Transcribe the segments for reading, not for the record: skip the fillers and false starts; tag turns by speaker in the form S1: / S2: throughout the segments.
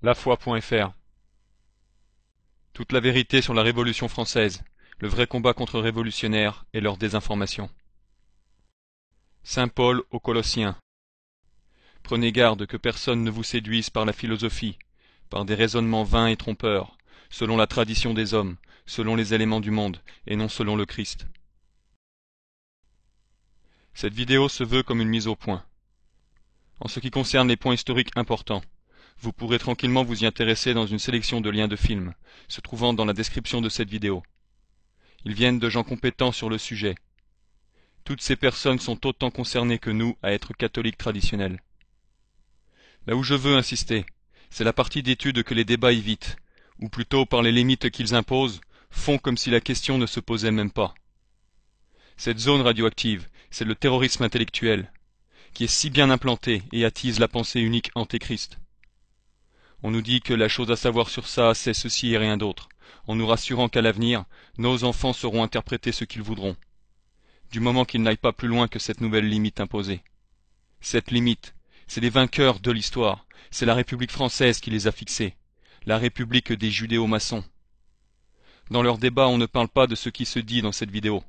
S1: Lafoi.fr. Toute la vérité sur la Révolution française, le vrai combat contre révolutionnaires et leur désinformation. Saint Paul aux Colossiens. Prenez garde que personne ne vous séduise par la philosophie, par des raisonnements vains et trompeurs, selon la tradition des hommes, selon les éléments du monde, et non selon le Christ. Cette vidéo se veut comme une mise au point. En ce qui concerne les points historiques importants, vous pourrez tranquillement vous y intéresser dans une sélection de liens de films, se trouvant dans la description de cette vidéo. Ils viennent de gens compétents sur le sujet. Toutes ces personnes sont autant concernées que nous à être catholiques traditionnels. Là où je veux insister, c'est la partie d'étude que les débats évitent, ou plutôt par les limites qu'ils imposent, font comme si la question ne se posait même pas. Cette zone radioactive, c'est le terrorisme intellectuel, qui est si bien implanté et attise la pensée unique antéchrist. On nous dit que la chose à savoir sur ça, c'est ceci et rien d'autre, en nous rassurant qu'à l'avenir, nos enfants sauront interpréter ce qu'ils voudront, du moment qu'ils n'aillent pas plus loin que cette nouvelle limite imposée. Cette limite, c'est les vainqueurs de l'histoire, c'est la République française qui les a fixés, la République des judéo-maçons. Dans leur débat, on ne parle pas de ce qui se dit dans cette vidéo,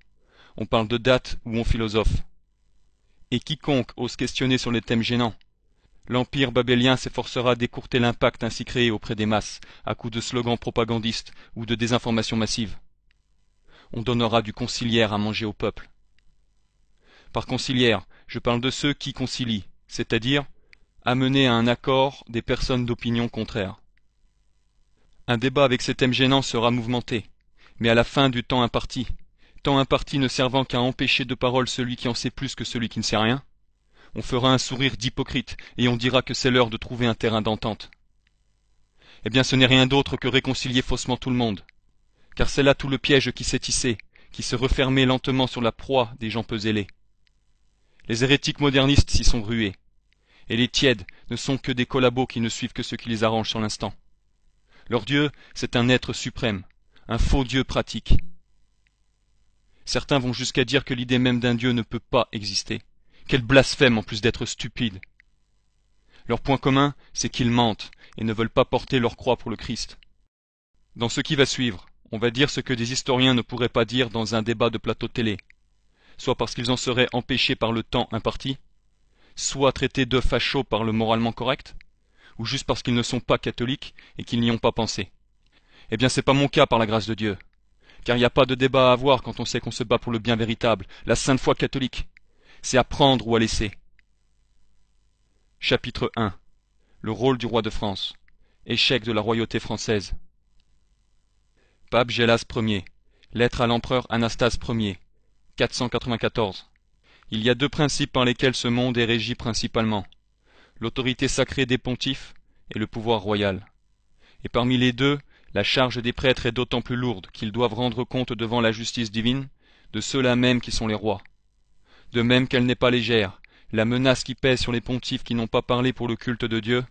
S1: on parle de dates où on philosophe. Et quiconque ose questionner sur les thèmes gênants, l'Empire babylien s'efforcera d'écourter l'impact ainsi créé auprès des masses, à coups de slogans propagandistes ou de désinformation massive. On donnera du conciliaire à manger au peuple. Par conciliaire, je parle de ceux qui concilient, c'est-à-dire amener à un accord des personnes d'opinion contraire. Un débat avec ces thèmes gênants sera mouvementé, mais à la fin du temps imparti ne servant qu'à empêcher de parole celui qui en sait plus que celui qui ne sait rien, on fera un sourire d'hypocrite et on dira que c'est l'heure de trouver un terrain d'entente. Eh bien ce n'est rien d'autre que réconcilier faussement tout le monde, car c'est là tout le piège qui s'est tissé, qui se refermait lentement sur la proie des gens peu zélés. Les hérétiques modernistes s'y sont rués, et les tièdes ne sont que des collabos qui ne suivent que ce qui les arrange sur l'instant. Leur Dieu, c'est un être suprême, un faux Dieu pratique. Certains vont jusqu'à dire que l'idée même d'un Dieu ne peut pas exister. Quel blasphème en plus d'être stupide. Leur point commun, c'est qu'ils mentent et ne veulent pas porter leur croix pour le Christ. Dans ce qui va suivre, on va dire ce que des historiens ne pourraient pas dire dans un débat de plateau télé, soit parce qu'ils en seraient empêchés par le temps imparti, soit traités de fachos par le moralement correct, ou juste parce qu'ils ne sont pas catholiques et qu'ils n'y ont pas pensé. Eh bien c'est pas mon cas par la grâce de Dieu, car il n'y a pas de débat à avoir quand on sait qu'on se bat pour le bien véritable, la sainte foi catholique. C'est à prendre ou à laisser. Chapitre 1. Le rôle du roi de France. Échec de la royauté française. Pape Gélas Ier. Lettre à l'empereur Anastase Ier. 494. Il y a deux principes par lesquels ce monde est régi principalement. L'autorité sacrée des pontifes et le pouvoir royal. Et parmi les deux, la charge des prêtres est d'autant plus lourde qu'ils doivent rendre compte devant la justice divine de ceux-là même qui sont les rois. De même qu'elle n'est pas légère, la menace qui pèse sur les pontifes qui n'ont pas parlé pour le culte de Dieu,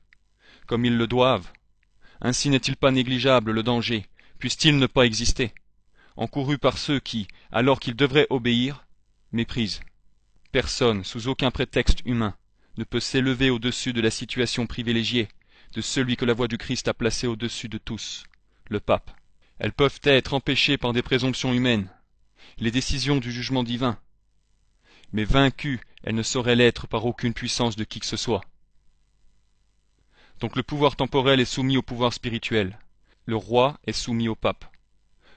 S1: comme ils le doivent. Ainsi n'est-il pas négligeable le danger, puisse-t-il ne pas exister, encouru par ceux qui, alors qu'ils devraient obéir, méprisent. Personne, sous aucun prétexte humain, ne peut s'élever au-dessus de la situation privilégiée, de celui que la voix du Christ a placé au-dessus de tous, le pape. Elles peuvent être empêchées par des présomptions humaines, les décisions du jugement divin, mais vaincues, elles ne sauraient l'être par aucune puissance de qui que ce soit. Donc le pouvoir temporel est soumis au pouvoir spirituel, le roi est soumis au pape,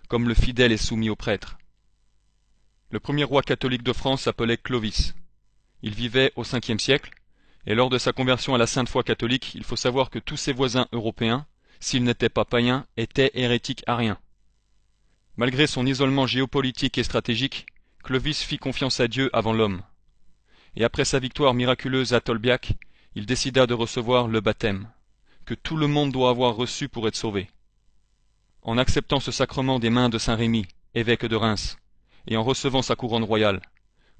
S1: comme le fidèle est soumis au prêtre. Le premier roi catholique de France s'appelait Clovis. Il vivait au Ve siècle, et lors de sa conversion à la sainte foi catholique, il faut savoir que tous ses voisins européens, s'ils n'étaient pas païens, étaient hérétiques ariens. Malgré son isolement géopolitique et stratégique, Clovis fit confiance à Dieu avant l'homme. Et après sa victoire miraculeuse à Tolbiac, il décida de recevoir le baptême, que tout le monde doit avoir reçu pour être sauvé. En acceptant ce sacrement des mains de saint Rémy, évêque de Reims, et en recevant sa couronne royale,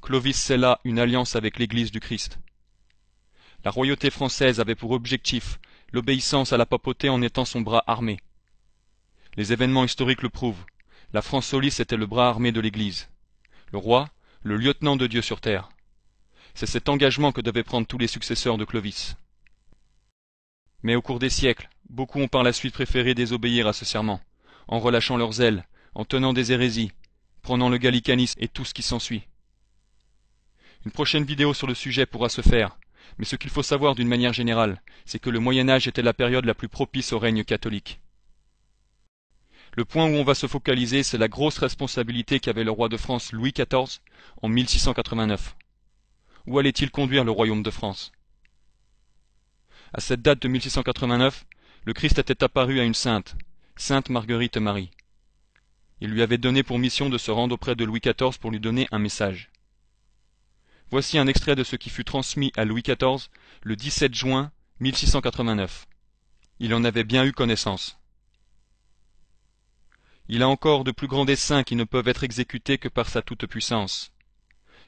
S1: Clovis scella une alliance avec l'Église du Christ. La royauté française avait pour objectif l'obéissance à la papauté en étant son bras armé. Les événements historiques le prouvent. La France soliste était le bras armé de l'Église. Le roi, le lieutenant de Dieu sur terre. C'est cet engagement que devaient prendre tous les successeurs de Clovis. Mais au cours des siècles, beaucoup ont par la suite préféré désobéir à ce serment, en relâchant leur zèle, en tenant des hérésies, prenant le gallicanisme et tout ce qui s'ensuit. Une prochaine vidéo sur le sujet pourra se faire, mais ce qu'il faut savoir d'une manière générale, c'est que le Moyen-Âge était la période la plus propice au règne catholique. Le point où on va se focaliser, c'est la grosse responsabilité qu'avait le roi de France Louis XIV en 1689. Où allait-il conduire le royaume de France? À cette date de 1689, le Christ était apparu à une sainte, Sainte Marguerite Marie. Il lui avait donné pour mission de se rendre auprès de Louis XIV pour lui donner un message. Voici un extrait de ce qui fut transmis à Louis XIV le 17 juin 1689. Il en avait bien eu connaissance. Il a encore de plus grands desseins qui ne peuvent être exécutés que par sa toute-puissance.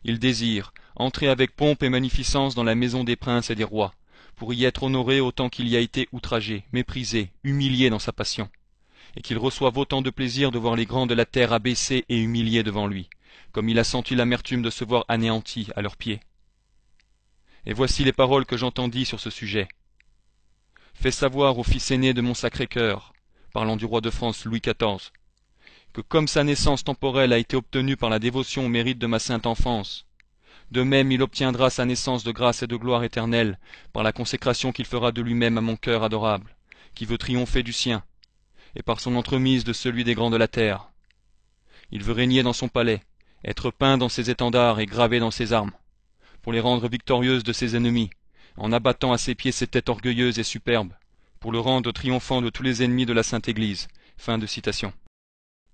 S1: Il désire entrer avec pompe et magnificence dans la maison des princes et des rois, pour y être honoré autant qu'il y a été outragé, méprisé, humilié dans sa passion, et qu'il reçoive autant de plaisir de voir les grands de la terre abaissés et humiliés devant lui, comme il a senti l'amertume de se voir anéanti à leurs pieds. Et voici les paroles que j'entendis sur ce sujet. Fais savoir au fils aîné de mon Sacré-Cœur, parlant du roi de France Louis XIV, que comme sa naissance temporelle a été obtenue par la dévotion au mérite de ma sainte enfance, de même il obtiendra sa naissance de grâce et de gloire éternelle par la consécration qu'il fera de lui-même à mon cœur adorable, qui veut triompher du sien, et par son entremise de celui des grands de la terre. Il veut régner dans son palais, être peint dans ses étendards et gravé dans ses armes, pour les rendre victorieuses de ses ennemis, en abattant à ses pieds ses têtes orgueilleuses et superbes, pour le rendre triomphant de tous les ennemis de la Sainte Église. » Fin de citation.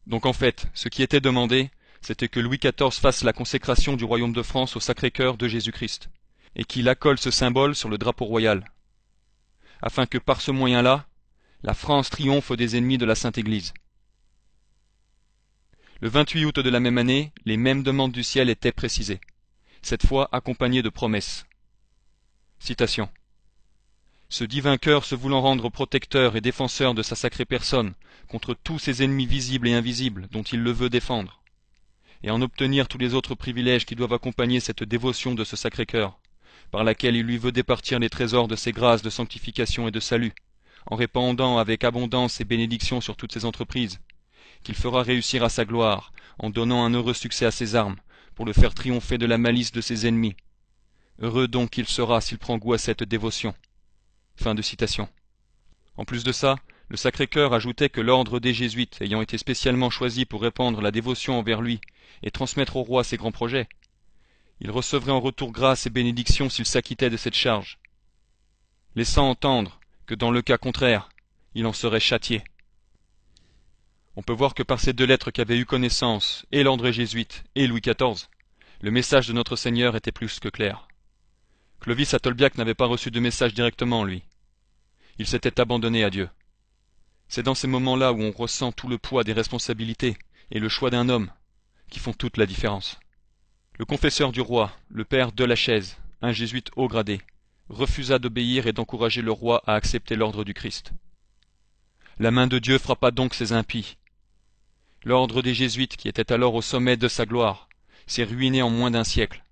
S1: Donc en fait, ce qui était demandé, c'était que Louis XIV fasse la consécration du royaume de France au Sacré-Cœur de Jésus-Christ, et qu'il accole ce symbole sur le drapeau royal, afin que par ce moyen-là, la France triomphe des ennemis de la Sainte Église. Le 28 août de la même année, les mêmes demandes du ciel étaient précisées, cette fois accompagnées de promesses. Citation. Ce divin cœur se voulant rendre protecteur et défenseur de sa sacrée personne contre tous ses ennemis visibles et invisibles dont il le veut défendre, et en obtenir tous les autres privilèges qui doivent accompagner cette dévotion de ce sacré cœur, par laquelle il lui veut départir les trésors de ses grâces de sanctification et de salut, en répandant avec abondance ses bénédictions sur toutes ses entreprises, qu'il fera réussir à sa gloire, en donnant un heureux succès à ses armes, pour le faire triompher de la malice de ses ennemis. Heureux donc il sera s'il prend goût à cette dévotion. Fin de citation. En plus de ça, le Sacré-Cœur ajoutait que l'ordre des Jésuites, ayant été spécialement choisi pour répandre la dévotion envers lui et transmettre au roi ses grands projets, il recevrait en retour grâce et bénédiction s'il s'acquittait de cette charge, laissant entendre que dans le cas contraire, il en serait châtié. On peut voir que par ces deux lettres qu'avaient eu connaissance et l'ordre jésuite et Louis XIV, le message de notre Seigneur était plus que clair. Clovis à Tolbiac n'avait pas reçu de message directement, lui. Il s'était abandonné à Dieu. C'est dans ces moments-là où on ressent tout le poids des responsabilités et le choix d'un homme qui font toute la différence. Le confesseur du roi, le père Delachaise, un jésuite haut gradé, refusa d'obéir et d'encourager le roi à accepter l'ordre du Christ. La main de Dieu frappa donc ces impies. L'ordre des jésuites, qui était alors au sommet de sa gloire, s'est ruiné en moins d'un siècle.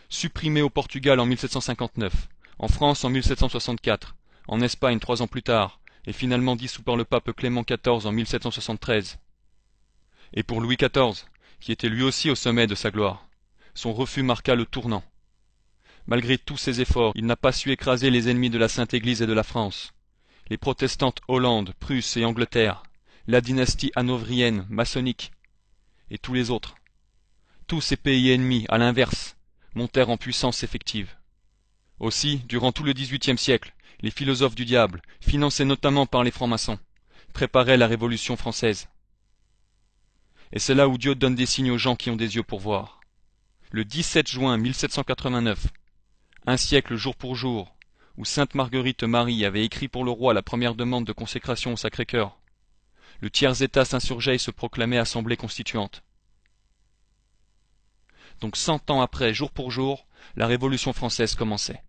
S1: Supprimé au Portugal en 1759, en France en 1764, en Espagne 3 ans plus tard, et finalement dissous par le pape Clément XIV en 1773. Et pour Louis XIV, qui était lui aussi au sommet de sa gloire, son refus marqua le tournant. Malgré tous ses efforts, il n'a pas su écraser les ennemis de la Sainte Église et de la France, les protestantes Hollande, Prusse et Angleterre, la dynastie hanovrienne, maçonnique, et tous les autres. Tous ces pays ennemis, à l'inverse, montèrent en puissance effective. Aussi, durant tout le XVIIIe siècle, les philosophes du diable, financés notamment par les francs-maçons, préparaient la Révolution française. Et c'est là où Dieu donne des signes aux gens qui ont des yeux pour voir. Le 17 juin 1789, un siècle jour pour jour, où Sainte Marguerite Marie avait écrit pour le roi la première demande de consécration au Sacré-Cœur, le tiers-état s'insurgeait et se proclamait assemblée constituante. Donc 100 ans après, jour pour jour, la Révolution française commençait.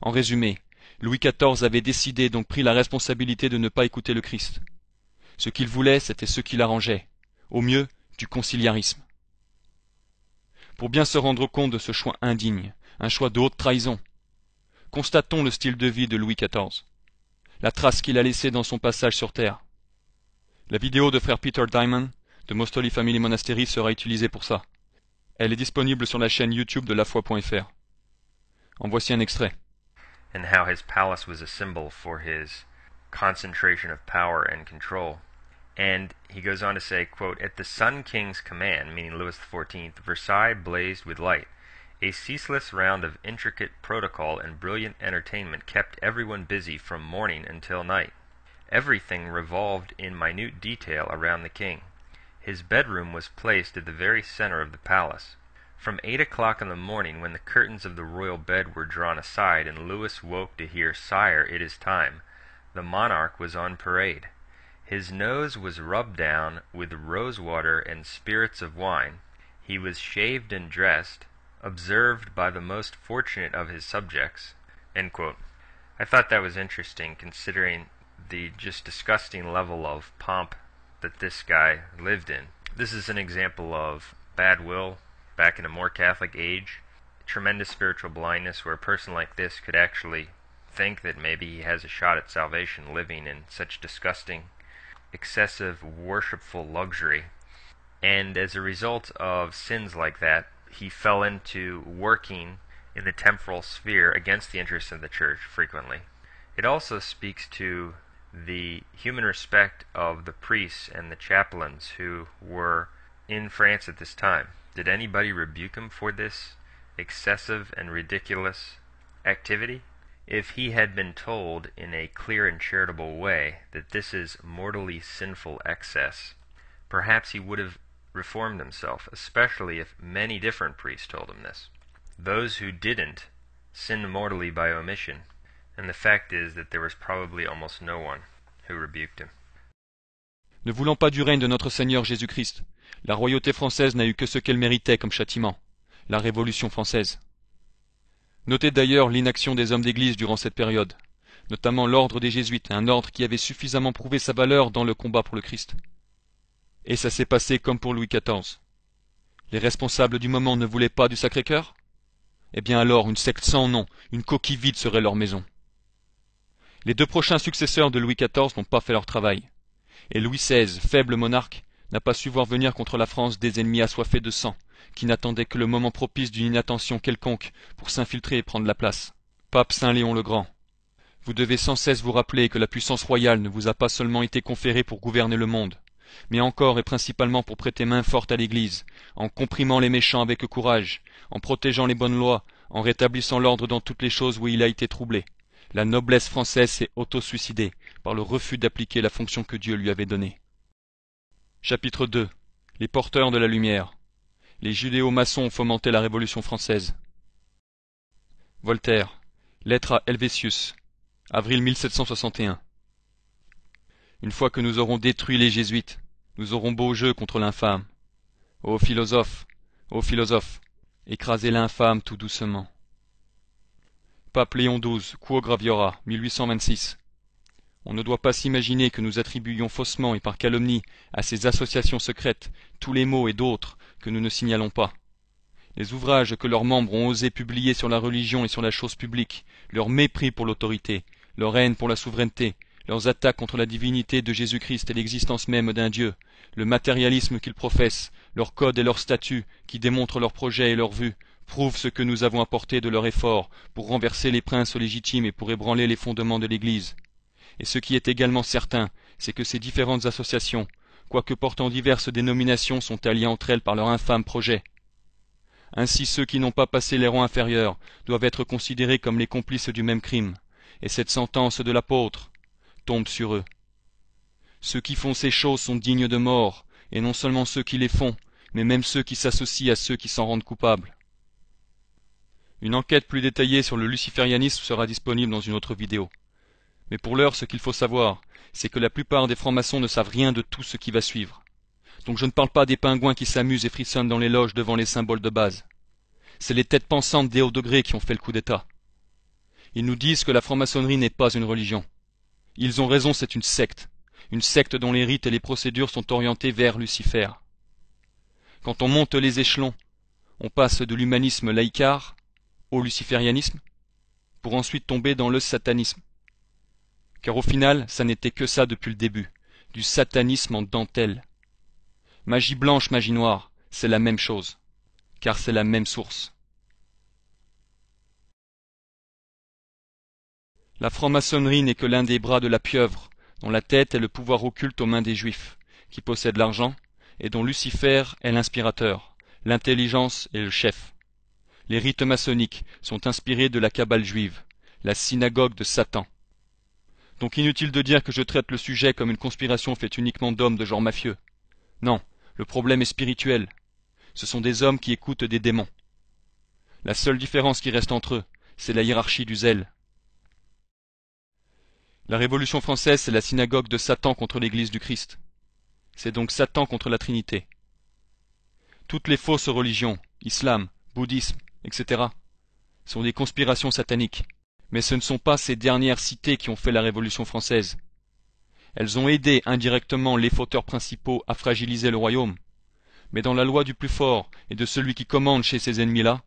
S1: En résumé, Louis XIV avait décidé, donc pris la responsabilité de ne pas écouter le Christ. Ce qu'il voulait, c'était ce qui l'arrangeait, au mieux, du conciliarisme. Pour bien se rendre compte de ce choix indigne, un choix de haute trahison, constatons le style de vie de Louis XIV, la trace qu'il a laissée dans son passage sur Terre. La vidéo de frère Peter Diamond de Most Holy Family Monastery sera utilisée pour ça. Elle est disponible sur la chaîne YouTube de lafoi.fr. En voici un extrait.
S2: And how his palace was a symbol for his concentration of power and control. And he goes on to say, quote, "At the Sun King's command," meaning Louis XIV, Versailles blazed with light. A ceaseless round of intricate protocol and brilliant entertainment kept everyone busy from morning until night. Everything revolved in minute detail around the king. His bedroom was placed at the very center of the palace. From 8 o'clock in the morning, when the curtains of the royal bed were drawn aside and Louis woke to hear, "Sire, it is time," the monarch was on parade. His nose was rubbed down with rose water and spirits of wine. He was shaved and dressed, observed by the most fortunate of his subjects. End quote. I thought that was interesting, considering the just disgusting level of pomp that this guy lived in. This is an example of bad will back in a more Catholic age, tremendous spiritual blindness where a person like this could actually think that maybe he has a shot at salvation living in such disgusting, excessive, worshipful luxury. And as a result of sins like that, he fell into working in the temporal sphere against the interests of the church frequently. It also speaks to the human respect of the priests and the chaplains who were in France at this time. Did anybody rebuke him for this excessive and ridiculous activity? If he had been told in a clear and charitable way that this is mortally sinful excess, perhaps he would have reformed himself, especially if many different priests told him this. Those who didn't sinned mortally by omission, and the fact is that there was probably almost no one who rebuked him.
S1: Ne voulant pas du règne de notre Seigneur Jésus-Christ, la royauté française n'a eu que ce qu'elle méritait comme châtiment, la Révolution française. Notez d'ailleurs l'inaction des hommes d'Église durant cette période, notamment l'ordre des Jésuites, un ordre qui avait suffisamment prouvé sa valeur dans le combat pour le Christ. Et ça s'est passé comme pour Louis XIV. Les responsables du moment ne voulaient pas du Sacré-Cœur? Eh bien alors, une secte sans nom, une coquille vide serait leur maison. Les deux prochains successeurs de Louis XIV n'ont pas fait leur travail. Et Louis XVI, faible monarque, n'a pas su voir venir contre la France des ennemis assoiffés de sang, qui n'attendaient que le moment propice d'une inattention quelconque pour s'infiltrer et prendre la place. Pape Saint Léon le Grand, vous devez sans cesse vous rappeler que la puissance royale ne vous a pas seulement été conférée pour gouverner le monde, mais encore et principalement pour prêter main forte à l'Église, en comprimant les méchants avec courage, en protégeant les bonnes lois, en rétablissant l'ordre dans toutes les choses où il a été troublé. La noblesse française s'est auto-suicidée par le refus d'appliquer la fonction que Dieu lui avait donnée. Chapitre 2. Les porteurs de la lumière. Les judéo-maçons ont fomenté la Révolution française. Voltaire. Lettre à Helvétius. Avril 1761. Une fois que nous aurons détruit les jésuites, nous aurons beau jeu contre l'infâme. Ô philosophes, écrasez l'infâme tout doucement. Pape Léon XII, Quo Graviora, 1826. On ne doit pas s'imaginer que nous attribuions faussement et par calomnie à ces associations secrètes tous les maux et d'autres que nous ne signalons pas. Les ouvrages que leurs membres ont osé publier sur la religion et sur la chose publique, leur mépris pour l'autorité, leur haine pour la souveraineté, leurs attaques contre la divinité de Jésus-Christ et l'existence même d'un Dieu, le matérialisme qu'ils professent, leurs codes et leurs statuts qui démontrent leurs projets et leurs vues, prouvent ce que nous avons apporté de leur effort pour renverser les princes légitimes et pour ébranler les fondements de l'Église. Et ce qui est également certain, c'est que ces différentes associations, quoique portant diverses dénominations, sont alliées entre elles par leur infâme projet. Ainsi ceux qui n'ont pas passé les rangs inférieurs doivent être considérés comme les complices du même crime, et cette sentence de l'apôtre tombe sur eux. Ceux qui font ces choses sont dignes de mort, et non seulement ceux qui les font, mais même ceux qui s'associent à ceux qui s'en rendent coupables. Une enquête plus détaillée sur le luciférianisme sera disponible dans une autre vidéo. Mais pour l'heure, ce qu'il faut savoir, c'est que la plupart des francs-maçons ne savent rien de tout ce qui va suivre. Donc je ne parle pas des pingouins qui s'amusent et frissonnent dans les loges devant les symboles de base. C'est les têtes pensantes des hauts degrés qui ont fait le coup d'État. Ils nous disent que la franc-maçonnerie n'est pas une religion. Ils ont raison, c'est une secte dont les rites et les procédures sont orientés vers Lucifer. Quand on monte les échelons, on passe de l'humanisme laïcard au luciférianisme. pour ensuite tomber dans le satanisme. Car au final, ça n'était que ça depuis le début, du satanisme en dentelle. Magie blanche, magie noire, c'est la même chose, car c'est la même source. La franc-maçonnerie n'est que l'un des bras de la pieuvre, dont la tête est le pouvoir occulte aux mains des Juifs, qui possèdent l'argent, et dont Lucifer est l'inspirateur, l'intelligence est le chef. Les rites maçonniques sont inspirés de la Kabbale juive, la synagogue de Satan. Donc inutile de dire que je traite le sujet comme une conspiration faite uniquement d'hommes de genre mafieux. Non, le problème est spirituel. Ce sont des hommes qui écoutent des démons. La seule différence qui reste entre eux, c'est la hiérarchie du zèle. La Révolution française, c'est la synagogue de Satan contre l'Église du Christ. C'est donc Satan contre la Trinité. Toutes les fausses religions, islam, bouddhisme, etc., sont des conspirations sataniques. Mais ce ne sont pas ces dernières cités qui ont fait la Révolution française. Elles ont aidé indirectement les fauteurs principaux à fragiliser le royaume. Mais dans la loi du plus fort et de celui qui commande chez ces ennemis-là,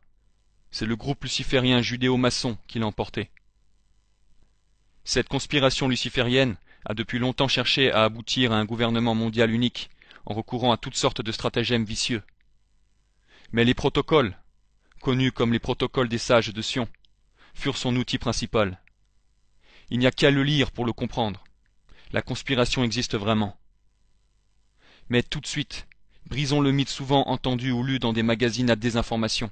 S1: c'est le groupe luciférien judéo-maçon qui l'a emporté. Cette conspiration luciférienne a depuis longtemps cherché à aboutir à un gouvernement mondial unique en recourant à toutes sortes de stratagèmes vicieux. Mais les protocoles, connus comme les protocoles des sages de Sion, furent son outil principal. Il n'y a qu'à le lire pour le comprendre. La conspiration existe vraiment. Mais tout de suite, brisons le mythe souvent entendu ou lu dans des magazines à désinformation,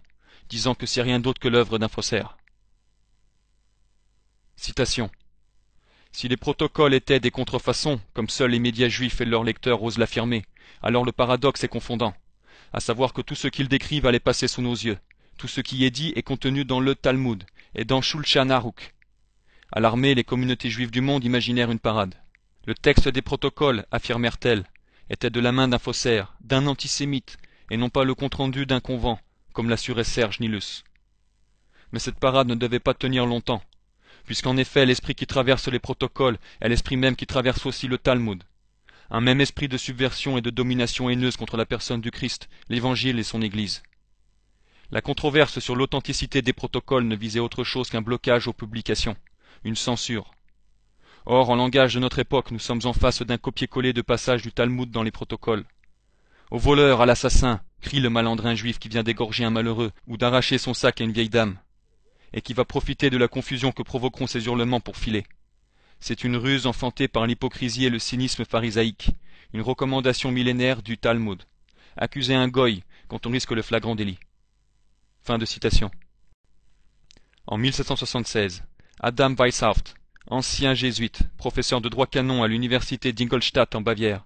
S1: disant que c'est rien d'autre que l'œuvre d'un faussaire. Citation. Si les protocoles étaient des contrefaçons, comme seuls les médias juifs et leurs lecteurs osent l'affirmer, alors le paradoxe est confondant, à savoir que tout ce qu'ils décrivent allait passer sous nos yeux. Tout ce qui est dit est contenu dans le Talmud et dans Shulchan Aruch. À l'armée, les communautés juives du monde imaginèrent une parade. Le texte des protocoles, affirmèrent-elles, était de la main d'un faussaire, d'un antisémite, et non pas le compte-rendu d'un convent, comme l'assurait Serge Nilus. Mais cette parade ne devait pas tenir longtemps, puisqu'en effet l'esprit qui traverse les protocoles est l'esprit même qui traverse aussi le Talmud. Un même esprit de subversion et de domination haineuse contre la personne du Christ, l'Évangile et son Église. La controverse sur l'authenticité des protocoles ne visait autre chose qu'un blocage aux publications, une censure. Or, en langage de notre époque, nous sommes en face d'un copier-coller de passages du Talmud dans les protocoles. Au voleur, à l'assassin, crie le malandrin juif qui vient d'égorger un malheureux ou d'arracher son sac à une vieille dame, et qui va profiter de la confusion que provoqueront ces hurlements pour filer. C'est une ruse enfantée par l'hypocrisie et le cynisme pharisaïque, une recommandation millénaire du Talmud. Accuser un goy quand on risque le flagrant délit. Fin de citation. En 1776, Adam Weishaupt, ancien jésuite, professeur de droit canon à l'université d'Ingolstadt en Bavière,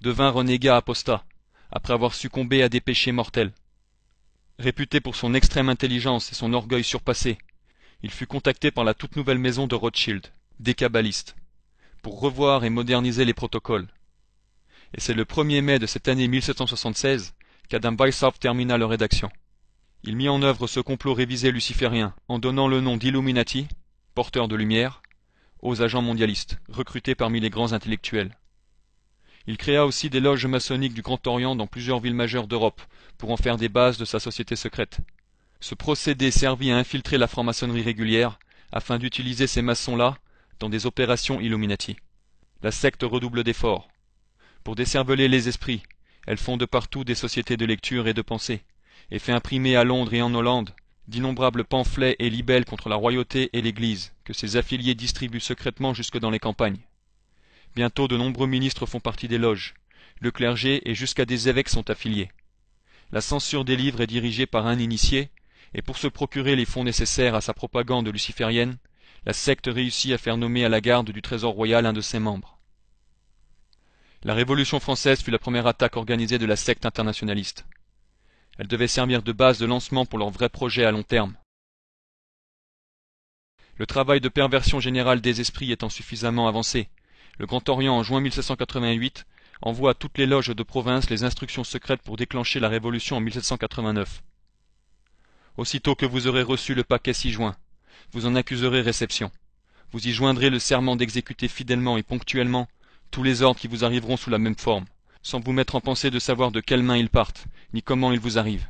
S1: devint renégat apostat, après avoir succombé à des péchés mortels. Réputé pour son extrême intelligence et son orgueil surpassé, il fut contacté par la toute nouvelle maison de Rothschild, des kabbalistes, pour revoir et moderniser les protocoles. Et c'est le 1er mai de cette année 1776 qu'Adam Weishaupt termina leur rédaction. Il mit en œuvre ce complot révisé luciférien en donnant le nom d'Illuminati, porteur de lumière, aux agents mondialistes, recrutés parmi les grands intellectuels. Il créa aussi des loges maçonniques du Grand Orient dans plusieurs villes majeures d'Europe, pour en faire des bases de sa société secrète. Ce procédé servit à infiltrer la franc-maçonnerie régulière, afin d'utiliser ces maçons-là dans des opérations Illuminati. La secte redouble d'efforts. Pour décerveler les esprits, elle fonde partout des sociétés de lecture et de pensée, et fait imprimer à Londres et en Hollande d'innombrables pamphlets et libelles contre la royauté et l'Église, que ses affiliés distribuent secrètement jusque dans les campagnes. Bientôt de nombreux ministres font partie des loges, le clergé et jusqu'à des évêques sont affiliés. La censure des livres est dirigée par un initié, et pour se procurer les fonds nécessaires à sa propagande luciférienne, la secte réussit à faire nommer à la garde du Trésor royal un de ses membres. La Révolution française fut la première attaque organisée de la secte internationaliste. Elle devait servir de base de lancement pour leur vrai projet à long terme. Le travail de perversion générale des esprits étant suffisamment avancé, le Grand Orient en juin 1788 envoie à toutes les loges de province les instructions secrètes pour déclencher la Révolution en 1789. Aussitôt que vous aurez reçu le paquet ci-joint, vous en accuserez réception. Vous y joindrez le serment d'exécuter fidèlement et ponctuellement tous les ordres qui vous arriveront sous la même forme, sans vous mettre en pensée de savoir de quelle main ils partent, ni comment ils vous arrivent.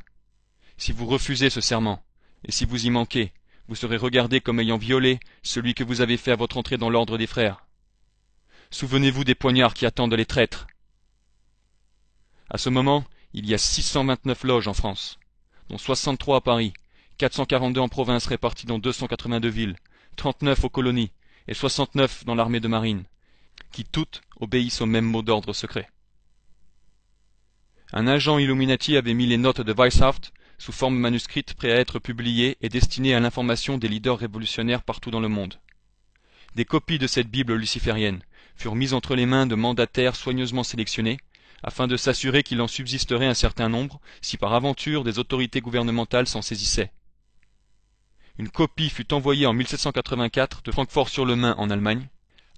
S1: Si vous refusez ce serment, et si vous y manquez, vous serez regardé comme ayant violé celui que vous avez fait à votre entrée dans l'ordre des frères. Souvenez-vous des poignards qui attendent les traîtres. À ce moment, il y a 629 loges en France, dont 63 à Paris, 442 en province réparties dans 282 villes, 39 aux colonies et 69 dans l'armée de marine, qui toutes obéissent au même mot d'ordre secret. Un agent Illuminati avait mis les notes de Weishaupt sous forme manuscrite prêt à être publiées et destinées à l'information des leaders révolutionnaires partout dans le monde. Des copies de cette Bible luciférienne furent mises entre les mains de mandataires soigneusement sélectionnés, afin de s'assurer qu'il en subsisterait un certain nombre si par aventure des autorités gouvernementales s'en saisissaient. Une copie fut envoyée en 1784 de Francfort-sur-le-Main en Allemagne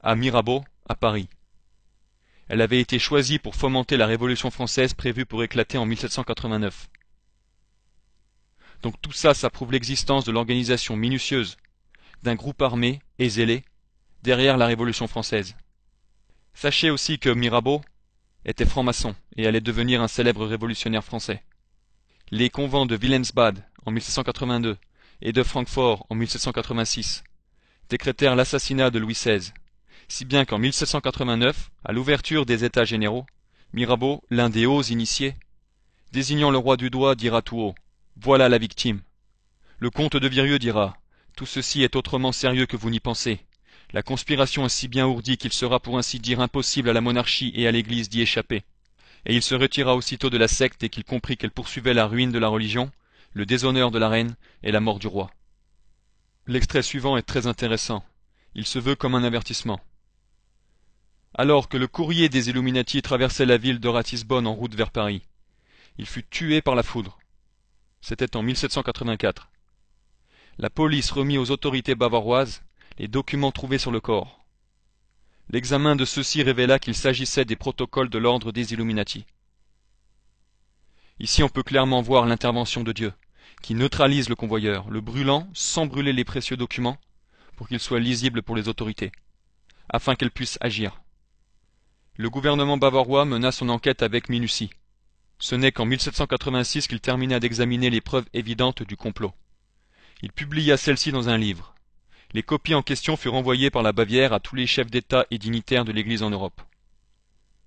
S1: à Mirabeau à Paris. Elle avait été choisie pour fomenter la Révolution française prévue pour éclater en 1789. Donc tout ça, ça prouve l'existence de l'organisation minutieuse d'un groupe armé et zélé derrière la Révolution française. Sachez aussi que Mirabeau était franc-maçon et allait devenir un célèbre révolutionnaire français. Les convents de Wilhelmsbad en 1782 et de Francfort en 1786 décrétèrent l'assassinat de Louis XVI, si bien qu'en 1789, à l'ouverture des États généraux, Mirabeau, l'un des hauts initiés, désignant le roi du doigt, dira tout haut « Voilà la victime ». Le comte de Virieu dira « Tout ceci est autrement sérieux que vous n'y pensez. La conspiration est si bien ourdie qu'il sera pour ainsi dire impossible à la monarchie et à l'Église d'y échapper. » Et il se retira aussitôt de la secte dès qu'il comprit qu'elle poursuivait la ruine de la religion, le déshonneur de la reine et la mort du roi. L'extrait suivant est très intéressant. Il se veut comme un avertissement. Alors que le courrier des Illuminati traversait la ville de Ratisbonne en route vers Paris, il fut tué par la foudre. C'était en 1784. La police remit aux autorités bavaroises les documents trouvés sur le corps. L'examen de ceux-ci révéla qu'il s'agissait des protocoles de l'ordre des Illuminati. Ici on peut clairement voir l'intervention de Dieu, qui neutralise le convoyeur, le brûlant sans brûler les précieux documents, pour qu'ils soient lisibles pour les autorités, afin qu'elles puissent agir. Le gouvernement bavarois mena son enquête avec minutie. Ce n'est qu'en 1786 qu'il termina d'examiner les preuves évidentes du complot. Il publia celles-ci dans un livre. Les copies en question furent envoyées par la Bavière à tous les chefs d'État et dignitaires de l'Église en Europe.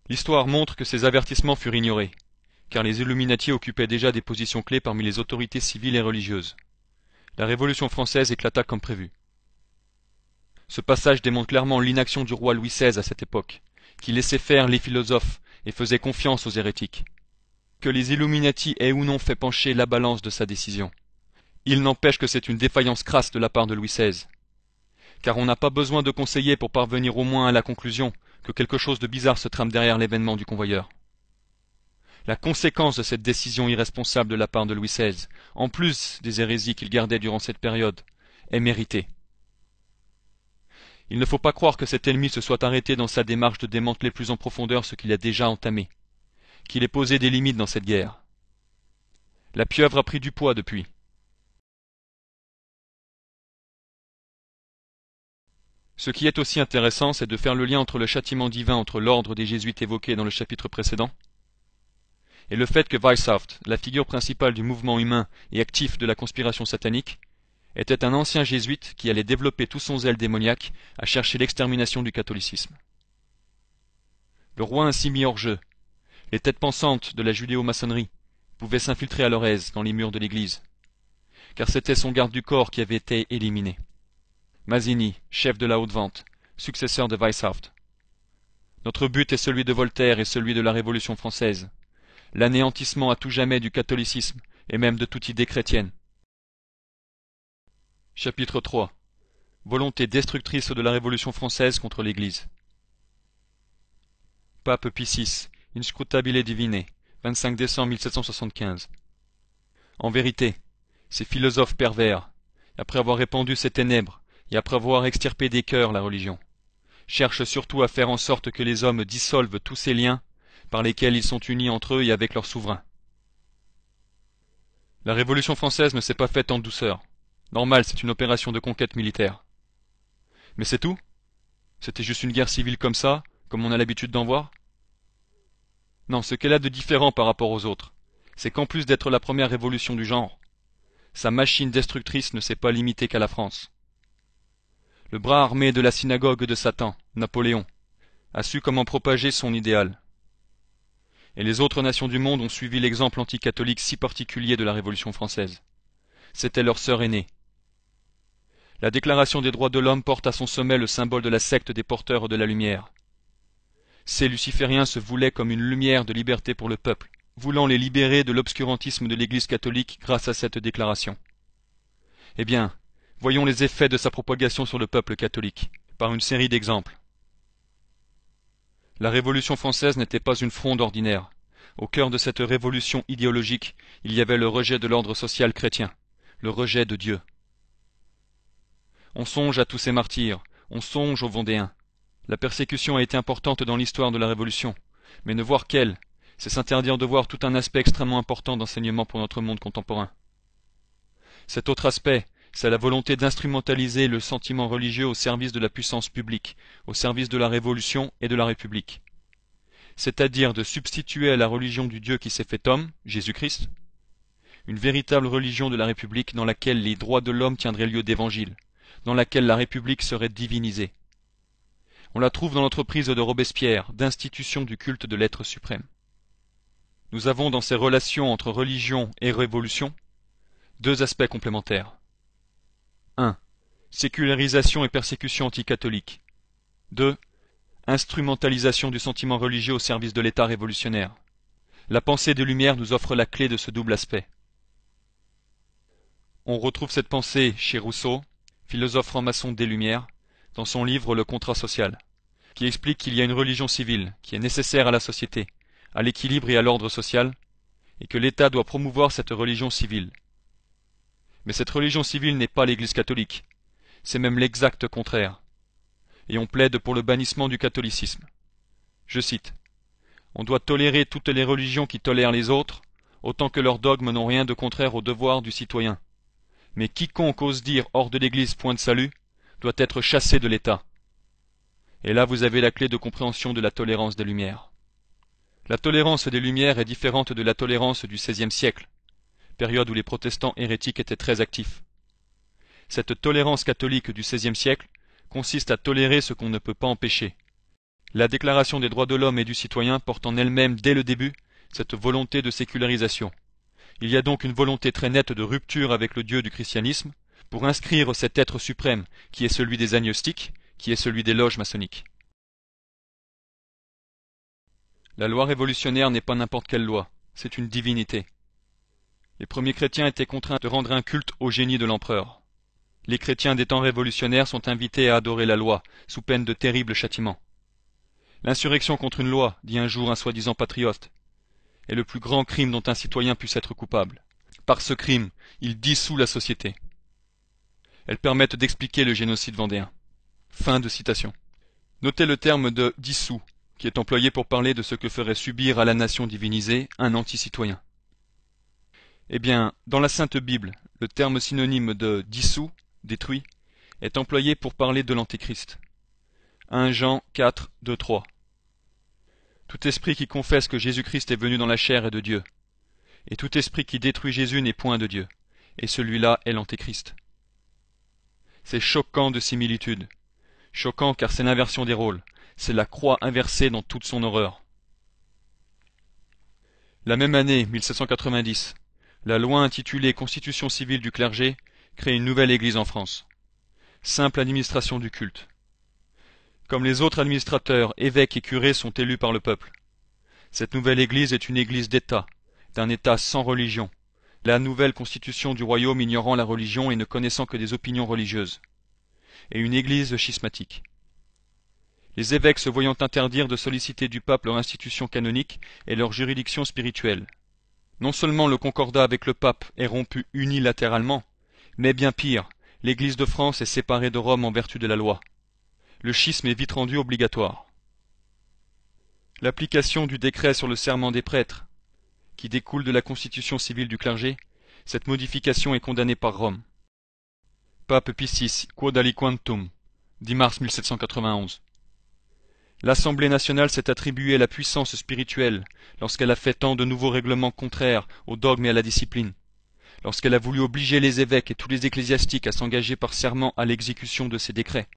S1: L'histoire montre que ces avertissements furent ignorés, car les Illuminati occupaient déjà des positions clés parmi les autorités civiles et religieuses. La Révolution française éclata comme prévu. Ce passage démontre clairement l'inaction du roi Louis XVI à cette époque, qui laissait faire les philosophes et faisait confiance aux hérétiques. Que les Illuminati aient ou non fait pencher la balance de sa décision, il n'empêche que c'est une défaillance crasse de la part de Louis XVI. Car on n'a pas besoin de conseiller pour parvenir au moins à la conclusion que quelque chose de bizarre se trame derrière l'événement du convoyeur. La conséquence de cette décision irresponsable de la part de Louis XVI, en plus des hérésies qu'il gardait durant cette période, est méritée. Il ne faut pas croire que cet ennemi se soit arrêté dans sa démarche de démanteler plus en profondeur ce qu'il a déjà entamé, qu'il ait posé des limites dans cette guerre. La pieuvre a pris du poids depuis. Ce qui est aussi intéressant, c'est de faire le lien entre le châtiment divin entre l'ordre des jésuites évoqué dans le chapitre précédent et le fait que Weishaupt, la figure principale du mouvement humain et actif de la conspiration satanique, était un ancien jésuite qui allait développer tout son zèle démoniaque à chercher l'extermination du catholicisme. Le roi ainsi mis hors jeu, les têtes pensantes de la judéo-maçonnerie pouvaient s'infiltrer à leur aise dans les murs de l'église, car c'était son garde du corps qui avait été éliminé. Mazzini, chef de la haute vente, successeur de Weishaupt. Notre but est celui de Voltaire et celui de la Révolution française, l'anéantissement à tout jamais du catholicisme et même de toute idée chrétienne. Chapitre 3. Volonté destructrice de la Révolution française contre l'Église. Pape Pie VI, Inscrutabile Divine, 25 décembre 1775. En vérité, ces philosophes pervers, après avoir répandu ces ténèbres, et après avoir extirpé des cœurs la religion, cherchent surtout à faire en sorte que les hommes dissolvent tous ces liens par lesquels ils sont unis entre eux et avec leur souverain. La Révolution française ne s'est pas faite en douceur. Normal, c'est une opération de conquête militaire. Mais c'est tout? C'était juste une guerre civile comme ça, comme on a l'habitude d'en voir? Non, ce qu'elle a de différent par rapport aux autres, c'est qu'en plus d'être la première révolution du genre, sa machine destructrice ne s'est pas limitée qu'à la France. Le bras armé de la synagogue de Satan, Napoléon, a su comment propager son idéal. Et les autres nations du monde ont suivi l'exemple anticatholique si particulier de la Révolution française. C'était leur sœur aînée. La Déclaration des droits de l'homme porte à son sommet le symbole de la secte des porteurs de la lumière. Ces lucifériens se voulaient comme une lumière de liberté pour le peuple, voulant les libérer de l'obscurantisme de l'Église catholique grâce à cette déclaration. Eh bien, voyons les effets de sa propagation sur le peuple catholique, par une série d'exemples. La Révolution française n'était pas une fronde ordinaire. Au cœur de cette révolution idéologique, il y avait le rejet de l'ordre social chrétien, le rejet de Dieu. On songe à tous ces martyrs, on songe aux Vendéens. La persécution a été importante dans l'histoire de la Révolution, mais ne voir qu'elle, c'est s'interdire de voir tout un aspect extrêmement important d'enseignement pour notre monde contemporain. Cet autre aspect, c'est la volonté d'instrumentaliser le sentiment religieux au service de la puissance publique, au service de la Révolution et de la République. C'est-à-dire de substituer à la religion du Dieu qui s'est fait homme, Jésus-Christ, une véritable religion de la République dans laquelle les droits de l'homme tiendraient lieu d'évangile, dans laquelle la République serait divinisée. On la trouve dans l'entreprise de Robespierre, d'institution du culte de l'être suprême. Nous avons dans ces relations entre religion et révolution deux aspects complémentaires. 1. Sécularisation et persécution anticatholique. 2. Instrumentalisation du sentiment religieux au service de l'État révolutionnaire. La pensée des Lumières nous offre la clé de ce double aspect. On retrouve cette pensée chez Rousseau, philosophe franc-maçon des Lumières, dans son livre Le contrat social, qui explique qu'il y a une religion civile qui est nécessaire à la société, à l'équilibre et à l'ordre social, et que l'État doit promouvoir cette religion civile. Mais cette religion civile n'est pas l'Église catholique, c'est même l'exact contraire. Et on plaide pour le bannissement du catholicisme. Je cite. « On doit tolérer toutes les religions qui tolèrent les autres, autant que leurs dogmes n'ont rien de contraire aux devoirs du citoyen. Mais quiconque ose dire hors de l'Église point de salut, doit être chassé de l'État. » Et là vous avez la clé de compréhension de la tolérance des Lumières. La tolérance des Lumières est différente de la tolérance du XVIe siècle, période où les protestants hérétiques étaient très actifs. Cette tolérance catholique du XVIe siècle consiste à tolérer ce qu'on ne peut pas empêcher. La Déclaration des droits de l'homme et du citoyen porte en elle-même dès le début cette volonté de sécularisation. Il y a donc une volonté très nette de rupture avec le Dieu du christianisme pour inscrire cet être suprême qui est celui des agnostiques, qui est celui des loges maçonniques. La loi révolutionnaire n'est pas n'importe quelle loi, c'est une divinité. Les premiers chrétiens étaient contraints de rendre un culte au génie de l'empereur. Les chrétiens des temps révolutionnaires sont invités à adorer la loi, sous peine de terribles châtiments. L'insurrection contre une loi, dit un jour un soi-disant patriote, est le plus grand crime dont un citoyen puisse être coupable. Par ce crime, il dissout la société. Elles permettent d'expliquer le génocide vendéen. Fin de citation. Notez le terme de « dissous » qui est employé pour parler de ce que ferait subir à la nation divinisée un anti-citoyen. Eh bien, dans la Sainte Bible, le terme synonyme de « dissous », détruit, est employé pour parler de l'Antéchrist. 1 Jean 4, 2, 3. Tout esprit qui confesse que Jésus-Christ est venu dans la chair est de Dieu, et tout esprit qui détruit Jésus n'est point de Dieu, et celui-là est l'Antéchrist. C'est choquant de similitude. Choquant car c'est l'inversion des rôles, c'est la croix inversée dans toute son horreur. La même année, 1790, la loi intitulée Constitution civile du clergé crée une nouvelle église en France. Simple administration du culte. Comme les autres administrateurs, évêques et curés sont élus par le peuple. Cette nouvelle église est une église d'État, d'un État sans religion, la nouvelle constitution du royaume ignorant la religion et ne connaissant que des opinions religieuses, et une église schismatique. Les évêques se voyant interdire de solliciter du pape leur institution canonique et leur juridiction spirituelle. Non seulement le concordat avec le pape est rompu unilatéralement, mais bien pire, l'Église de France est séparée de Rome en vertu de la loi. Le schisme est vite rendu obligatoire. L'application du décret sur le serment des prêtres, qui découle de la constitution civile du clergé, cette modification est condamnée par Rome. Pape Pie VI, Quod aliquantum, 10 mars 1791. L'Assemblée nationale s'est attribuée la puissance spirituelle lorsqu'elle a fait tant de nouveaux règlements contraires aux dogmes et à la discipline. lorsqu'elle a voulu obliger les évêques et tous les ecclésiastiques à s'engager par serment à l'exécution de ces décrets.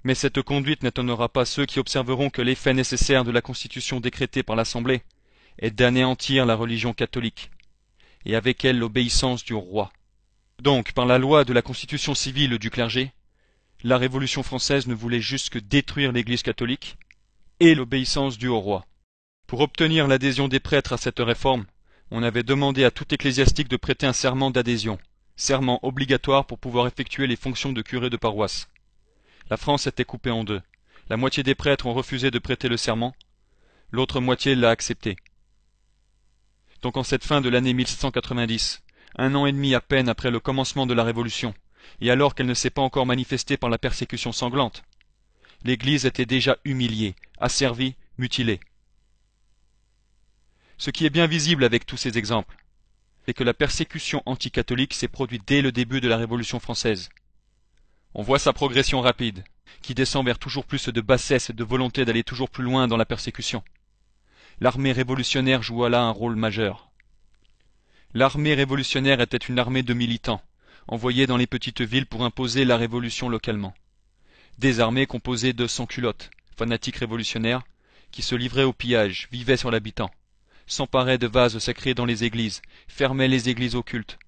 S1: Mais cette conduite n'étonnera pas ceux qui observeront que l'effet nécessaire de la constitution décrétée par l'Assemblée est d'anéantir la religion catholique, et avec elle l'obéissance du roi. Donc, par la loi de la constitution civile du clergé, la Révolution française ne voulait juste que détruire l'Église catholique et l'obéissance due au roi. Pour obtenir l'adhésion des prêtres à cette réforme, on avait demandé à tout ecclésiastique de prêter un serment d'adhésion, serment obligatoire pour pouvoir effectuer les fonctions de curé de paroisse. La France était coupée en deux. La moitié des prêtres ont refusé de prêter le serment, l'autre moitié l'a accepté. Donc en cette fin de l'année 1790, un an et demi à peine après le commencement de la Révolution, et alors qu'elle ne s'est pas encore manifestée par la persécution sanglante, l'Église était déjà humiliée, asservie, mutilée. Ce qui est bien visible avec tous ces exemples, c'est que la persécution anticatholique s'est produite dès le début de la Révolution française. On voit sa progression rapide, qui descend vers toujours plus de bassesse et de volonté d'aller toujours plus loin dans la persécution. L'armée révolutionnaire joua là un rôle majeur. L'armée révolutionnaire était une armée de militants, envoyés dans les petites villes pour imposer la révolution localement. Des armées composées de sans-culottes, fanatiques révolutionnaires, qui se livraient au pillage, vivaient sur l'habitant, s'emparaient de vases sacrés dans les églises, fermaient les églises aux cultes,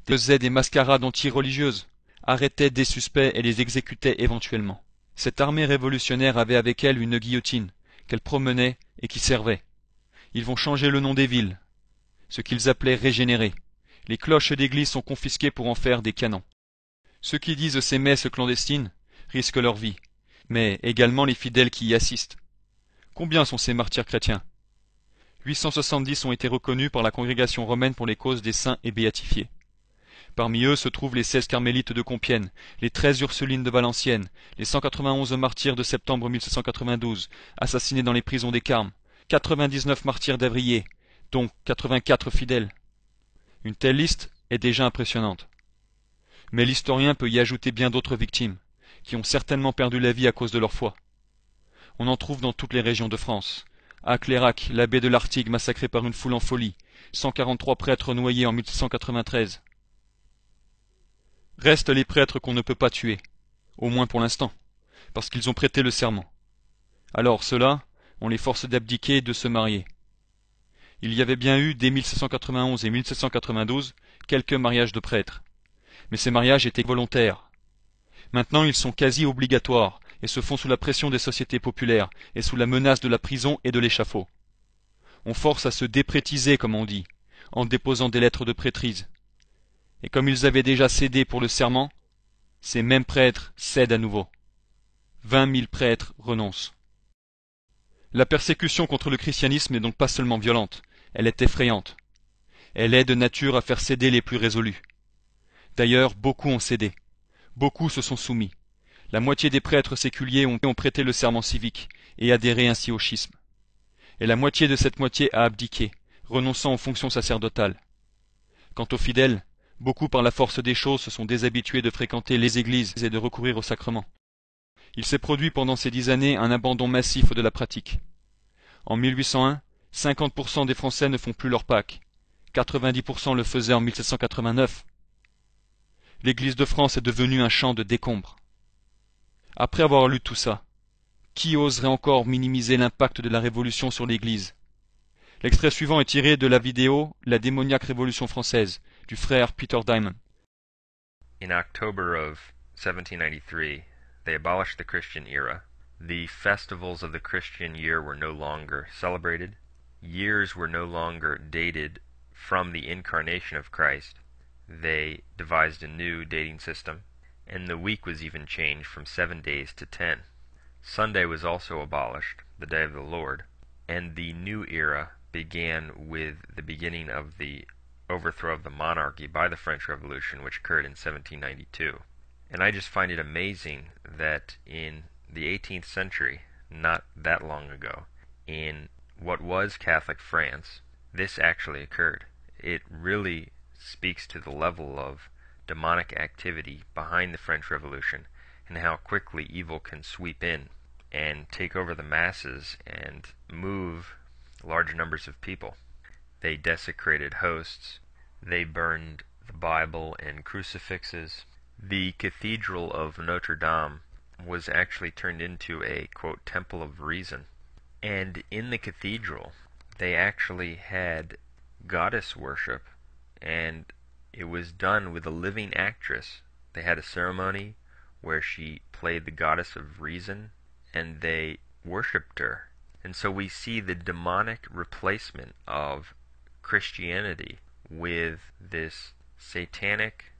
S1: faisaient des mascarades anti-religieuses, arrêtaient des suspects et les exécutaient éventuellement. Cette armée révolutionnaire avait avec elle une guillotine, qu'elle promenait et qui servait. Ils vont changer le nom des villes, ce qu'ils appelaient régénérer. Les cloches d'église sont confisquées pour en faire des canons. Ceux qui disent ces messes clandestines risquent leur vie, mais également les fidèles qui y assistent. Combien sont ces martyrs chrétiens? 870 ont été reconnus par la congrégation romaine pour les causes des saints et béatifiés. Parmi eux se trouvent les 16 carmélites de Compiègne, les 13 Ursulines de Valenciennes, les 191 martyrs de septembre 1792, assassinés dans les prisons des Carmes, 99 martyrs d'Avrier, dont 84 fidèles. Une telle liste est déjà impressionnante. Mais l'historien peut y ajouter bien d'autres victimes, qui ont certainement perdu la vie à cause de leur foi. On en trouve dans toutes les régions de France. À Clérac, l'abbé de Lartigue massacré par une foule en folie, 143 prêtres noyés en 1793. Restent les prêtres qu'on ne peut pas tuer, au moins pour l'instant, parce qu'ils ont prêté le serment. Alors ceux-là, on les force d'abdiquer et de se marier. Il y avait bien eu, dès 1791 et 1792, quelques mariages de prêtres. Mais ces mariages étaient volontaires. Maintenant ils sont quasi obligatoires, et se font sous la pression des sociétés populaires, et sous la menace de la prison et de l'échafaud. On force à se déprétiser, comme on dit, en déposant des lettres de prêtrise. Et comme ils avaient déjà cédé pour le serment, ces mêmes prêtres cèdent à nouveau. 20 000 prêtres renoncent. La persécution contre le christianisme n'est donc pas seulement violente, elle est effrayante. Elle est de nature à faire céder les plus résolus. D'ailleurs, beaucoup ont cédé. Beaucoup se sont soumis. La moitié des prêtres séculiers ont prêté le serment civique et adhéré ainsi au schisme. Et la moitié de cette moitié a abdiqué, renonçant aux fonctions sacerdotales. Quant aux fidèles, beaucoup par la force des choses se sont déshabitués de fréquenter les églises et de recourir aux sacrements. Il s'est produit pendant ces 10 années un abandon massif de la pratique. En 1801, 50% des Français ne font plus leur Pâques. 90% le faisaient en 1789. L'Église de France est devenue un champ de décombres. Après avoir lu tout ça, qui oserait encore minimiser l'impact de la Révolution sur l'Église? L'extrait suivant est tiré de la vidéo La démoniaque Révolution française, du frère Peter Diamond.
S2: In October of 1793, they abolished the Christian era. The festivals of the Christian year were no longer celebrated. Years were no longer dated from the incarnation of Christ. They devised a new dating system, and the week was even changed from 7 days to 10. Sunday was also abolished, the day of the Lord, and the new era began with the beginning of the overthrow of the monarchy by the French Revolution, which occurred in 1792. And I just find it amazing that in the 18th century, not that long ago, in what was Catholic France, this actually occurred. It really speaks to the level of demonic activity behind the French Revolution and how quickly evil can sweep in and take over the masses and move large numbers of people. They desecrated hosts. They burned the Bible and crucifixes. The Cathedral of Notre Dame was actually turned into a, quote, temple of reason. And in the cathedral, they actually had goddess worship, and it was done with a living actress. They had a ceremony where she played the goddess of reason, and they worshipped her. And so we see the demonic replacement of Christianity with this satanic,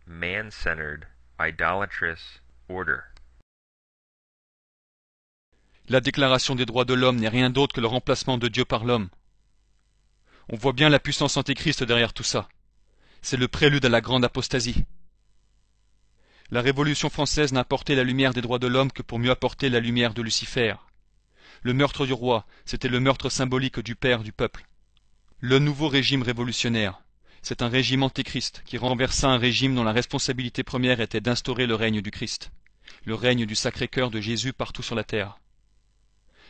S2: man-centered, idolatrous order.
S1: La Déclaration des droits de l'homme n'est rien d'autre que le remplacement de Dieu par l'homme. On voit bien la puissance antéchrist derrière tout ça. C'est le prélude à la grande apostasie. La Révolution française n'a apporté la lumière des droits de l'homme que pour mieux apporter la lumière de Lucifer. Le meurtre du roi, c'était le meurtre symbolique du père du peuple. Le nouveau régime révolutionnaire, c'est un régime antéchrist qui renversa un régime dont la responsabilité première était d'instaurer le règne du Christ, le règne du Sacré-Cœur de Jésus partout sur la terre.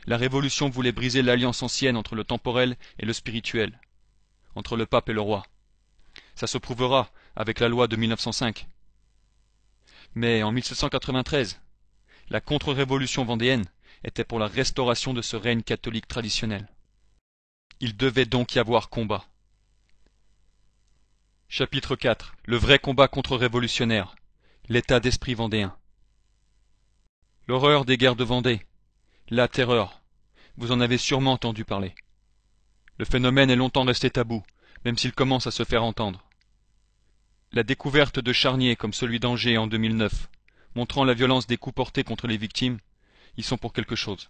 S1: La Révolution voulait briser l'alliance ancienne entre le temporel et le spirituel, entre le pape et le roi. Ça se prouvera avec la loi de 1905. Mais en 1793, la contre-révolution vendéenne était pour la restauration de ce règne catholique traditionnel. Il devait donc y avoir combat. Chapitre 4. Le vrai combat contre-révolutionnaire. L'état d'esprit vendéen. L'horreur des guerres de Vendée. La terreur. Vous en avez sûrement entendu parler. Le phénomène est longtemps resté tabou, même s'il commence à se faire entendre. La découverte de charniers comme celui d'Angers en 2009, montrant la violence des coups portés contre les victimes, y sont pour quelque chose.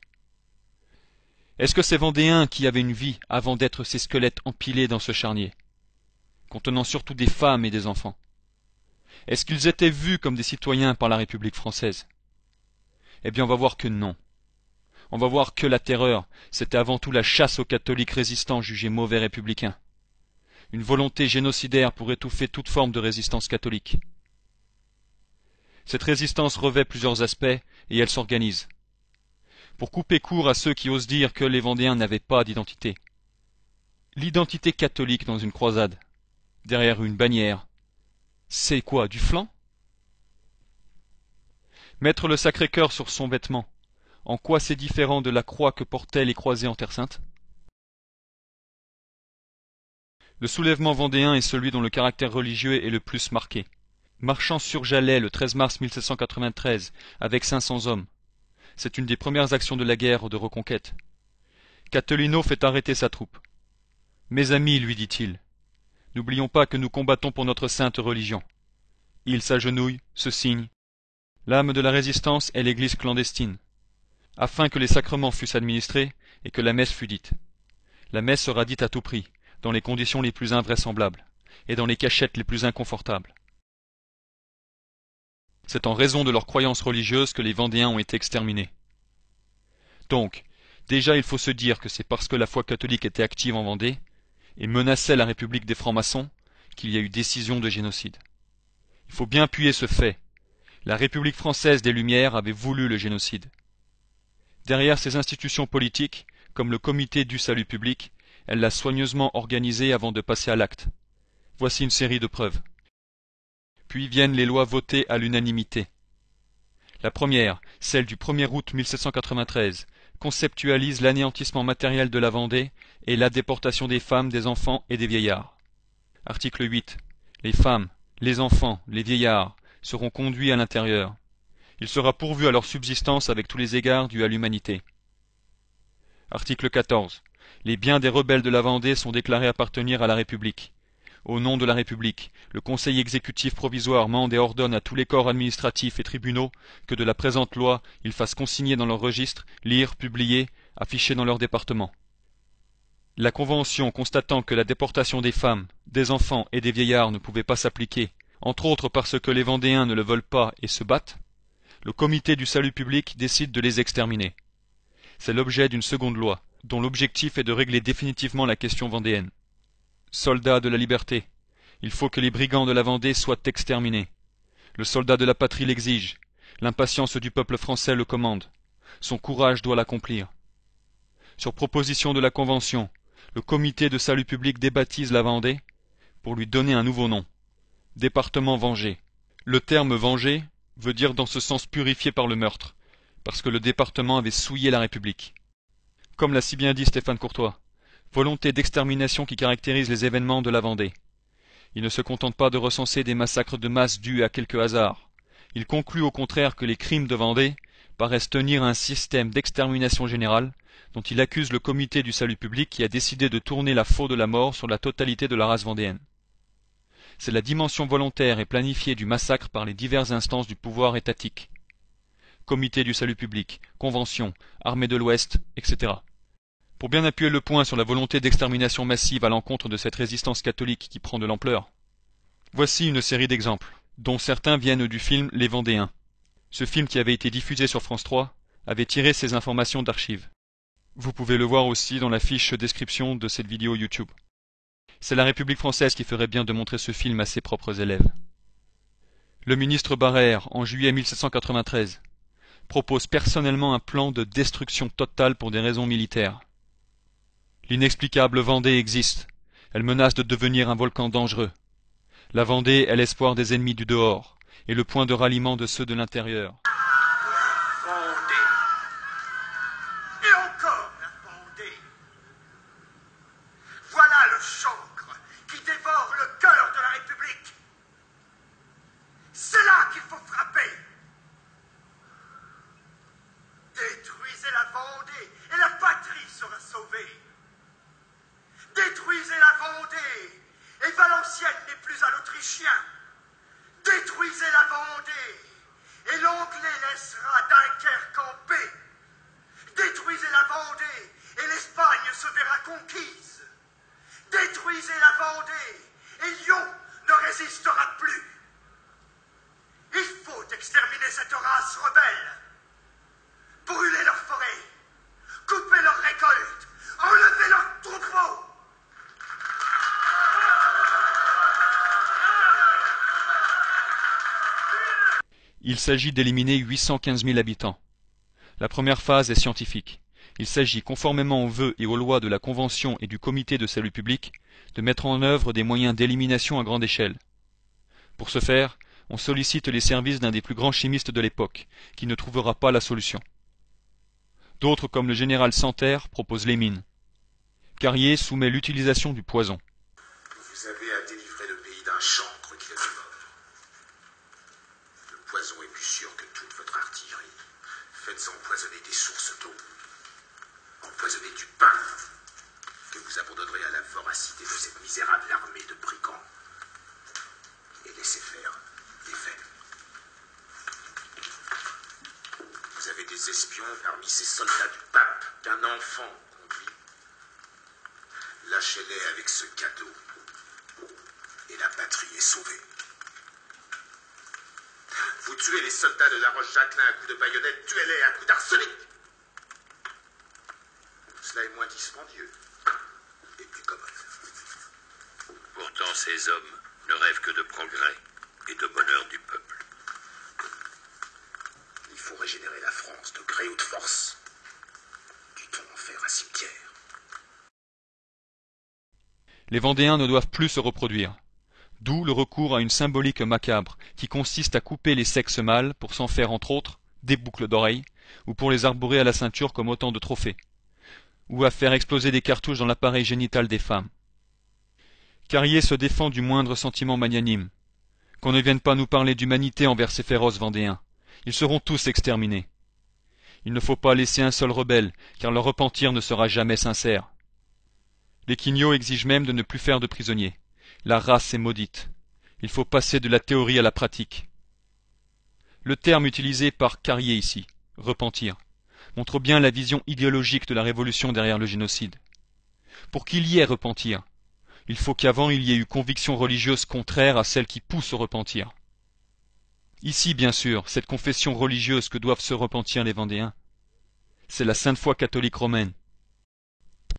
S1: Est-ce que ces Vendéens qui avaient une vie avant d'être ces squelettes empilés dans ce charnier, contenant surtout des femmes et des enfants? Est-ce qu'ils étaient vus comme des citoyens par la République française? Eh bien, on va voir que non. On va voir que la terreur, c'était avant tout la chasse aux catholiques résistants jugés mauvais républicains. Une volonté génocidaire pour étouffer toute forme de résistance catholique. Cette résistance revêt plusieurs aspects et elle s'organise. Pour couper court à ceux qui osent dire que les Vendéens n'avaient pas d'identité. L'identité catholique dans une croisade, derrière une bannière, c'est quoi, du flanc? Mettre le Sacré-Cœur sur son vêtement, en quoi c'est différent de la croix que portaient les croisés en Terre Sainte? Le soulèvement vendéen est celui dont le caractère religieux est le plus marqué. Marchant sur Jalais le 13 mars 1793 avec 500 hommes, c'est une des premières actions de la guerre de reconquête. Castellino fait arrêter sa troupe. « Mes amis, lui dit-il, n'oublions pas que nous combattons pour notre sainte religion. » Il s'agenouille, se signe. L'âme de la résistance est l'église clandestine, afin que les sacrements fussent administrés et que la messe fût dite. La messe sera dite à tout prix, dans les conditions les plus invraisemblables, et dans les cachettes les plus inconfortables. C'est en raison de leurs croyances religieuses que les Vendéens ont été exterminés. Donc, déjà il faut se dire que c'est parce que la foi catholique était active en Vendée, et menaçait la République des francs-maçons, qu'il y a eu décision de génocide. Il faut bien appuyer ce fait. La République française des Lumières avait voulu le génocide. Derrière ces institutions politiques, comme le Comité du salut public, elle l'a soigneusement organisé avant de passer à l'acte. Voici une série de preuves. Puis viennent les lois votées à l'unanimité. La première, celle du 1er août 1793, conceptualise l'anéantissement matériel de la Vendée et la déportation des femmes, des enfants et des vieillards. Article 8. Les femmes, les enfants, les vieillards seront conduits à l'intérieur. Il sera pourvu à leur subsistance avec tous les égards dus à l'humanité. Article 14. Les biens des rebelles de la Vendée sont déclarés appartenir à la République. Au nom de la République, le Conseil exécutif provisoire mande et ordonne à tous les corps administratifs et tribunaux que de la présente loi ils fassent consigner dans leurs registres, lire, publier, afficher dans leur département. La Convention constatant que la déportation des femmes, des enfants et des vieillards ne pouvait pas s'appliquer, entre autres parce que les Vendéens ne le veulent pas et se battent, le Comité du salut public décide de les exterminer. C'est l'objet d'une seconde loi, dont l'objectif est de régler définitivement la question vendéenne. Soldats de la liberté, il faut que les brigands de la Vendée soient exterminés. Le soldat de la patrie l'exige, l'impatience du peuple français le commande, son courage doit l'accomplir. Sur proposition de la Convention, le Comité de salut public débaptise la Vendée pour lui donner un nouveau nom, Département vengé. Le terme vengé veut dire dans ce sens purifié par le meurtre, parce que le département avait souillé la République. Comme l'a si bien dit Stéphane Courtois, volonté d'extermination qui caractérise les événements de la Vendée. Il ne se contente pas de recenser des massacres de masse dus à quelques hasards. Il conclut au contraire que les crimes de Vendée paraissent tenir à un système d'extermination générale dont il accuse le comité du salut public qui a décidé de tourner la faux de la mort sur la totalité de la race vendéenne. C'est la dimension volontaire et planifiée du massacre par les diverses instances du pouvoir étatique. Comité du salut public, convention, armée de l'Ouest, etc. Pour bien appuyer le point sur la volonté d'extermination massive à l'encontre de cette résistance catholique qui prend de l'ampleur, voici une série d'exemples, dont certains viennent du film Les Vendéens. Ce film qui avait été diffusé sur France 3 avait tiré ces informations d'archives. Vous pouvez le voir aussi dans la fiche description de cette vidéo YouTube. C'est la République française qui ferait bien de montrer ce film à ses propres élèves. Le ministre Barrère, en juillet 1793, propose personnellement un plan de destruction totale pour des raisons militaires. L'inexplicable Vendée existe. Elle menace de devenir un volcan dangereux. La Vendée est l'espoir des ennemis du dehors et le point de ralliement de ceux de l'intérieur.
S3: Détruisez la Vendée, et Valenciennes n'est plus à l'Autrichien. Détruisez la Vendée, et l'Anglais laissera Dunkerque en paix. Détruisez la Vendée, et l'Espagne se verra conquise. Détruisez la Vendée, et Lyon ne résistera plus. Il faut exterminer cette race rebelle. Brûler leurs forêts, couper leurs récoltes, enlever leurs troupeaux.
S1: Il s'agit d'éliminer 815 000 habitants. La première phase est scientifique. Il s'agit, conformément aux vœux et aux lois de la Convention et du Comité de salut public, de mettre en œuvre des moyens d'élimination à grande échelle. Pour ce faire, on sollicite les services d'un des plus grands chimistes de l'époque, qui ne trouvera pas la solution. D'autres, comme le général Santerre, proposent les mines. Carrier soumet l'utilisation du poison.
S4: Vous avez à délivrer le pays d'un chancre qui le dévore. Le poison est plus sûr que toute votre artillerie. Faites empoisonner des sources d'eau. Empoisonnez du pain que vous abandonnerez à la voracité de cette misérable armée de brigands. Et laissez faire les faits. Vous avez des espions parmi ces soldats du pape qu'un enfant conduit. Lâchez-les avec ce cadeau. Et la patrie est sauvée. Vous tuez les soldats de la Roche-Jacquelin à coups de baïonnette, tuez-les à coups d'arsenic. Cela est moins dispendieux et plus commode.
S5: Pourtant, ces hommes ne rêvent que de progrès et de bonheur du peuple.
S4: Il faut régénérer la France de gré ou de force. Du-t-on en faire un cimetière?
S1: Les Vendéens ne doivent plus se reproduire. D'où le recours à une symbolique macabre qui consiste à couper les sexes mâles pour s'en faire entre autres des boucles d'oreilles ou pour les arborer à la ceinture comme autant de trophées, ou à faire exploser des cartouches dans l'appareil génital des femmes. Carrier se défend du moindre sentiment magnanime. Qu'on ne vienne pas nous parler d'humanité envers ces féroces Vendéens. Ils seront tous exterminés. Il ne faut pas laisser un seul rebelle, car leur repentir ne sera jamais sincère. Les Quignaux exigent même de ne plus faire de prisonniers. La race est maudite. Il faut passer de la théorie à la pratique. Le terme utilisé par Carrier ici, repentir, montre bien la vision idéologique de la révolution derrière le génocide. Pour qu'il y ait repentir, il faut qu'avant il y ait eu conviction religieuse contraire à celle qui pousse au repentir. Ici, bien sûr, cette confession religieuse que doivent se repentir les Vendéens, c'est la Sainte Foi catholique romaine.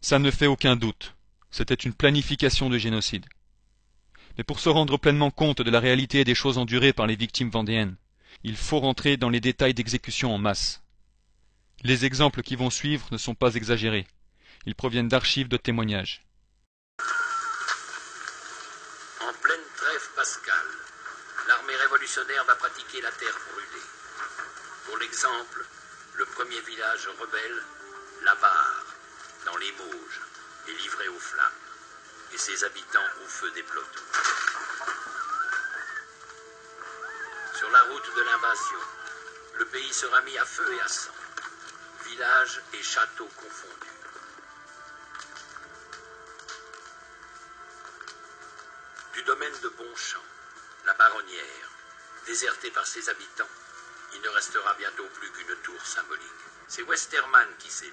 S1: Ça ne fait aucun doute, c'était une planification de génocide. Mais pour se rendre pleinement compte de la réalité des choses endurées par les victimes vendéennes, il faut rentrer dans les détails d'exécution en masse. Les exemples qui vont suivre ne sont pas exagérés. Ils proviennent d'archives de témoignages.
S5: En pleine trêve pascale, l'armée révolutionnaire va pratiquer la terre brûlée. Pour l'exemple, le premier village rebelle, Lavar, dans les Mauges, est livré aux flammes, et ses habitants au feu des pelotons. Sur la route de l'invasion, le pays sera mis à feu et à sang, villages et châteaux confondus. Du domaine de Bonchamp, la Baronnière, désertée par ses habitants, il ne restera bientôt plus qu'une tour symbolique. C'est Westermann qui sévit,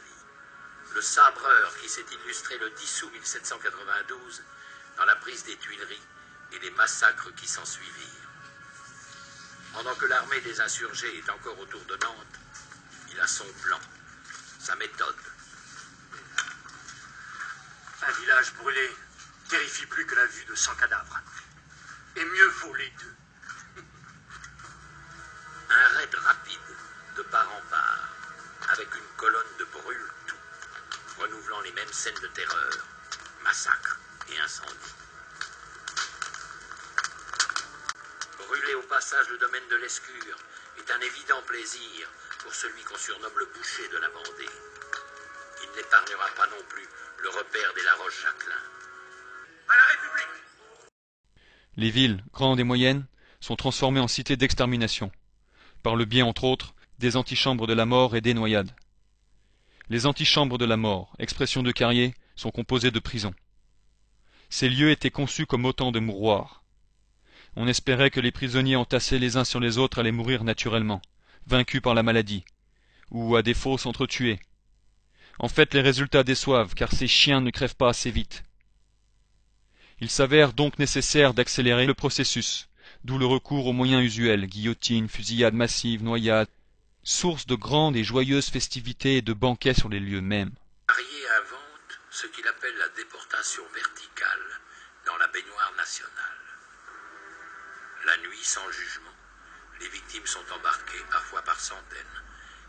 S5: le sabreur qui s'est illustré le 10 août 1792 dans la prise des Tuileries et les massacres qui s'ensuivirent. Pendant que l'armée des insurgés est encore autour de Nantes, il a son plan, sa méthode.
S3: Un village brûlé terrifie plus que la vue de 100 cadavres. Et mieux vaut les deux.
S5: Un raid rapide, de part en part, avec une colonne de brûle-tout, renouvelant les mêmes scènes de terreur, massacres et incendies. Brûler au passage le domaine de l'Escure est un évident plaisir pour celui qu'on surnomme le boucher de la Vendée. Il n'épargnera pas non plus le repère des La Roche-Jacquelin.
S3: À la République!
S1: Les villes, grandes et moyennes, sont transformées en cités d'extermination, par le biais entre autres des antichambres de la mort et des noyades. Les antichambres de la mort, expression de Carrier, sont composées de prisons. Ces lieux étaient conçus comme autant de mouroirs. On espérait que les prisonniers entassés les uns sur les autres allaient mourir naturellement, vaincus par la maladie, ou à défaut s'entretuer. En fait, les résultats déçoivent, car ces chiens ne crèvent pas assez vite. Il s'avère donc nécessaire d'accélérer le processus, d'où le recours aux moyens usuels, guillotine, fusillade massive, noyade, source de grandes et joyeuses festivités et de banquets sur les lieux mêmes.
S5: Carrier invente ce qu'il appelle la déportation verticale dans la baignoire nationale. La nuit, sans jugement, les victimes sont embarquées, parfois par centaines,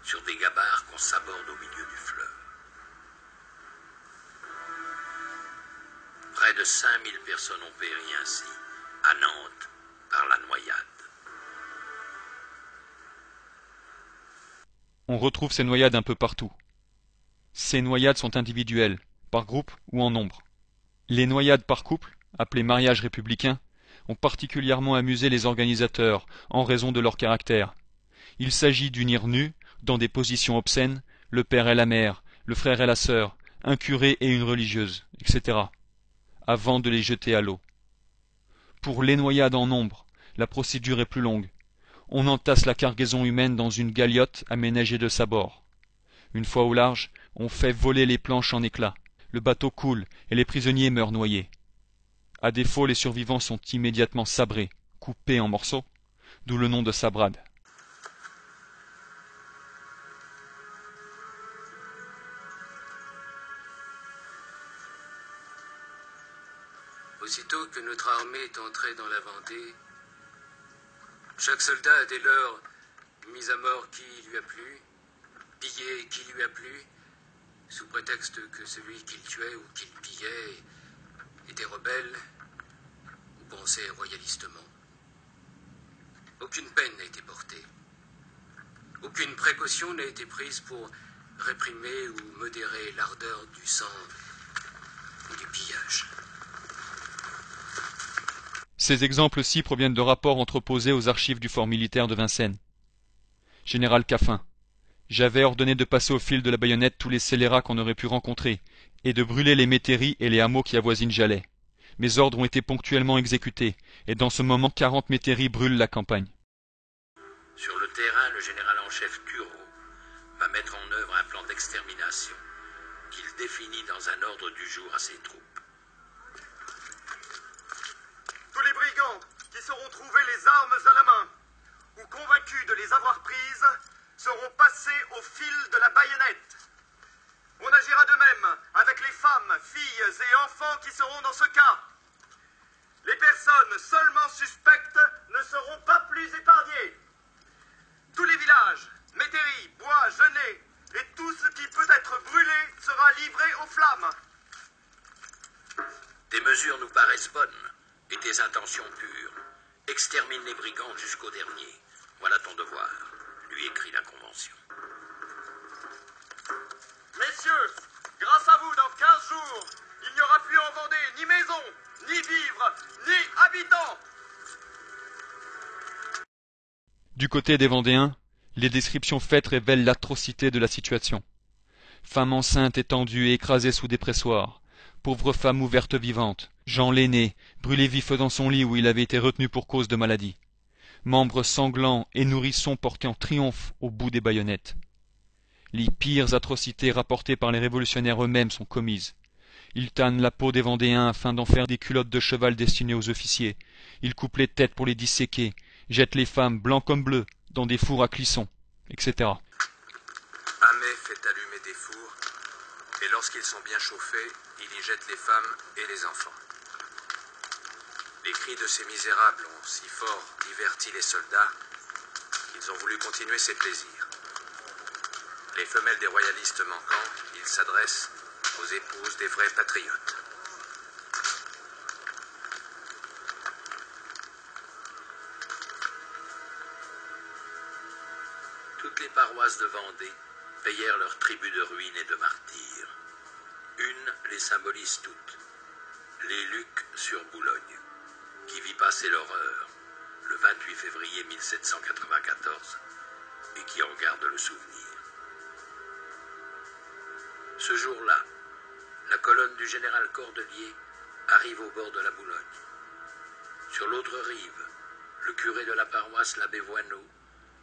S5: sur des gabarres qu'on s'aborde au milieu du fleuve. Près de 5000 personnes ont péri ainsi, à Nantes, par la noyade.
S1: On retrouve ces noyades un peu partout. Ces noyades sont individuelles, par groupe ou en nombre. Les noyades par couple, appelées mariages républicains, ont particulièrement amusé les organisateurs en raison de leur caractère. Il s'agit d'unir nus, dans des positions obscènes, le père et la mère, le frère et la sœur, un curé et une religieuse, etc., avant de les jeter à l'eau. Pour les noyades en nombre, la procédure est plus longue. On entasse la cargaison humaine dans une galiote aménagée de sa bord. Une fois au large, on fait voler les planches en éclats. Le bateau coule et les prisonniers meurent noyés. À défaut, les survivants sont immédiatement sabrés, coupés en morceaux, d'où le nom de sabrade.
S6: Aussitôt que notre armée est entrée dans la Vendée, chaque soldat a dès lors mis à mort qui lui a plu, pillé qui lui a plu, sous prétexte que celui qu'il tuait ou qu'il pillait était rebelle ou pensait royalistement. Aucune peine n'a été portée. Aucune précaution n'a été prise pour réprimer ou modérer l'ardeur du sang ou du pillage.
S1: Ces exemples-ci proviennent de rapports entreposés aux archives du fort militaire de Vincennes. Général Caffin, j'avais ordonné de passer au fil de la baïonnette tous les scélérats qu'on aurait pu rencontrer, et de brûler les métairies et les hameaux qui avoisinent Jalais. Mes ordres ont été ponctuellement exécutés, et dans ce moment 40 métairies brûlent la campagne.
S5: Sur le terrain, le général en chef Turreau va mettre en œuvre un plan d'extermination qu'il définit dans un ordre du jour à ses troupes.
S3: Tous les brigands qui sauront trouver les armes à la main ou convaincus de les avoir prises seront passés au fil de la baïonnette. On agira de même avec les femmes, filles et enfants qui seront dans ce cas. Les personnes seulement suspectes ne seront pas plus épargnées. Tous les villages, métairies, bois, genêts et tout ce qui peut être brûlé sera livré aux flammes.
S5: Tes mesures nous paraissent bonnes et tes intentions pures, Extermine les brigands jusqu'au dernier. Voilà ton devoir, lui écrit la Convention.
S3: Messieurs, grâce à vous, dans 15 jours, il n'y aura plus en Vendée ni maison, ni vivres, ni habitants.
S1: Du côté des Vendéens, les descriptions faites révèlent l'atrocité de la situation. Femmes enceintes étendues et écrasées sous des pressoirs, pauvres femmes ouvertes vivantes, Jean l'aîné, brûlé vif dans son lit où il avait été retenu pour cause de maladie, membres sanglants et nourrissons portés en triomphe au bout des baïonnettes. Les pires atrocités rapportées par les révolutionnaires eux-mêmes sont commises. Ils tannent la peau des Vendéens afin d'en faire des culottes de cheval destinées aux officiers. Ils coupent les têtes pour les disséquer, jettent les femmes, blancs comme bleus, dans des fours à clissons, etc.
S6: Ahmet fait allumer des fours, et lorsqu'ils sont bien chauffés, il y jette les femmes et les enfants. Les cris de ces misérables ont si fort diverti les soldats qu'ils ont voulu continuer ces plaisirs. Les femelles des royalistes manquant, ils s'adressent aux épouses des vrais patriotes.
S5: Toutes les paroisses de Vendée payèrent leur tribut de ruines et de martyrs. Une les symbolise toutes, les Lucs sur Boulogne, qui vit passer l'horreur le 28 février 1794 et qui en garde le souvenir. Ce jour-là, la colonne du général Cordelier arrive au bord de la Boulogne. Sur l'autre rive, le curé de la paroisse, l'abbé Voineau,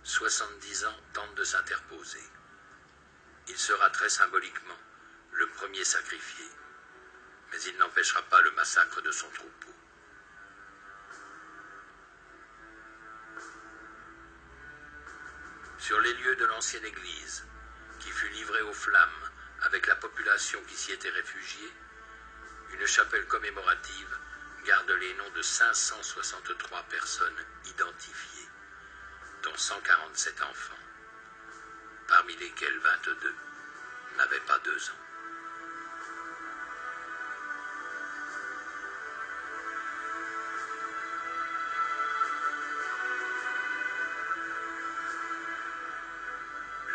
S5: 70 ans, tente de s'interposer. Il sera très symboliquement le premier sacrifié, mais il n'empêchera pas le massacre de son troupeau. Sur les lieux de l'ancienne église, qui fut livrée aux flammes avec la population qui s'y était réfugiée, une chapelle commémorative garde les noms de 563 personnes identifiées, dont 147 enfants, parmi lesquels 22 n'avaient pas 2 ans.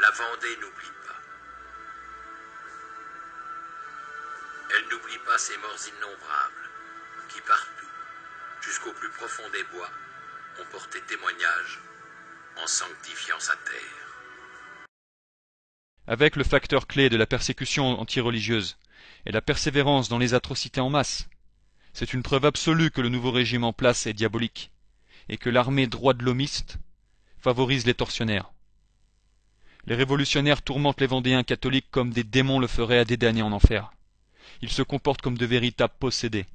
S5: La Vendée n'oublie pas. Elle n'oublie pas ces morts innombrables qui partout, jusqu'au plus profond des bois, ont porté témoignage en sanctifiant sa terre.
S1: Avec le facteur clé de la persécution antireligieuse et la persévérance dans les atrocités en masse, c'est une preuve absolue que le nouveau régime en place est diabolique et que l'armée droit-de-l'homiste favorise les tortionnaires. Les révolutionnaires tourmentent les Vendéens catholiques comme des démons le feraient à des damnés en enfer. Ils se comportent comme de véritables possédés.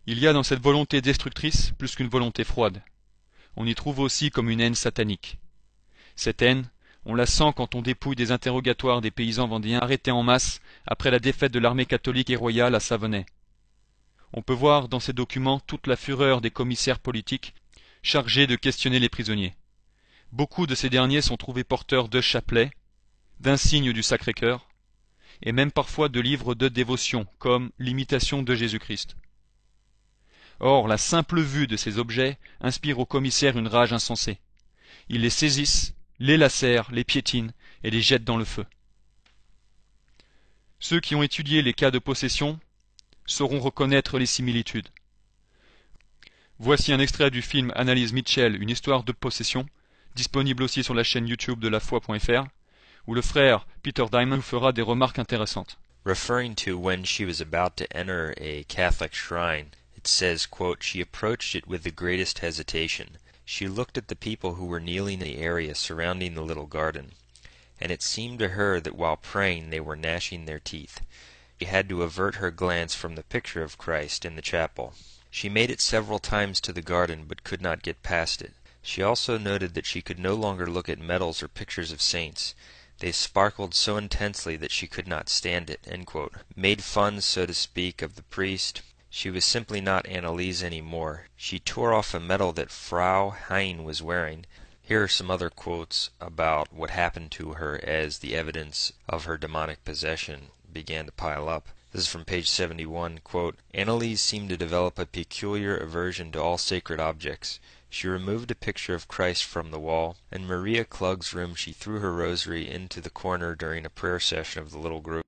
S1: Il y a dans cette volonté destructrice plus qu'une volonté froide. On y trouve aussi comme une haine satanique. Cette haine, on la sent quand on dépouille des interrogatoires des paysans vendéens arrêtés en masse après la défaite de l'armée catholique et royale à Savonnet. On peut voir dans ces documents toute la fureur des commissaires politiques chargés de questionner les prisonniers. Beaucoup de ces derniers sont trouvés porteurs de chapelets, d'insignes du Sacré-Cœur, et même parfois de livres de dévotion, comme l'imitation de Jésus-Christ. Or, la simple vue de ces objets inspire aux commissaires une rage insensée. Ils les saisissent, les lacèrent, les piétinent et les jettent dans le feu. Ceux qui ont étudié les cas de possession sauront reconnaître les similitudes. Voici un extrait du film Analyse Mitchell, une histoire de possession, disponible aussi sur la chaîne YouTube de lafoi.fr, où le frère Peter Diamond fera des remarques intéressantes.
S7: Referring to when she was about to enter a Catholic shrine, it says, quote, "She approached it with the greatest hesitation. She looked at the people who were kneeling in the area surrounding the little garden, and it seemed to her that while praying they were gnashing their teeth. She had to avert her glance from the picture of Christ in the chapel. She made it several times to the garden, but could not get past it. She also noted that she could no longer look at medals or pictures of saints. They sparkled so intensely that she could not stand it," end quote. Made fun, so to speak, of the priest. She was simply not Anneliese anymore. She tore off a medal that Frau Hein was wearing. Here are some other quotes about what happened to her as the evidence of her demonic possession began to pile up. This is from page 71, quote, Anneliese seemed to develop a peculiar aversion to all sacred objects. She removed a picture of Christ from the wall. In Maria Klug's room she threw her rosary into the corner during a prayer session of the little group.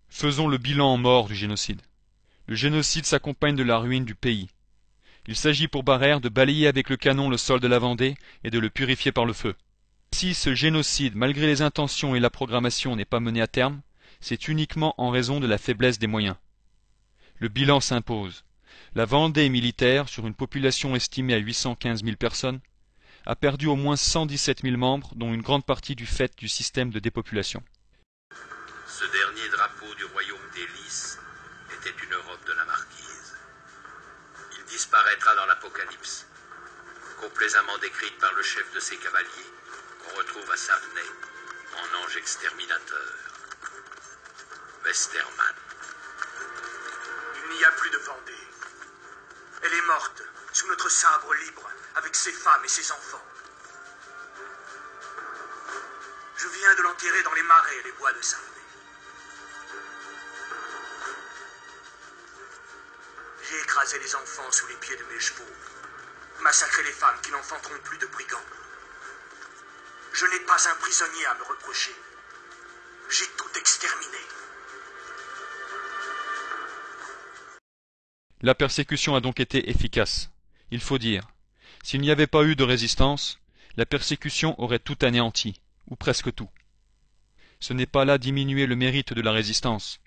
S1: Faisons le bilan en morts du génocide. Le génocide s'accompagne de la ruine du pays. Il s'agit pour Barère de balayer avec le canon le sol de la Vendée et de le purifier par le feu. Si ce génocide, malgré les intentions et la programmation, n'est pas mené à terme, c'est uniquement en raison de la faiblesse des moyens. Le bilan s'impose. La Vendée militaire, sur une population estimée à 815 000 personnes, a perdu au moins 117 000 membres, dont une grande partie du fait du système de dépopulation.
S5: Ce dernier drapeau du royaume des Lys était une robe de la marquise. Il disparaîtra dans l'Apocalypse, complaisamment décrite par le chef de ses cavaliers, qu'on retrouve à Savenay, en ange exterminateur. Westermann.
S3: Il n'y a plus de Vendée. Elle est morte, sous notre sabre libre, avec ses femmes et ses enfants. Je viens de l'enterrer dans les marais et les bois de Savenay. J'ai écrasé les enfants sous les pieds de mes chevaux, massacré les femmes qui n'enfanteront plus de brigands. Je n'ai pas un prisonnier à me reprocher. J'ai tout exterminé.
S1: La persécution a donc été efficace. Il faut dire, s'il n'y avait pas eu de résistance, la persécution aurait tout anéanti, ou presque tout. Ce n'est pas là diminuer le mérite de la résistance,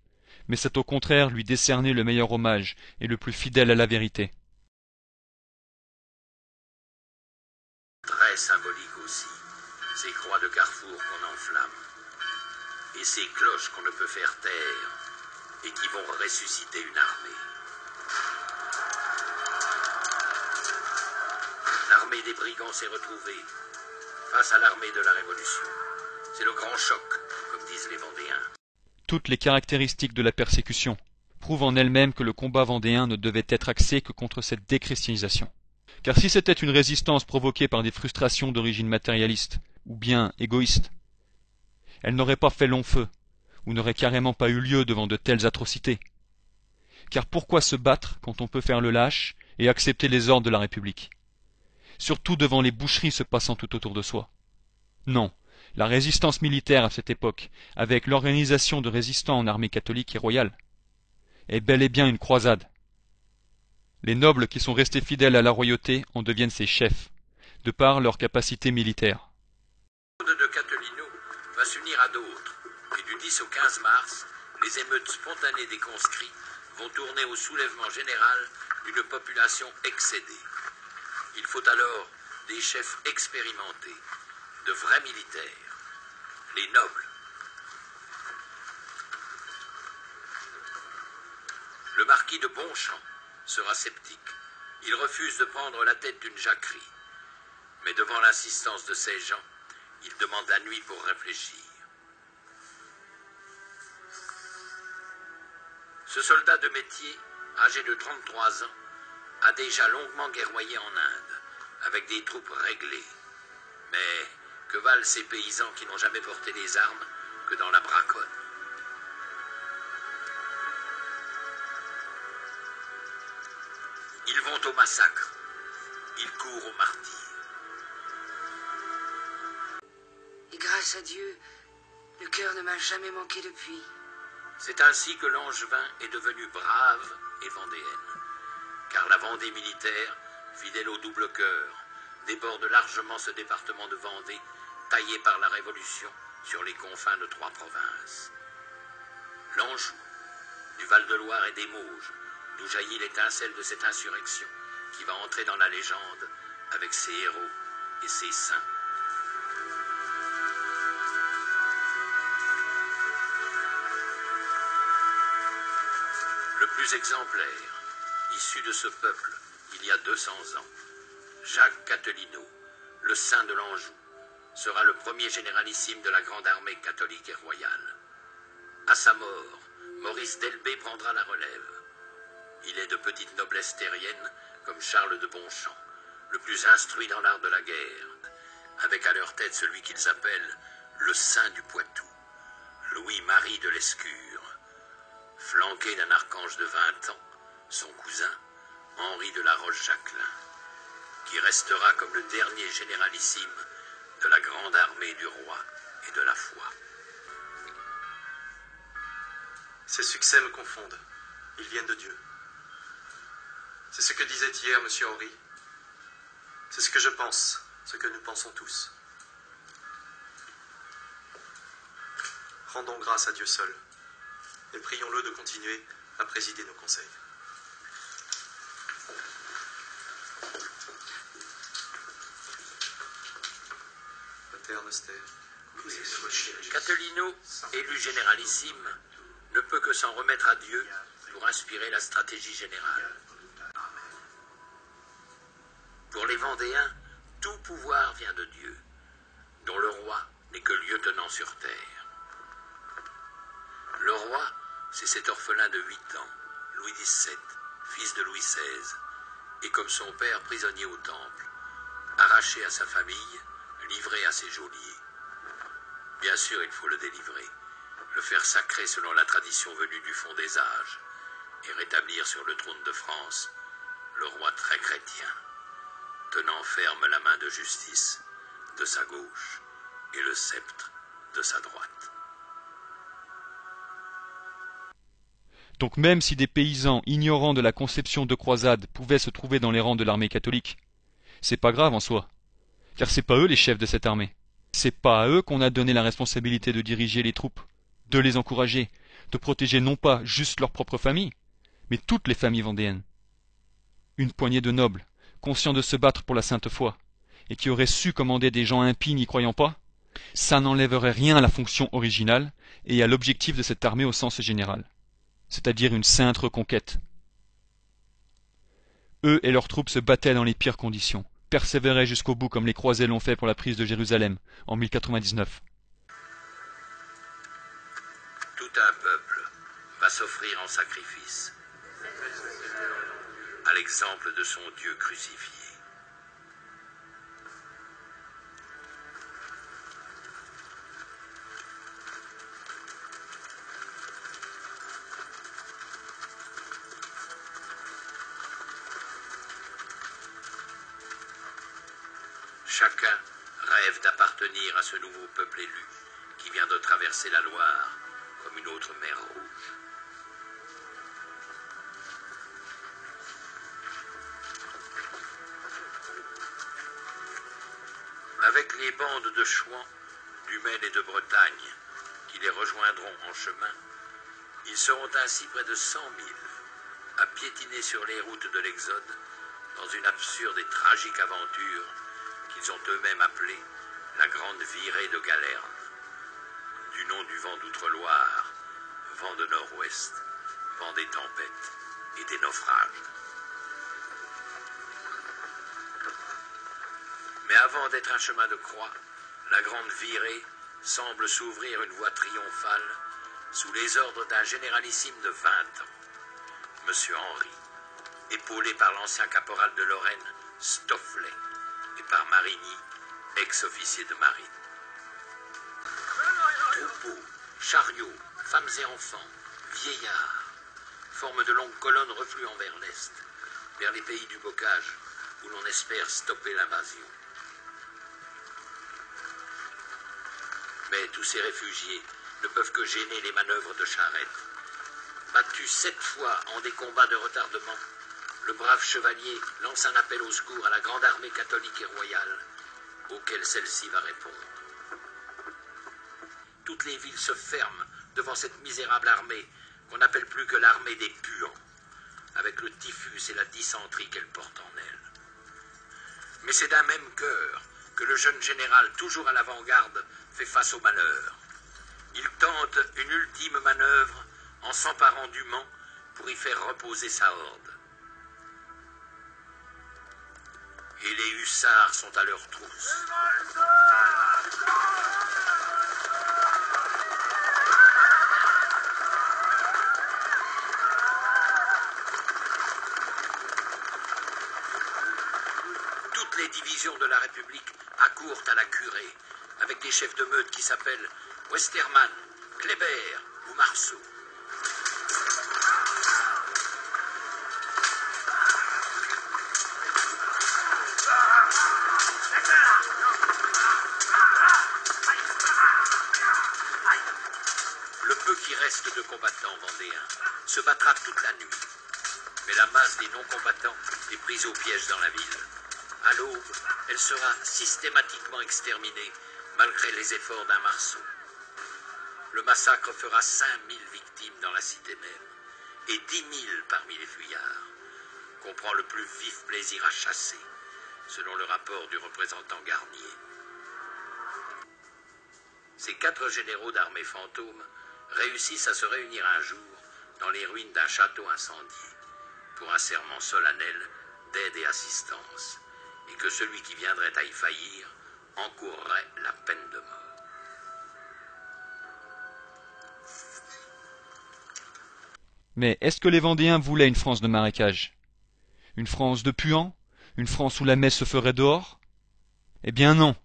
S1: mais c'est au contraire lui décerner le meilleur hommage et le plus fidèle à la vérité.
S5: Très symbolique aussi, ces croix de carrefour qu'on enflamme, et ces cloches qu'on ne peut faire taire, et qui vont ressusciter une armée. L'armée des brigands s'est retrouvée face à l'armée de la Révolution. C'est le grand choc, comme disent les Vendéens.
S1: Toutes les caractéristiques de la persécution prouvent en elles-mêmes que le combat vendéen ne devait être axé que contre cette déchristianisation. Car si c'était une résistance provoquée par des frustrations d'origine matérialiste, ou bien égoïste, elle n'aurait pas fait long feu, ou n'aurait carrément pas eu lieu devant de telles atrocités. Car pourquoi se battre quand on peut faire le lâche et accepter les ordres de la République? Surtout devant les boucheries se passant tout autour de soi. Non, la résistance militaire à cette époque, avec l'organisation de résistants en armée catholique et royale, est bel et bien une croisade. Les nobles qui sont restés fidèles à la royauté en deviennent ses chefs, de par leur capacité militaire.
S5: De Catelino va s'unir à d'autres, et du 10 au 15 mars, les émeutes spontanées des conscrits vont tourner au soulèvement général d'une population excédée. Il faut alors des chefs expérimentés, de vrais militaires, les nobles. Le marquis de Bonchamp sera sceptique. Il refuse de prendre la tête d'une jacquerie. Mais devant l'insistance de ces gens, il demande la nuit pour réfléchir. Ce soldat de métier, âgé de 33 ans, a déjà longuement guerroyé en Inde, avec des troupes réglées. Mais que valent ces paysans qui n'ont jamais porté les armes que dans la braconne? Ils vont au massacre, ils courent au martyre.
S8: Et grâce à Dieu, le cœur ne m'a jamais manqué depuis.
S5: C'est ainsi que Langevin est devenue brave et vendéenne. Car la Vendée militaire, fidèle au double cœur, déborde largement ce département de Vendée, taillé par la Révolution sur les confins de 3 provinces. L'Anjou, du Val-de-Loire et des Mauges, d'où jaillit l'étincelle de cette insurrection qui va entrer dans la légende avec ses héros et ses saints. Le plus exemplaire, issu de ce peuple, il y a 200 ans, Jacques Catelino, le saint de l'Anjou, sera le premier généralissime de la grande armée catholique et royale. À sa mort, Maurice d'Elbée prendra la relève. Il est de petite noblesse terrienne, comme Charles de Bonchamp, le plus instruit dans l'art de la guerre, avec à leur tête celui qu'ils appellent le Saint du Poitou, Louis-Marie de Lescure, flanqué d'un archange de 20 ans, son cousin, Henri de la Roche-Jacquelin, qui restera comme le dernier généralissime de la grande armée du roi et de la foi.
S9: Ces succès me confondent. Ils viennent de Dieu. C'est ce que disait hier M. Henri. C'est ce que je pense, ce que nous pensons tous. Rendons grâce à Dieu seul et prions-le de continuer à présider nos conseils. Pater Noster.
S5: Catilino, élu généralissime, ne peut que s'en remettre à Dieu pour inspirer la stratégie générale. Pour les Vendéens, tout pouvoir vient de Dieu, dont le roi n'est que lieutenant sur terre. Le roi, c'est cet orphelin de 8 ans, Louis XVII, fils de Louis XVI, et comme son père prisonnier au temple, arraché à sa famille, livré à ses geôliers. Bien sûr, il faut le délivrer, le faire sacrer selon la tradition venue du fond des âges, et rétablir sur le trône de France le roi très chrétien, tenant ferme la main de justice de sa gauche et le sceptre de sa droite.
S1: Donc même si des paysans ignorants de la conception de croisade pouvaient se trouver dans les rangs de l'armée catholique, c'est pas grave en soi, car c'est pas eux les chefs de cette armée. C'est pas à eux qu'on a donné la responsabilité de diriger les troupes, de les encourager, de protéger non pas juste leur propre famille, mais toutes les familles vendéennes. Une poignée de nobles, conscients de se battre pour la sainte foi, et qui auraient su commander des gens impies n'y croyant pas, ça n'enlèverait rien à la fonction originale et à l'objectif de cette armée au sens général, c'est-à-dire une sainte reconquête. Eux et leurs troupes se battaient dans les pires conditions, persévéraient jusqu'au bout comme les croisés l'ont fait pour la prise de Jérusalem en 1099.
S5: Tout un peuple va s'offrir en sacrifice, à l'exemple de son Dieu crucifié. Chacun rêve d'appartenir à ce nouveau peuple élu qui vient de traverser la Loire comme une autre mer rouge. Avec les bandes de Chouans, du Maine et de Bretagne qui les rejoindront en chemin, ils seront ainsi près de 100 000 à piétiner sur les routes de l'Exode dans une absurde et tragique aventure qu'ils ont eux-mêmes appelée la Grande Virée de Galerne, du nom du vent d'Outre-Loire, vent de nord-ouest, vent des tempêtes et des naufrages. Mais avant d'être un chemin de croix, la Grande Virée semble s'ouvrir une voie triomphale sous les ordres d'un généralissime de 20 ans, M. Henri, épaulé par l'ancien caporal de Lorraine, Stofflet, et par Marigny, ex-officier de marine. Troupeaux, chariots, femmes et enfants, vieillards, forment de longues colonnes refluant vers l'est, vers les pays du Bocage, où l'on espère stopper l'invasion. Mais tous ces réfugiés ne peuvent que gêner les manœuvres de Charette. Battu 7 fois en des combats de retardement, le brave chevalier lance un appel au secours à la grande armée catholique et royale, auquel celle-ci va répondre. Toutes les villes se ferment devant cette misérable armée qu'on n'appelle plus que l'armée des puants, avec le typhus et la dysenterie qu'elle porte en elle. Mais c'est d'un même cœur que le jeune général, toujours à l'avant-garde, fait face au malheur. Il tente une ultime manœuvre en s'emparant du Mans pour y faire reposer sa horde. Et les hussards sont à leur trousse. Toutes les divisions de la République accourent à la curée, avec des chefs de meute qui s'appellent Westermann, Kléber ou Marceau. peu qui reste de combattants vendéens se battra toute la nuit. Mais la masse des non-combattants est prise au piège dans la ville. À l'aube, elle sera systématiquement exterminée, malgré les efforts d'un marceau. Le massacre fera 5000 victimes dans la cité même, et 10 000 parmi les fuyards, qu'on prend le plus vif plaisir à chasser, selon le rapport du représentant Garnier. Ces 4 généraux d'armée fantôme réussissent à se réunir un jour dans les ruines d'un château incendié, pour un serment solennel d'aide et assistance, et que celui qui viendrait à y faillir encourrait la peine de mort.
S1: Mais est-ce que les Vendéens voulaient une France de marécage? Une France de puants? Une France où la messe se ferait dehors? Eh bien non.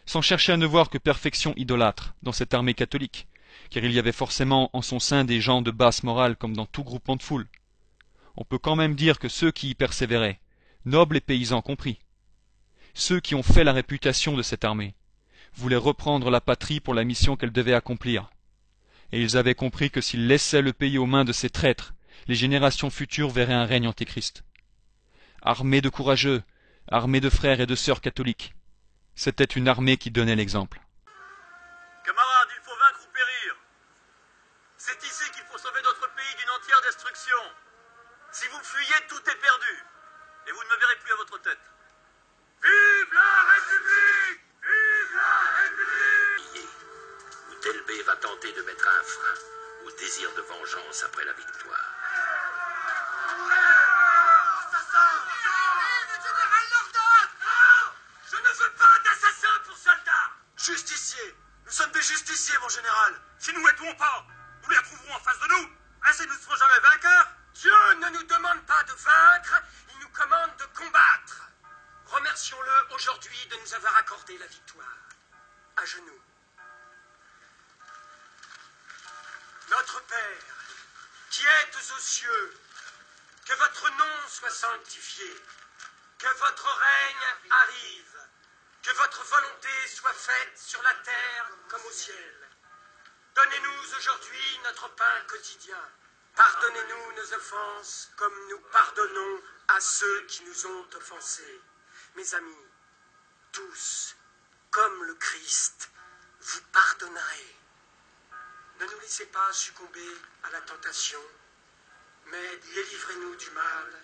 S1: Sans chercher à ne voir que perfection idolâtre dans cette armée catholique, car il y avait forcément en son sein des gens de basse morale comme dans tout groupement de foule. On peut quand même dire que ceux qui y persévéraient, nobles et paysans compris, ceux qui ont fait la réputation de cette armée, voulaient reprendre la patrie pour la mission qu'elle devait accomplir. Et ils avaient compris que s'ils laissaient le pays aux mains de ces traîtres, les générations futures verraient un règne antéchrist. Armée de courageux, armée de frères et de sœurs catholiques, c'était une armée qui donnait l'exemple.
S3: Camarades, il faut vaincre ou périr. C'est ici qu'il faut sauver notre pays d'une entière destruction. Si vous fuyez, tout est perdu. Et vous ne me verrez plus à votre tête. Vive la République! Vive la République!
S5: Où Delbé va tenter de mettre un frein au désir de vengeance après la victoire.
S3: Assassin! Le général Lordon! Non! Je ne veux pas d'assassin pour soldats! Justiciers! Nous sommes des justiciers, mon général! Si nous ne les tuons pas, nous les retrouverons en face de nous! Ainsi nous ne serons jamais vainqueurs! Dieu ne nous demande pas de vaincre, il nous commande de combattre. Remercions-le aujourd'hui de nous avoir accordé la victoire. À genoux. Notre Père, qui êtes aux cieux, que votre nom soit sanctifié, que votre règne arrive, que votre volonté soit faite sur la terre comme au ciel. Donnez-nous aujourd'hui notre pain quotidien. Pardonnez-nous nos offenses comme nous pardonnons à ceux qui nous ont offensés. Mes amis, tous, comme le Christ, vous pardonnerez. Ne nous laissez pas succomber à la tentation, mais délivrez-nous du mal,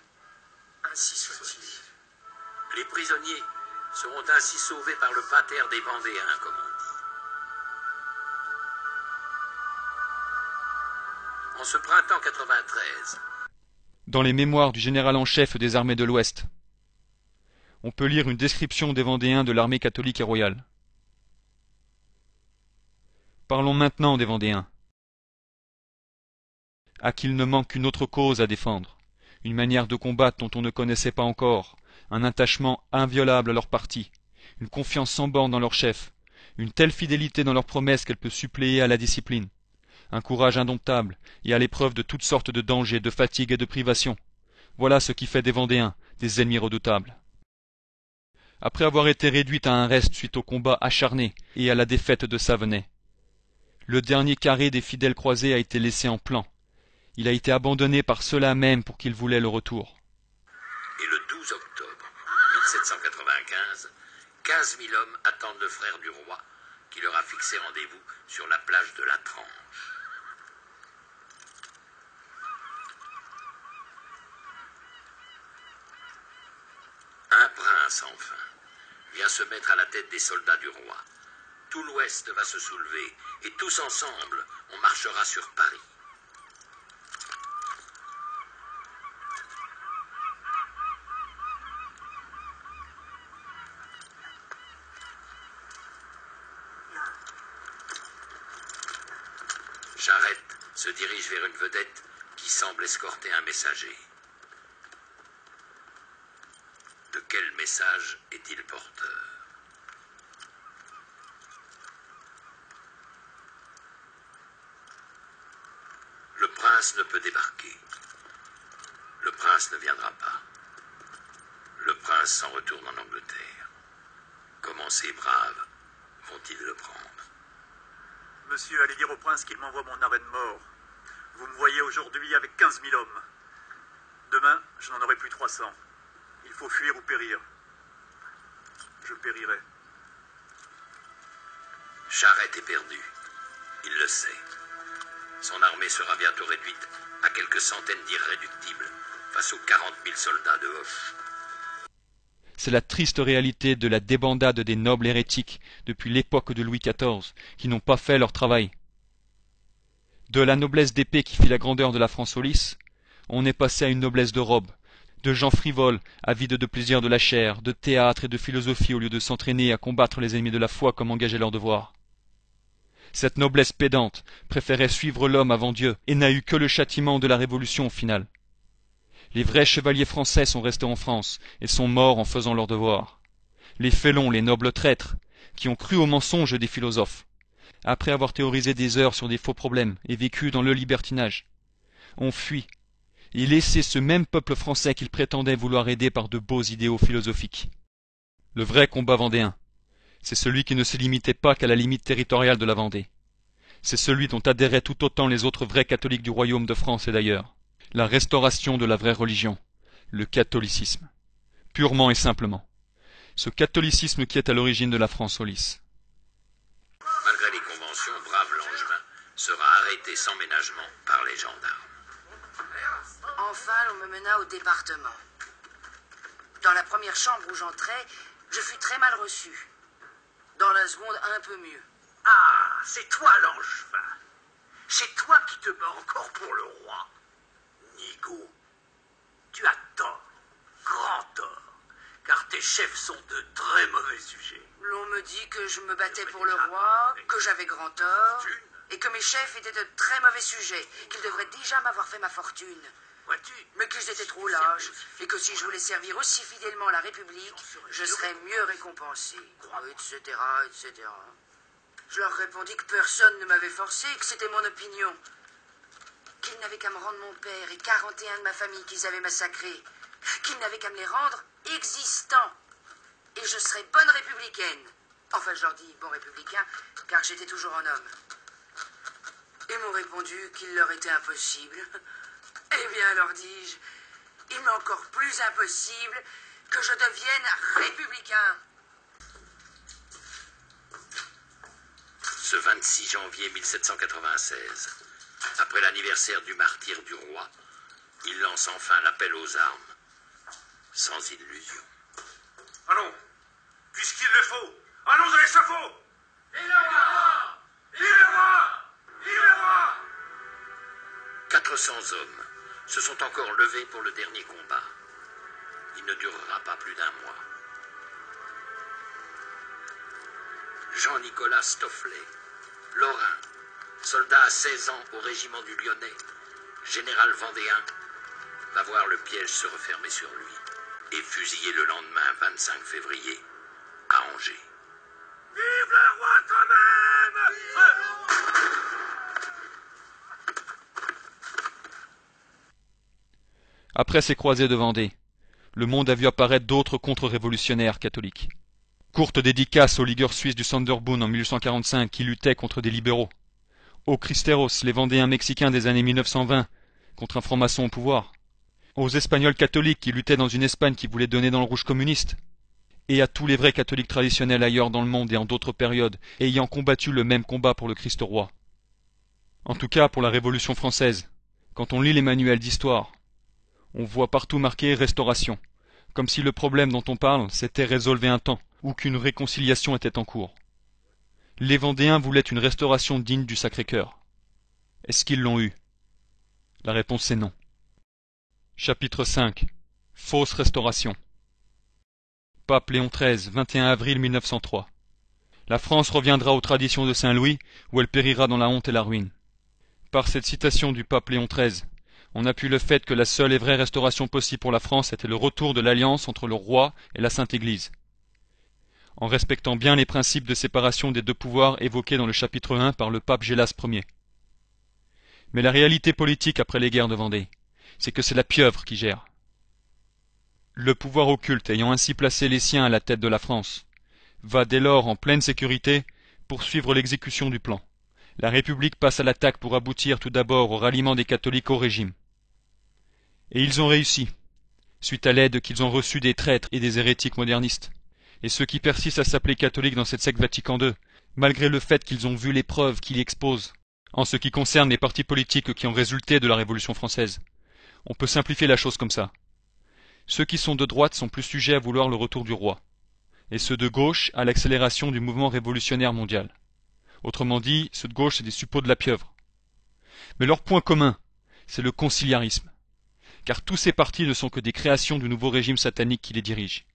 S3: ainsi soit-il.
S5: Les prisonniers seront ainsi sauvés par le pater des Vendéens, comme on dit. En ce printemps 93,
S1: Dans les mémoires du général en chef des armées de l'Ouest, on peut lire une description des Vendéens de l'armée catholique et royale. Parlons maintenant des Vendéens, à qui il ne manque qu'une autre cause à défendre, une manière de combattre dont on ne connaissait pas encore, un attachement inviolable à leur parti, une confiance sans borne dans leur chef, une telle fidélité dans leurs promesses qu'elle peut suppléer à la discipline, un courage indomptable et à l'épreuve de toutes sortes de dangers, de fatigues et de privations. Voilà ce qui fait des Vendéens des ennemis redoutables. Après avoir été réduite à un reste suite au combat acharné et à la défaite de Savenay, le dernier carré des fidèles croisés a été laissé en plan. Il a été abandonné par ceux-là même pour qu'ils voulaient le retour.
S5: et le 12 octobre 1795, 15 000 hommes attendent le frère du roi, qui leur a fixé rendez-vous sur la plage de la Tranche. Un prince, enfin, vient se mettre à la tête des soldats du roi. Tout l'Ouest va se soulever, et tous ensemble, on marchera sur Paris. Charette se dirige vers une vedette qui semble escorter un messager. De quel message est-il porteur? Le prince ne peut débarquer. Le prince ne viendra pas. Le prince s'en retourne en Angleterre. Comment ces braves vont-ils le prendre?
S3: Monsieur, allez dire au prince qu'il m'envoie mon arrêt de mort. Vous me voyez aujourd'hui avec 15 000 hommes. Demain, je n'en aurai plus 300. Il faut fuir ou périr. Je périrai.
S5: Charette est perdu. Il le sait. Son armée sera bientôt réduite à quelques centaines d'irréductibles face aux 40 000 soldats de Hoche.
S1: C'est la triste réalité de la débandade des nobles hérétiques depuis l'époque de Louis XIV, qui n'ont pas fait leur travail. De la noblesse d'épée qui fit la grandeur de la France au lys, on est passé à une noblesse de robe, de gens frivoles, avides de plaisir de la chair, de théâtre et de philosophie au lieu de s'entraîner à combattre les ennemis de la foi comme engager leur devoir. Cette noblesse pédante préférait suivre l'homme avant Dieu et n'a eu que le châtiment de la Révolution au final. Les vrais chevaliers français sont restés en France et sont morts en faisant leur devoir. Les félons, les nobles traîtres, qui ont cru aux mensonges des philosophes, après avoir théorisé des heures sur des faux problèmes et vécu dans le libertinage, ont fui et laissé ce même peuple français qu'ils prétendaient vouloir aider par de beaux idéaux philosophiques. Le vrai combat vendéen, c'est celui qui ne se limitait pas qu'à la limite territoriale de la Vendée. C'est celui dont adhéraient tout autant les autres vrais catholiques du royaume de France et d'ailleurs. La restauration de la vraie religion, le catholicisme. Purement et simplement. Ce catholicisme qui est à l'origine de la France au lys.
S5: Malgré les conventions, brave Langevin sera arrêté sans ménagement par les gendarmes.
S8: Enfin, l'on me mena au département. Dans la première chambre où j'entrais, je fus très mal reçu. Dans la seconde, un peu mieux.
S4: Ah, c'est toi, Langevin. C'est toi qui te bats encore pour le roi. Nigo, tu as tort, grand tort, car tes chefs sont de très mauvais sujets.
S8: L'on me dit que je me battais pour le roi, que j'avais grand tort, et que mes chefs étaient de très mauvais sujets, qu'ils devraient déjà m'avoir fait ma fortune. Mais qu'ils étaient trop lâches, et que si je voulais servir aussi fidèlement la République, je serais mieux récompensé, etc., etc. Je leur répondis que personne ne m'avait forcé, que c'était mon opinion. Qu'ils n'avaient qu'à me rendre mon père et 41 de ma famille qu'ils avaient massacrés. Qu'ils n'avaient qu'à me les rendre existants. Et je serais bonne républicaine. Enfin, je leur dis bon républicain, car j'étais toujours un homme. Ils m'ont répondu qu'il leur était impossible. Eh bien, leur dis-je, il m'est encore plus impossible que je devienne républicain.
S5: Ce 26 janvier 1796, après l'anniversaire du martyre du roi, il lance enfin l'appel aux armes, sans illusion.
S4: Allons, puisqu'il le faut, allons à l'échafaud. Vive le roi! Vive le roi! Vive le roi!
S5: 400 hommes se sont encore levés pour le dernier combat. Il ne durera pas plus d'un mois. Jean-Nicolas Stofflet, Lorrain, soldat à 16 ans au régiment du Lyonnais, général vendéen, va voir le piège se refermer sur lui et fusillé le lendemain 25 février à Angers.
S4: Vive le roi quand même!
S1: Après ces croisées de Vendée, le monde a vu apparaître d'autres contre-révolutionnaires catholiques. Courte dédicace aux ligueurs suisses du Sonderbund en 1845 qui luttaient contre des libéraux. Aux Cristeros, les Vendéens mexicains des années 1920, contre un franc-maçon au pouvoir. Aux Espagnols catholiques qui luttaient dans une Espagne qui voulait donner dans le rouge communiste. Et à tous les vrais catholiques traditionnels ailleurs dans le monde et en d'autres périodes, ayant combattu le même combat pour le Christ roi. En tout cas pour la Révolution française, quand on lit les manuels d'histoire, on voit partout marqué « Restauration », comme si le problème dont on parle s'était résolu un temps, ou qu'une réconciliation était en cours. Les Vendéens voulaient une restauration digne du Sacré-Cœur. Est-ce qu'ils l'ont eu? La réponse est non. Chapitre 5. Fausse restauration. Pape Léon XIII, 21 avril 1903. La France reviendra aux traditions de Saint-Louis, où elle périra dans la honte et la ruine. Par cette citation du pape Léon XIII, on appuie le fait que la seule et vraie restauration possible pour la France était le retour de l'alliance entre le roi et la Sainte Église, en respectant bien les principes de séparation des deux pouvoirs évoqués dans le chapitre 1 par le pape Gélas Ier. Mais la réalité politique après les guerres de Vendée, c'est que c'est la pieuvre qui gère. Le pouvoir occulte ayant ainsi placé les siens à la tête de la France, va dès lors en pleine sécurité poursuivre l'exécution du plan, La République passe à l'attaque pour aboutir tout d'abord au ralliement des catholiques au régime. Et ils ont réussi, suite à l'aide qu'ils ont reçue des traîtres et des hérétiques modernistes. Et ceux qui persistent à s'appeler catholiques dans cette secte Vatican II, malgré le fait qu'ils ont vu les preuves qu'il y expose, en ce qui concerne les partis politiques qui ont résulté de la Révolution française. On peut simplifier la chose comme ça. Ceux qui sont de droite sont plus sujets à vouloir le retour du roi, et ceux de gauche à l'accélération du mouvement révolutionnaire mondial. Autrement dit, ceux de gauche, c'est des suppôts de la pieuvre. Mais leur point commun, c'est le conciliarisme, car tous ces partis ne sont que des créations du nouveau régime satanique qui les dirige.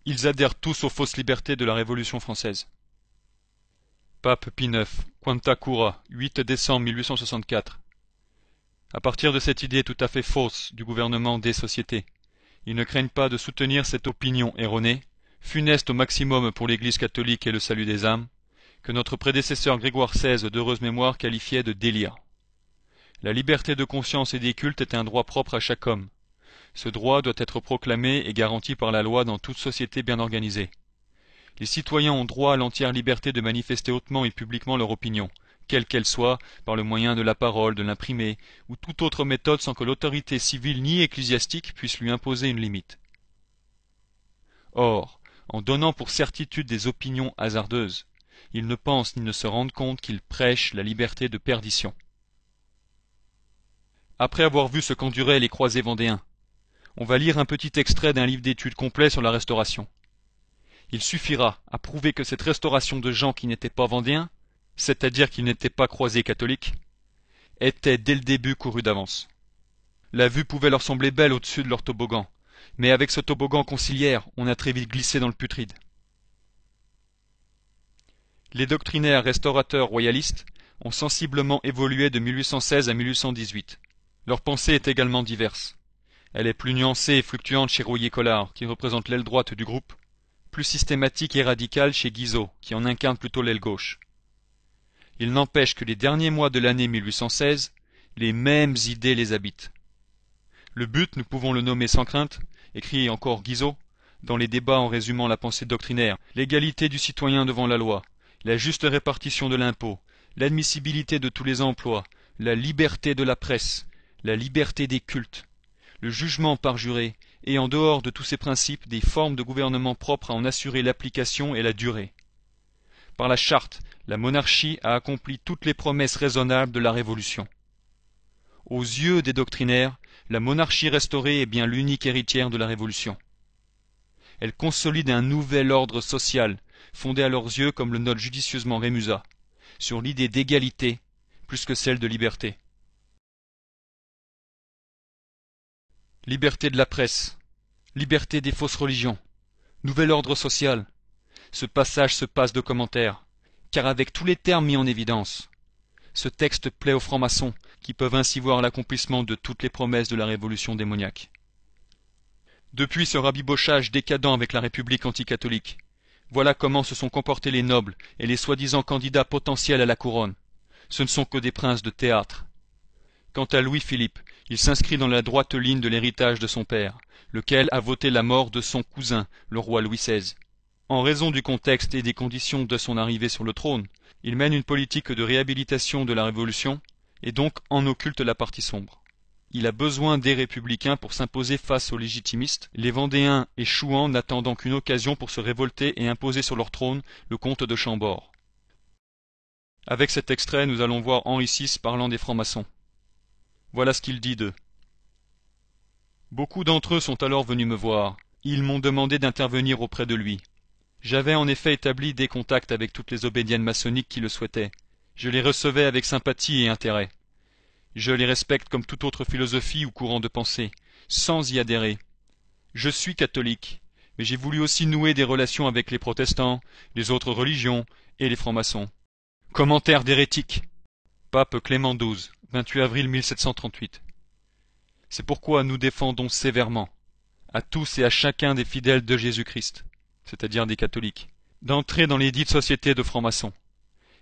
S1: Ils adhèrent tous aux fausses libertés de la Révolution française. Pape Pie IX, Quanta Cura, 8 décembre 1864. À partir de cette idée tout à fait fausse du gouvernement des sociétés, ils ne craignent pas de soutenir cette opinion erronée, funeste au maximum pour l'Église catholique et le salut des âmes, que notre prédécesseur Grégoire XVI d'heureuse mémoire qualifiait de délire. La liberté de conscience et des cultes est un droit propre à chaque homme. Ce droit doit être proclamé et garanti par la loi dans toute société bien organisée. Les citoyens ont droit à l'entière liberté de manifester hautement et publiquement leur opinion, quelle qu'elle soit, par le moyen de la parole, de l'imprimé, ou toute autre méthode sans que l'autorité civile ni ecclésiastique puisse lui imposer une limite. Or, en donnant pour certitude des opinions hasardeuses, ils ne pensent ni ne se rendent compte qu'ils prêchent la liberté de perdition. Après avoir vu ce qu'enduraient les croisés vendéens, on va lire un petit extrait d'un livre d'études complet sur la Restauration. Il suffira à prouver que cette restauration de gens qui n'étaient pas vendéens, c'est-à-dire qui n'étaient pas croisés catholiques, était dès le début courue d'avance. La vue pouvait leur sembler belle au-dessus de leur toboggan, mais avec ce toboggan conciliaire, on a très vite glissé dans le putride. Les doctrinaires restaurateurs royalistes ont sensiblement évolué de 1816 à 1818. Leur pensée est également diverse. Elle est plus nuancée et fluctuante chez Rouillé-Collard, qui représente l'aile droite du groupe, plus systématique et radicale chez Guizot, qui en incarne plutôt l'aile gauche. Il n'empêche que les derniers mois de l'année 1816, les mêmes idées les habitent. Le but, nous pouvons le nommer sans crainte, écrit encore Guizot, dans les débats en résumant la pensée doctrinaire, l'égalité du citoyen devant la loi, la juste répartition de l'impôt, l'admissibilité de tous les emplois, la liberté de la presse, la liberté des cultes, le jugement par juré, et en dehors de tous ces principes, des formes de gouvernement propres à en assurer l'application et la durée. Par la charte, la monarchie a accompli toutes les promesses raisonnables de la Révolution. Aux yeux des doctrinaires, la monarchie restaurée est bien l'unique héritière de la Révolution. Elle consolide un nouvel ordre social, fondé à leurs yeux, comme le note judicieusement Rémusat, sur l'idée d'égalité plus que celle de liberté. Liberté de la presse, liberté des fausses religions, nouvel ordre social. Ce passage se passe de commentaires, car avec tous les termes mis en évidence, ce texte plaît aux francs-maçons, qui peuvent ainsi voir l'accomplissement de toutes les promesses de la révolution démoniaque. Depuis ce rabibochage décadent avec la République anticatholique, voilà comment se sont comportés les nobles et les soi-disant candidats potentiels à la couronne. Ce ne sont que des princes de théâtre. Quant à Louis-Philippe, il s'inscrit dans la droite ligne de l'héritage de son père, lequel a voté la mort de son cousin, le roi Louis XVI. En raison du contexte et des conditions de son arrivée sur le trône, il mène une politique de réhabilitation de la Révolution, et donc en occulte la partie sombre. Il a besoin des républicains pour s'imposer face aux légitimistes, les Vendéens et Chouans n'attendant qu'une occasion pour se révolter et imposer sur leur trône le comte de Chambord. Avec cet extrait, nous allons voir Henri VI parlant des francs-maçons. Voilà ce qu'il dit d'eux. Beaucoup d'entre eux sont alors venus me voir. Ils m'ont demandé d'intervenir auprès de lui. J'avais en effet établi des contacts avec toutes les obédiennes maçonniques qui le souhaitaient. Je les recevais avec sympathie et intérêt. Je les respecte comme toute autre philosophie ou courant de pensée, sans y adhérer. Je suis catholique, mais j'ai voulu aussi nouer des relations avec les protestants, les autres religions et les francs-maçons. Commentaire d'hérétique. Pape Clément XII, 28 avril 1738. C'est pourquoi nous défendons sévèrement, à tous et à chacun des fidèles de Jésus-Christ, c'est-à-dire des catholiques, d'entrer dans les dites sociétés de francs-maçons,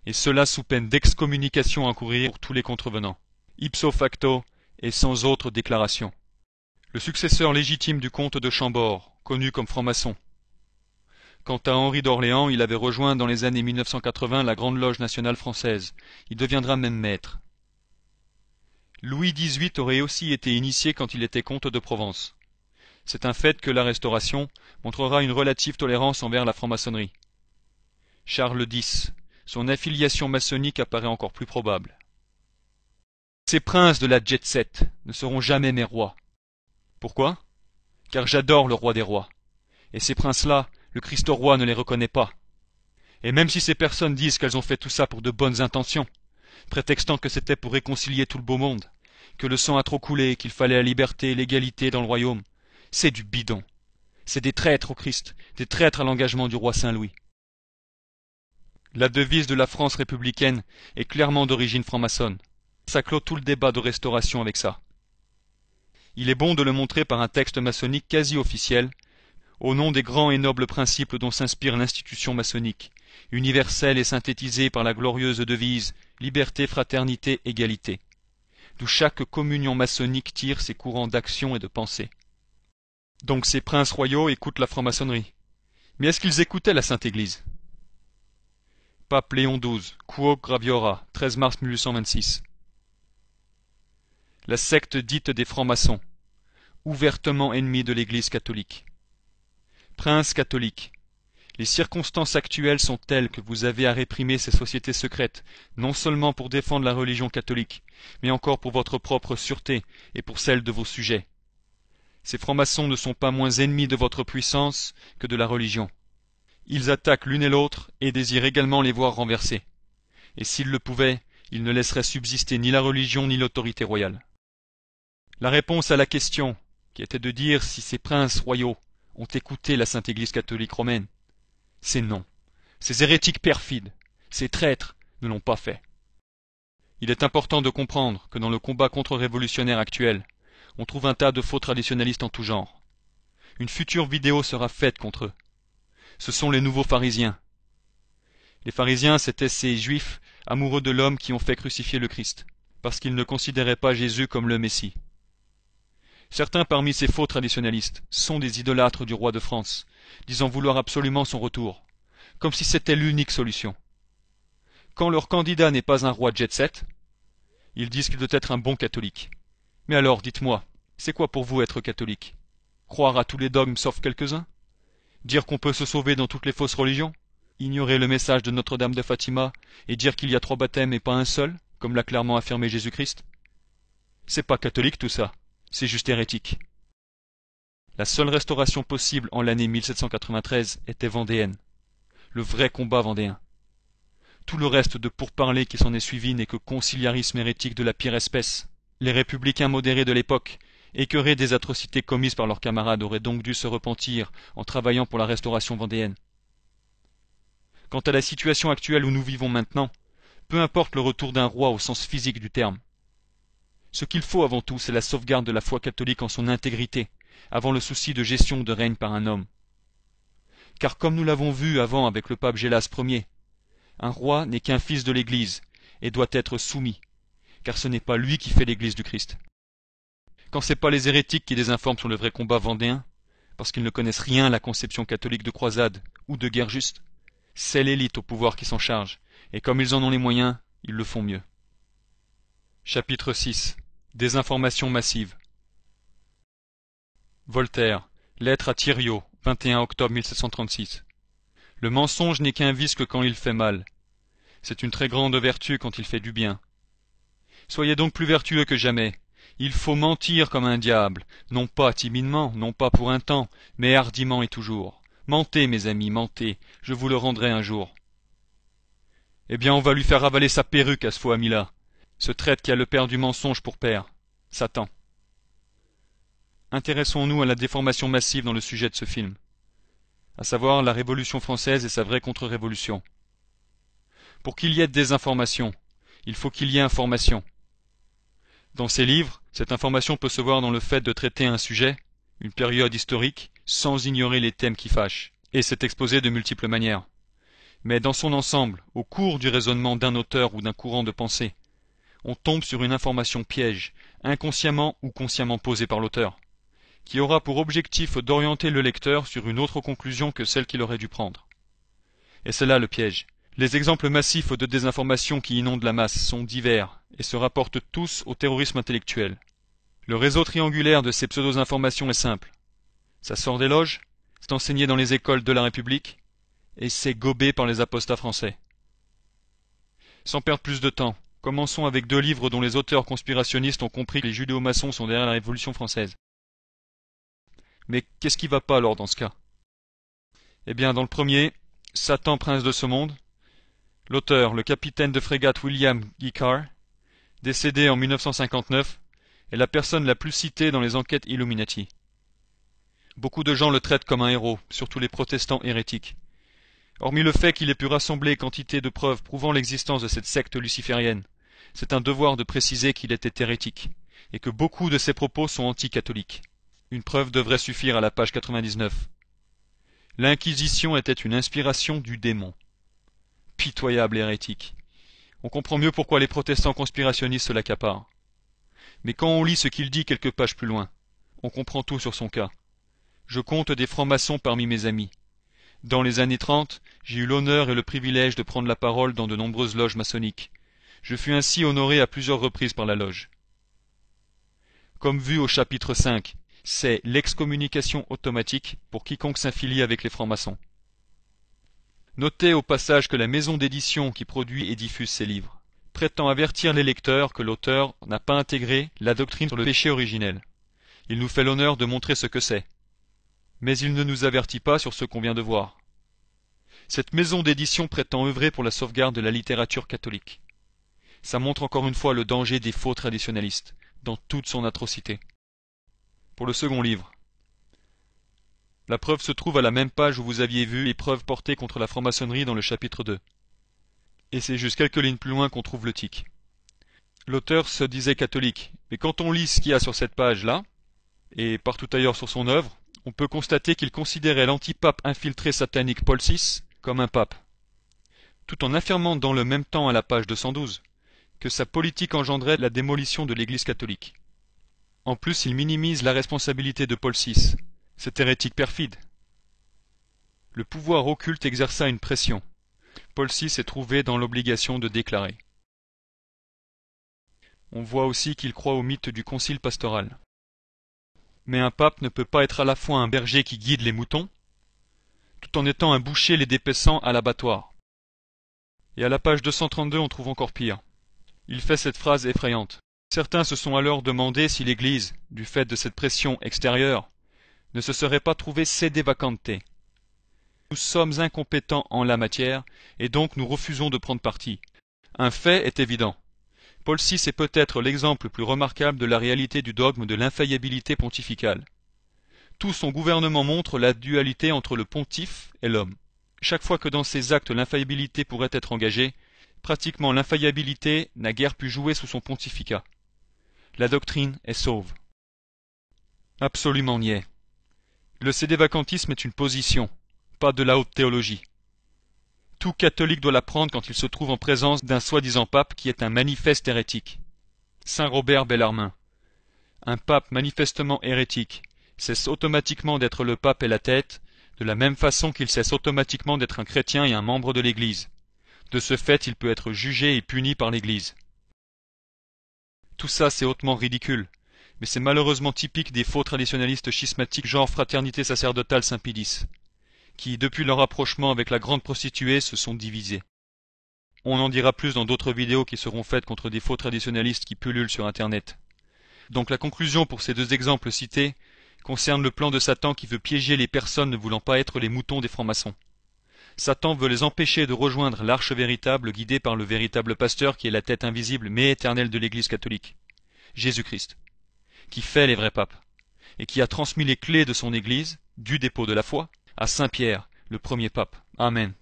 S1: et cela sous peine d'excommunication à courir pour tous les contrevenants, ipso facto et sans autre déclaration. Le successeur légitime du comte de Chambord, connu comme franc-maçon. Quant à Henri d'Orléans, il avait rejoint dans les années 1980 la Grande Loge nationale française. Il deviendra même maître. Louis XVIII aurait aussi été initié quand il était comte de Provence. C'est un fait que la Restauration montrera une relative tolérance envers la franc-maçonnerie. Charles X, son affiliation maçonnique apparaît encore plus probable. Ces princes de la jet-set ne seront jamais mes rois. Pourquoi? Car j'adore le roi des rois. Et ces princes-là, le Christ roi ne les reconnaît pas. Et même si ces personnes disent qu'elles ont fait tout ça pour de bonnes intentions, prétextant que c'était pour réconcilier tout le beau monde, que le sang a trop coulé, qu'il fallait la liberté et l'égalité dans le royaume, c'est du bidon. C'est des traîtres au Christ, des traîtres à l'engagement du roi Saint-Louis. La devise de la France républicaine est clairement d'origine franc-maçonne. Ça clôt tout le débat de restauration avec ça. Il est bon de le montrer par un texte maçonnique quasi officiel, au nom des grands et nobles principes dont s'inspire l'institution maçonnique, universelle et synthétisée par la glorieuse devise « Liberté, fraternité, égalité », d'où chaque communion maçonnique tire ses courants d'action et de pensée. Donc ces princes royaux écoutent la franc-maçonnerie. Mais est-ce qu'ils écoutaient la Sainte Église? Pape Léon XII, Quo Graviora, 13 mars 1826. La secte dite des francs-maçons, ouvertement ennemie de l'Église catholique. Princes catholiques, les circonstances actuelles sont telles que vous avez à réprimer ces sociétés secrètes, non seulement pour défendre la religion catholique, mais encore pour votre propre sûreté et pour celle de vos sujets. Ces francs-maçons ne sont pas moins ennemis de votre puissance que de la religion. Ils attaquent l'une et l'autre et désirent également les voir renversés. Et s'ils le pouvaient, ils ne laisseraient subsister ni la religion ni l'autorité royale. La réponse à la question, qui était de dire si ces princes royaux ont écouté la Sainte Église catholique romaine, c'est non. Ces hérétiques perfides, ces traîtres ne l'ont pas fait. Il est important de comprendre que dans le combat contre-révolutionnaire actuel, on trouve un tas de faux traditionalistes en tout genre. Une future vidéo sera faite contre eux. Ce sont les nouveaux pharisiens. Les pharisiens, c'étaient ces juifs amoureux de l'homme qui ont fait crucifier le Christ, parce qu'ils ne considéraient pas Jésus comme le Messie. Certains parmi ces faux traditionalistes sont des idolâtres du roi de France, disant vouloir absolument son retour, comme si c'était l'unique solution. Quand leur candidat n'est pas un roi jet-set, ils disent qu'il doit être un bon catholique. Mais alors, dites-moi, c'est quoi pour vous être catholique? Croire à tous les dogmes sauf quelques-uns? Dire qu'on peut se sauver dans toutes les fausses religions? Ignorer le message de Notre-Dame de Fatima et dire qu'il y a 3 baptêmes et pas un seul, comme l'a clairement affirmé Jésus-Christ? C'est pas catholique tout ça, c'est juste hérétique. La seule restauration possible en l'année 1793 était vendéenne. Le vrai combat vendéen. Tout le reste de pourparlers qui s'en est suivi n'est que conciliarisme hérétique de la pire espèce. Les républicains modérés de l'époque, écœurés des atrocités commises par leurs camarades, auraient donc dû se repentir en travaillant pour la restauration vendéenne. Quant à la situation actuelle où nous vivons maintenant, peu importe le retour d'un roi au sens physique du terme. Ce qu'il faut avant tout, c'est la sauvegarde de la foi catholique en son intégrité, avant le souci de gestion de règne par un homme. Car comme nous l'avons vu avant avec le pape Gélas Ier, un roi n'est qu'un fils de l'Église et doit être soumis, car ce n'est pas lui qui fait l'Église du Christ. Quand c'est pas les hérétiques qui désinforment sur le vrai combat vendéen, parce qu'ils ne connaissent rien à la conception catholique de croisade ou de guerre juste, c'est l'élite au pouvoir qui s'en charge, et comme ils en ont les moyens, ils le font mieux. Chapitre 6. Désinformation massive. Voltaire. Lettre à Thiriot, 21 octobre 1736. Le mensonge n'est qu'un vice que quand il fait mal. C'est une très grande vertu quand il fait du bien. Soyez donc plus vertueux que jamais. Il faut mentir comme un diable, non pas timidement, non pas pour un temps, mais hardiment et toujours. Mentez, mes amis, mentez, je vous le rendrai un jour. Eh bien, on va lui faire avaler sa perruque à ce faux ami-là, ce traître qui a le père du mensonge pour père, Satan. Intéressons-nous à la déformation massive dans le sujet de ce film, à savoir la Révolution française et sa vraie contre-révolution. Pour qu'il y ait désinformation, il faut qu'il y ait information. Dans ces livres, cette information peut se voir dans le fait de traiter un sujet, une période historique, sans ignorer les thèmes qui fâchent, et c'est exposé de multiples manières. Mais dans son ensemble, au cours du raisonnement d'un auteur ou d'un courant de pensée, on tombe sur une information piège, inconsciemment ou consciemment posée par l'auteur, qui aura pour objectif d'orienter le lecteur sur une autre conclusion que celle qu'il aurait dû prendre. Et c'est là le piège. Les exemples massifs de désinformation qui inondent la masse sont divers et se rapportent tous au terrorisme intellectuel. Le réseau triangulaire de ces pseudo-informations est simple. Ça sort des loges, c'est enseigné dans les écoles de la République, et c'est gobé par les apostats français. Sans perdre plus de temps, commençons avec 2 livres dont les auteurs conspirationnistes ont compris que les judéo-maçons sont derrière la Révolution française. Mais qu'est-ce qui va pas alors dans ce cas? Eh bien, dans le premier, Satan, prince de ce monde, l'auteur, le capitaine de frégate William Guy Carr, décédé en 1959, est la personne la plus citée dans les enquêtes Illuminati. Beaucoup de gens le traitent comme un héros, surtout les protestants hérétiques. Hormis le fait qu'il ait pu rassembler quantité de preuves prouvant l'existence de cette secte luciférienne, c'est un devoir de préciser qu'il était hérétique, et que beaucoup de ses propos sont anti-catholiques. Une preuve devrait suffire à la page 99. L'Inquisition était une inspiration du démon. Pitoyable hérétique. On comprend mieux pourquoi les protestants conspirationnistes se l'accaparent. Mais quand on lit ce qu'il dit quelques pages plus loin, on comprend tout sur son cas. Je compte des francs-maçons parmi mes amis. Dans les années 30, j'ai eu l'honneur et le privilège de prendre la parole dans de nombreuses loges maçonniques. Je fus ainsi honoré à plusieurs reprises par la loge. Comme vu au chapitre 5, c'est l'excommunication automatique pour quiconque s'affilie avec les francs-maçons. Notez au passage que la maison d'édition qui produit et diffuse ces livres prétend avertir les lecteurs que l'auteur n'a pas intégré la doctrine sur le péché originel. Il nous fait l'honneur de montrer ce que c'est. Mais il ne nous avertit pas sur ce qu'on vient de voir. Cette maison d'édition prétend œuvrer pour la sauvegarde de la littérature catholique. Ça montre encore une fois le danger des faux traditionalistes, dans toute son atrocité. Pour le second livre, la preuve se trouve à la même page où vous aviez vu les preuves portées contre la franc-maçonnerie dans le chapitre 2. Et c'est juste quelques lignes plus loin qu'on trouve le tic. L'auteur se disait catholique, mais quand on lit ce qu'il y a sur cette page-là, et partout ailleurs sur son œuvre, on peut constater qu'il considérait l'antipape infiltré satanique Paul VI comme un pape, tout en affirmant dans le même temps à la page 212 que sa politique engendrait la démolition de l'Église catholique. En plus, il minimise la responsabilité de Paul VI, cet hérétique perfide. Le pouvoir occulte exerça une pression. Paul VI s'est trouvé dans l'obligation de déclarer. On voit aussi qu'il croit au mythe du concile pastoral. Mais un pape ne peut pas être à la fois un berger qui guide les moutons, tout en étant un boucher les dépaissant à l'abattoir. Et à la page 232, on trouve encore pire. Il fait cette phrase effrayante. Certains se sont alors demandé si l'Église, du fait de cette pression extérieure, ne se serait pas trouvée sede vacante. Nous sommes incompétents en la matière, et donc nous refusons de prendre parti. Un fait est évident. Paul VI est peut-être l'exemple le plus remarquable de la réalité du dogme de l'infaillibilité pontificale. Tout son gouvernement montre la dualité entre le pontife et l'homme. Chaque fois que dans ses actes l'infaillibilité pourrait être engagée, pratiquement l'infaillibilité n'a guère pu jouer sous son pontificat. La doctrine est sauve. Absolument niais. Le sédévacantisme est une position, pas de la haute théologie. Tout catholique doit la prendre quand il se trouve en présence d'un soi-disant pape qui est un manifeste hérétique. Saint Robert Bellarmin. Un pape manifestement hérétique cesse automatiquement d'être le pape et la tête, de la même façon qu'il cesse automatiquement d'être un chrétien et un membre de l'Église. De ce fait, il peut être jugé et puni par l'Église. Tout ça, c'est hautement ridicule, mais c'est malheureusement typique des faux traditionalistes schismatiques genre Fraternité sacerdotale Saint-Pédis, qui, depuis leur rapprochement avec la grande prostituée, se sont divisés. On en dira plus dans d'autres vidéos qui seront faites contre des faux traditionalistes qui pullulent sur Internet. Donc la conclusion pour ces 2 exemples cités concerne le plan de Satan qui veut piéger les personnes ne voulant pas être les moutons des francs-maçons. Satan veut les empêcher de rejoindre l'arche véritable guidée par le véritable pasteur qui est la tête invisible mais éternelle de l'Église catholique, Jésus-Christ, qui fait les vrais papes, et qui a transmis les clés de son Église, du dépôt de la foi, à Saint Pierre, le premier pape. Amen.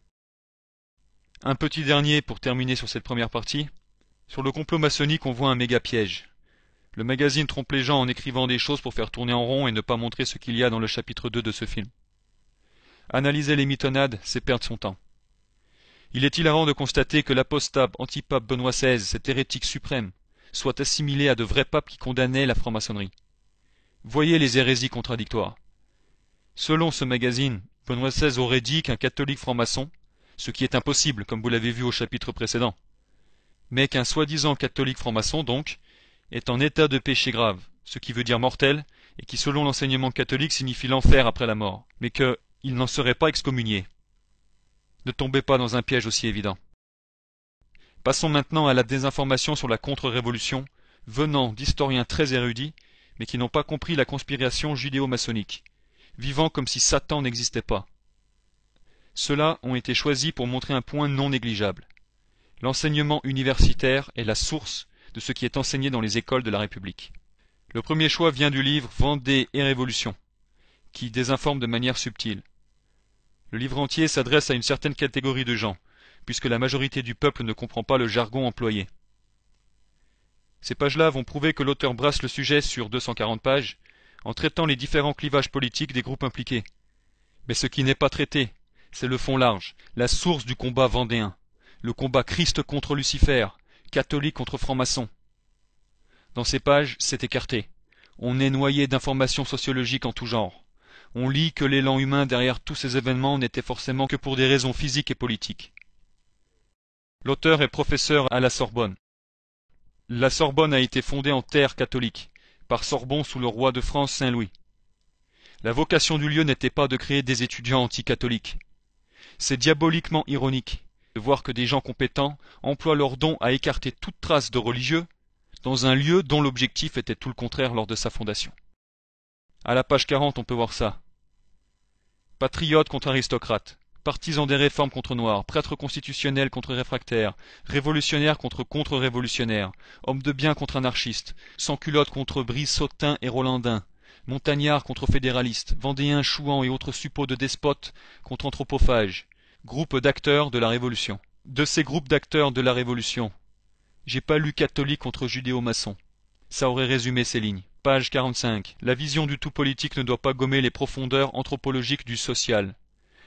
S1: Un petit dernier pour terminer sur cette première partie. Sur le complot maçonnique, on voit un méga piège. Le magazine trompe les gens en écrivant des choses pour faire tourner en rond et ne pas montrer ce qu'il y a dans le chapitre 2 de ce film. Analyser les mitonnades, c'est perdre son temps. Il est hilarant de constater que l'apostat antipape Benoît XVI, cet hérétique suprême, soit assimilé à de vrais papes qui condamnaient la franc-maçonnerie. Voyez les hérésies contradictoires. Selon ce magazine, Benoît XVI aurait dit qu'un catholique franc-maçon, ce qui est impossible comme vous l'avez vu au chapitre précédent, mais qu'un soi-disant catholique franc-maçon donc, est en état de péché grave, ce qui veut dire mortel, et qui selon l'enseignement catholique signifie l'enfer après la mort, mais qu'il n'en serait pas excommunié. Ne tombez pas dans un piège aussi évident. Passons maintenant à la désinformation sur la contre-révolution, venant d'historiens très érudits, mais qui n'ont pas compris la conspiration judéo-maçonnique, vivant comme si Satan n'existait pas. Ceux-là ont été choisis pour montrer un point non négligeable. L'enseignement universitaire est la source de ce qui est enseigné dans les écoles de la République. Le premier choix vient du livre Vendée et Révolution, qui désinforme de manière subtile. Le livre entier s'adresse à une certaine catégorie de gens, puisque la majorité du peuple ne comprend pas le jargon employé. Ces pages-là vont prouver que l'auteur brasse le sujet sur 240 pages, en traitant les différents clivages politiques des groupes impliqués. Mais ce qui n'est pas traité, c'est le fond large, la source du combat vendéen, le combat Christ contre Lucifer, catholique contre franc-maçon. Dans ces pages, c'est écarté. On est noyé d'informations sociologiques en tout genre. On lit que l'élan humain derrière tous ces événements n'était forcément que pour des raisons physiques et politiques. L'auteur est professeur à la Sorbonne. La Sorbonne a été fondée en terre catholique, par Sorbon sous le roi de France Saint-Louis. La vocation du lieu n'était pas de créer des étudiants anticatholiques. C'est diaboliquement ironique de voir que des gens compétents emploient leurs dons à écarter toute trace de religieux dans un lieu dont l'objectif était tout le contraire lors de sa fondation. À la page 40, on peut voir ça. Patriotes contre aristocrates, partisans des réformes contre noirs, prêtres constitutionnels contre réfractaires, révolutionnaires contre contre-révolutionnaires, hommes de bien contre anarchistes, sans-culottes contre Brissotins et Rolandins, montagnards contre fédéralistes, vendéens, chouans et autres suppôts de despotes contre anthropophages, groupes d'acteurs de la Révolution. De ces groupes d'acteurs de la Révolution, j'ai pas lu catholique contre judéo-maçon. Ça aurait résumé ces lignes. Page 45. La vision du tout politique ne doit pas gommer les profondeurs anthropologiques du social.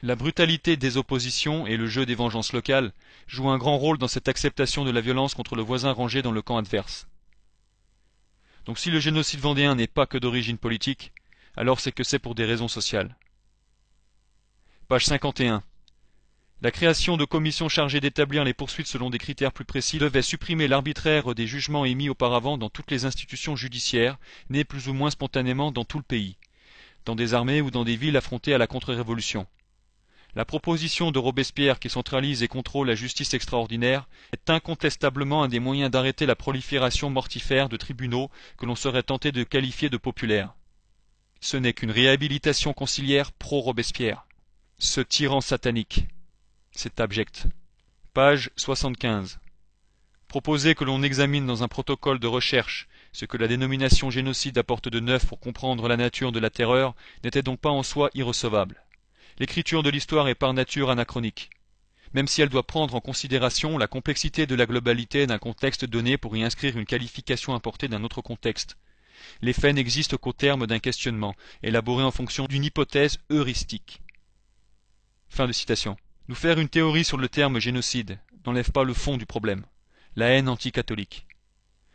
S1: La brutalité des oppositions et le jeu des vengeances locales jouent un grand rôle dans cette acceptation de la violence contre le voisin rangé dans le camp adverse. Donc si le génocide vendéen n'est pas que d'origine politique, alors c'est que c'est pour des raisons sociales. Page 51. La création de commissions chargées d'établir les poursuites selon des critères plus précis devait supprimer l'arbitraire des jugements émis auparavant dans toutes les institutions judiciaires, nées plus ou moins spontanément dans tout le pays, dans des armées ou dans des villes affrontées à la contre-révolution. La proposition de Robespierre qui centralise et contrôle la justice extraordinaire est incontestablement un des moyens d'arrêter la prolifération mortifère de tribunaux que l'on serait tenté de qualifier de populaires. Ce n'est qu'une réhabilitation conciliaire pro-Robespierre. Ce tyran satanique. C'est abject. Page 75. Proposer que l'on examine dans un protocole de recherche ce que la dénomination génocide apporte de neuf pour comprendre la nature de la terreur n'était donc pas en soi irrecevable. L'écriture de l'histoire est par nature anachronique, même si elle doit prendre en considération la complexité de la globalité d'un contexte donné pour y inscrire une qualification importée d'un autre contexte. Les faits n'existent qu'au terme d'un questionnement, élaboré en fonction d'une hypothèse heuristique. Fin de citation. Nous faire une théorie sur le terme génocide n'enlève pas le fond du problème, la haine anticatholique.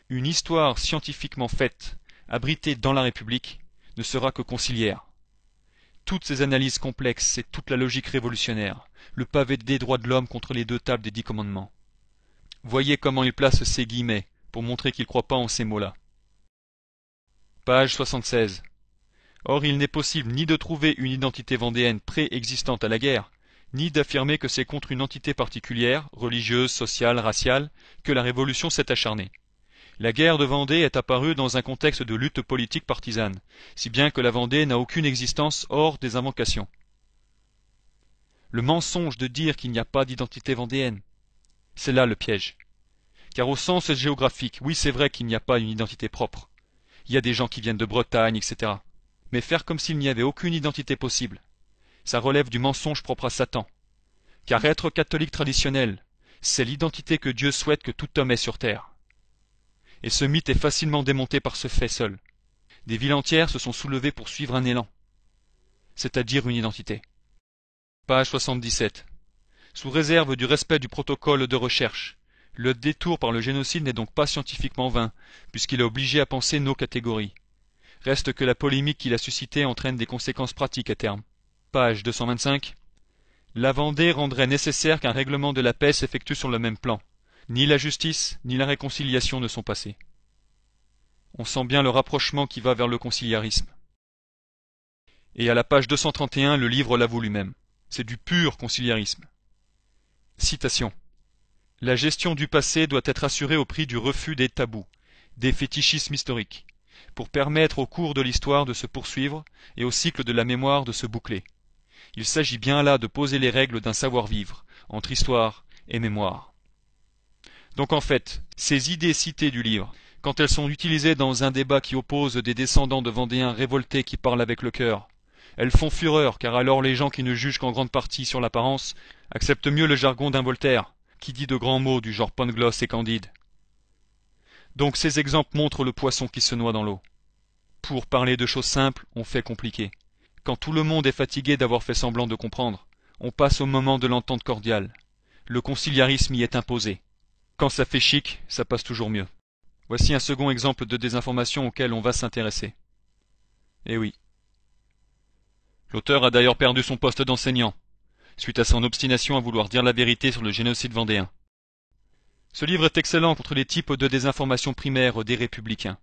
S1: Une histoire scientifiquement faite, abritée dans la République, ne sera que conciliaire. Toutes ces analyses complexes, c'est toute la logique révolutionnaire, le pavé des droits de l'homme contre les deux tables des 10 commandements. Voyez comment il place ces guillemets pour montrer qu'il ne croit pas en ces mots-là. Page 76. Or il n'est possible ni de trouver une identité vendéenne préexistante à la guerre, ni d'affirmer que c'est contre une entité particulière, religieuse, sociale, raciale, que la Révolution s'est acharnée. La guerre de Vendée est apparue dans un contexte de lutte politique partisane, si bien que la Vendée n'a aucune existence hors des invocations. Le mensonge de dire qu'il n'y a pas d'identité vendéenne, c'est là le piège. Car au sens géographique, oui c'est vrai qu'il n'y a pas une identité propre. Il y a des gens qui viennent de Bretagne, etc. Mais faire comme s'il n'y avait aucune identité possible, ça relève du mensonge propre à Satan. Car être catholique traditionnel, c'est l'identité que Dieu souhaite que tout homme ait sur terre. Et ce mythe est facilement démonté par ce fait seul. Des villes entières se sont soulevées pour suivre un élan, c'est-à-dire une identité. Page 77. Sous réserve du respect du protocole de recherche, le détour par le génocide n'est donc pas scientifiquement vain, puisqu'il est obligé à penser nos catégories. Reste que la polémique qu'il a suscitée entraîne des conséquences pratiques à terme. Page 225. La Vendée rendrait nécessaire qu'un règlement de la paix s'effectue sur le même plan. Ni la justice, ni la réconciliation ne sont passés. On sent bien le rapprochement qui va vers le conciliarisme. Et à la page 231, le livre l'avoue lui-même. C'est du pur conciliarisme. Citation. La gestion du passé doit être assurée au prix du refus des tabous, des fétichismes historiques, pour permettre au cours de l'histoire de se poursuivre et au cycle de la mémoire de se boucler. Il s'agit bien là de poser les règles d'un savoir-vivre, entre histoire et mémoire. Donc en fait, ces idées citées du livre, quand elles sont utilisées dans un débat qui oppose des descendants de Vendéens révoltés qui parlent avec le cœur, elles font fureur, car alors les gens qui ne jugent qu'en grande partie sur l'apparence acceptent mieux le jargon d'un Voltaire, qui dit de grands mots du genre Pangloss et Candide. Donc ces exemples montrent le poisson qui se noie dans l'eau. Pour parler de choses simples, on fait compliqué. Quand tout le monde est fatigué d'avoir fait semblant de comprendre, on passe au moment de l'entente cordiale. Le conciliarisme y est imposé. Quand ça fait chic, ça passe toujours mieux. Voici un second exemple de désinformation auquel on va s'intéresser. Eh oui. L'auteur a d'ailleurs perdu son poste d'enseignant, suite à son obstination à vouloir dire la vérité sur le génocide vendéen. Ce livre est excellent contre les types de désinformation primaire des républicains.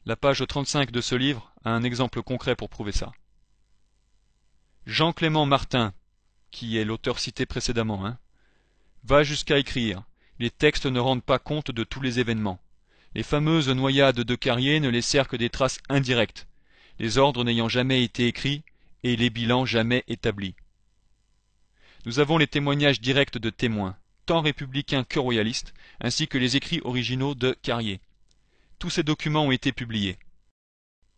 S1: La page 35 de ce livre a un exemple concret pour prouver ça. Jean-Clément Martin, qui est l'auteur cité précédemment, va jusqu'à écrire « Les textes ne rendent pas compte de tous les événements. Les fameuses noyades de Carrier ne laissèrent que des traces indirectes, les ordres n'ayant jamais été écrits et les bilans jamais établis. Nous avons les témoignages directs de témoins, tant républicains que royalistes, ainsi que les écrits originaux de Carrier. Tous ces documents ont été publiés.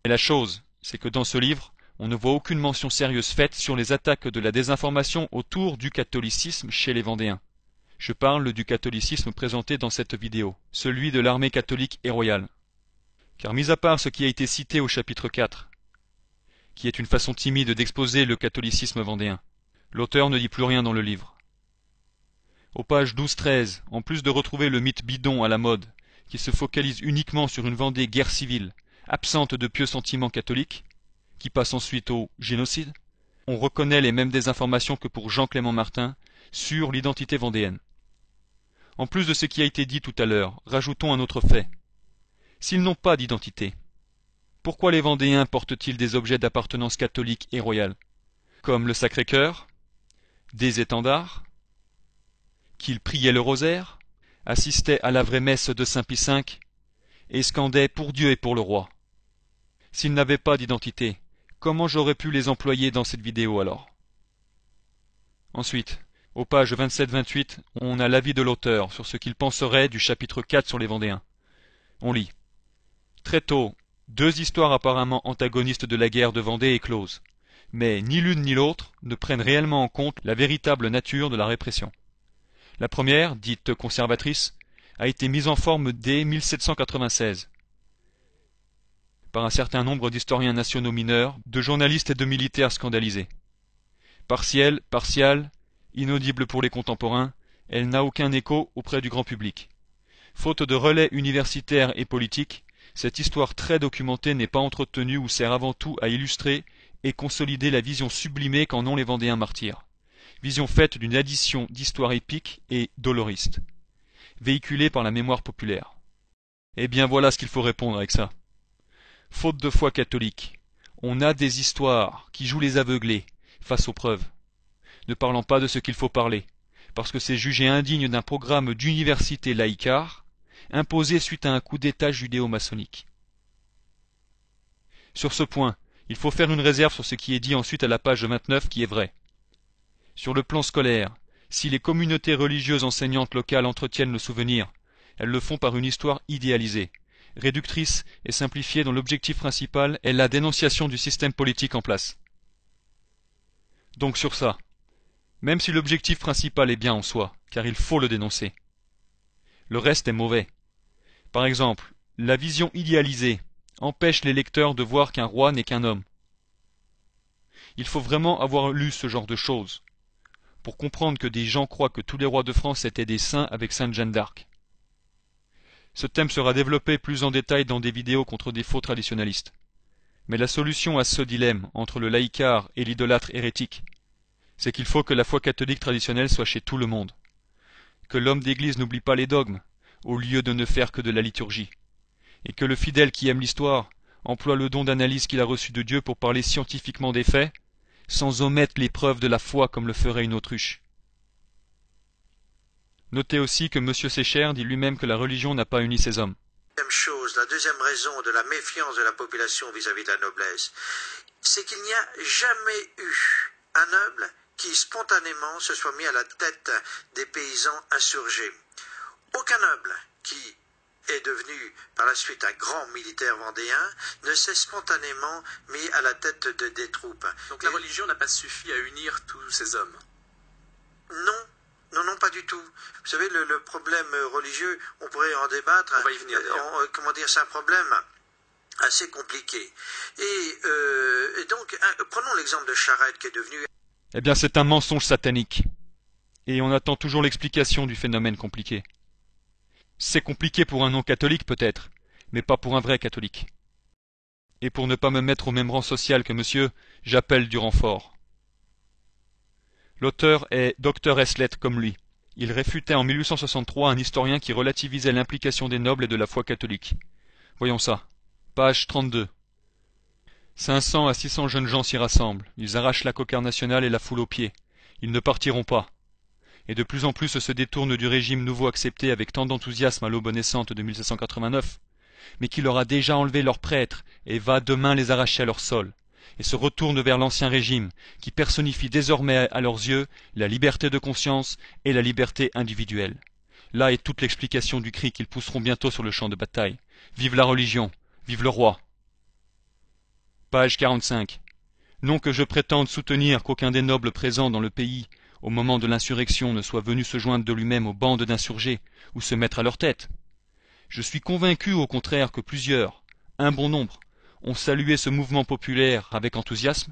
S1: Et la chose, c'est que dans ce livre, on ne voit aucune mention sérieuse faite sur les attaques de la désinformation autour du catholicisme chez les Vendéens. Je parle du catholicisme présenté dans cette vidéo, celui de l'armée catholique et royale. Car mis à part ce qui a été cité au chapitre 4, qui est une façon timide d'exposer le catholicisme vendéen, l'auteur ne dit plus rien dans le livre. Aux pages 12-13, en plus de retrouver le mythe bidon à la mode, qui se focalise uniquement sur une Vendée guerre civile, absente de pieux sentiments catholiques, qui passe ensuite au génocide, on reconnaît les mêmes désinformations que pour Jean-Clément Martin sur l'identité vendéenne. En plus de ce qui a été dit tout à l'heure, rajoutons un autre fait. S'ils n'ont pas d'identité, pourquoi les Vendéens portent-ils des objets d'appartenance catholique et royale, comme le Sacré-Cœur, des étendards, qu'ils priaient le rosaire, assistaient à la vraie messe de Saint-Pie V et scandaient pour Dieu et pour le roi? S'ils n'avaient pas d'identité, comment j'aurais pu les employer dans cette vidéo alors? Ensuite, aux pages 27-28, on a l'avis de l'auteur sur ce qu'il penserait du chapitre 4 sur les Vendéens. On lit. Très tôt, deux histoires apparemment antagonistes de la guerre de Vendée éclosent, mais ni l'une ni l'autre ne prennent réellement en compte la véritable nature de la répression. La première, dite conservatrice, a été mise en forme dès 1796 par un certain nombre d'historiens nationaux mineurs, de journalistes et de militaires scandalisés. Partielle, partiale, inaudible pour les contemporains, elle n'a aucun écho auprès du grand public. Faute de relais universitaires et politiques, cette histoire très documentée n'est pas entretenue ou sert avant tout à illustrer et consolider la vision sublimée qu'en ont les Vendéens martyrs. Vision faite d'une addition d'histoires épiques et doloristes, véhiculée par la mémoire populaire. Eh bien voilà ce qu'il faut répondre avec ça. Faute de foi catholique, on a des histoires qui jouent les aveuglés face aux preuves, ne parlant pas de ce qu'il faut parler, parce que c'est jugé indigne d'un programme d'université laïcard, imposé suite à un coup d'État judéo-maçonnique. Sur ce point, il faut faire une réserve sur ce qui est dit ensuite à la page 29 qui est vrai. Sur le plan scolaire, si les communautés religieuses enseignantes locales entretiennent le souvenir, elles le font par une histoire idéalisée, réductrice et simplifiée dont l'objectif principal est la dénonciation du système politique en place. Donc sur ça, même si l'objectif principal est bien en soi, car il faut le dénoncer, le reste est mauvais. Par exemple, la vision idéalisée empêche les lecteurs de voir qu'un roi n'est qu'un homme. Il faut vraiment avoir lu ce genre de choses pour comprendre que des gens croient que tous les rois de France étaient des saints avec Sainte Jeanne d'Arc. Ce thème sera développé plus en détail dans des vidéos contre des faux traditionalistes. Mais la solution à ce dilemme entre le laïcard et l'idolâtre hérétique, c'est qu'il faut que la foi catholique traditionnelle soit chez tout le monde. Que l'homme d'église n'oublie pas les dogmes, au lieu de ne faire que de la liturgie. Et que le fidèle qui aime l'histoire emploie le don d'analyse qu'il a reçu de Dieu pour parler scientifiquement des faits, sans omettre les preuves de la foi comme le ferait une autruche. Notez aussi que M. Sécher dit lui-même que la religion n'a pas uni ces hommes.
S10: La deuxième raison de la méfiance de la population vis-à-vis de la noblesse, c'est qu'il n'y a jamais eu un noble qui spontanément se soit mis à la tête des paysans insurgés. Aucun noble qui est devenu par la suite un grand militaire vendéen ne s'est spontanément mis à la tête des troupes.
S9: Donc la religion n'a pas suffi à unir tous ces hommes?
S10: Non. Non, pas du tout. Vous savez, le problème religieux, on pourrait en débattre.
S9: On va y venir d'ailleurs.
S10: C'est un problème assez compliqué. Et donc, prenons l'exemple de Charette qui est devenu...
S1: Eh bien, c'est un mensonge satanique. Et on attend toujours l'explication du phénomène compliqué. C'est compliqué pour un non-catholique peut-être, mais pas pour un vrai catholique. Et pour ne pas me mettre au même rang social que monsieur, j'appelle du renfort. L'auteur est Dr Eslet comme lui. Il réfutait en 1863 un historien qui relativisait l'implication des nobles et de la foi catholique. Voyons ça. Page 32. 500 à 600 jeunes gens s'y rassemblent. Ils arrachent la cocarde nationale et la foulent aux pieds. Ils ne partiront pas. Et de plus en plus se détournent du régime nouveau accepté avec tant d'enthousiasme à l'aube naissante de 1789, mais qui leur a déjà enlevé leurs prêtres et va demain les arracher à leur sol, et se retournent vers l'ancien régime, qui personnifie désormais à leurs yeux la liberté de conscience et la liberté individuelle. Là est toute l'explication du cri qu'ils pousseront bientôt sur le champ de bataille. Vive la religion, vive le roi. Page 45. Non que je prétende soutenir qu'aucun des nobles présents dans le pays, au moment de l'insurrection, ne soit venu se joindre de lui-même aux bandes d'insurgés ou se mettre à leur tête. Je suis convaincu au contraire que plusieurs, un bon nombre, ont salué ce mouvement populaire avec enthousiasme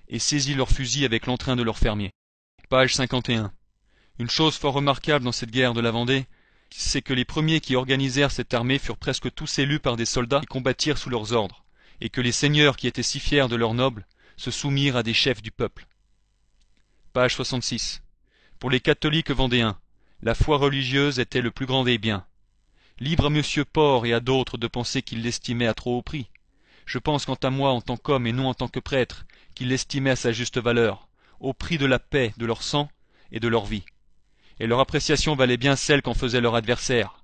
S1: et saisi leurs fusils avec l'entrain de leurs fermiers. Page 51. Une chose fort remarquable dans cette guerre de la Vendée, c'est que les premiers qui organisèrent cette armée furent presque tous élus par des soldats qui combattirent sous leurs ordres, et que les seigneurs qui étaient si fiers de leurs nobles se soumirent à des chefs du peuple. Page 66. Pour les catholiques vendéens, la foi religieuse était le plus grand des biens. Libre à Monsieur Port et à d'autres de penser qu'ils l'estimaient à trop haut prix. Je pense quant à moi, en tant qu'homme et non en tant que prêtre, qu'ils l'estimaient à sa juste valeur, au prix de la paix, de leur sang et de leur vie. Et leur appréciation valait bien celle qu'en faisait leur adversaire.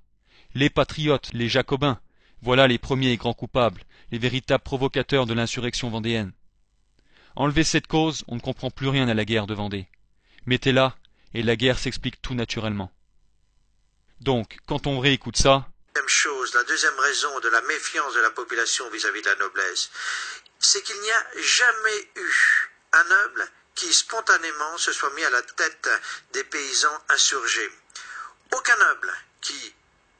S1: Les patriotes, les jacobins, voilà les premiers et grands coupables, les véritables provocateurs de l'insurrection vendéenne. Enlevez cette cause, on ne comprend plus rien à la guerre de Vendée. Mettez-la, et la guerre s'explique tout naturellement. Donc, quand on réécoute ça...
S10: La deuxième raison de la méfiance de la population vis-à-vis de la noblesse, c'est qu'il n'y a jamais eu un noble qui spontanément se soit mis à la tête des paysans insurgés. Aucun noble qui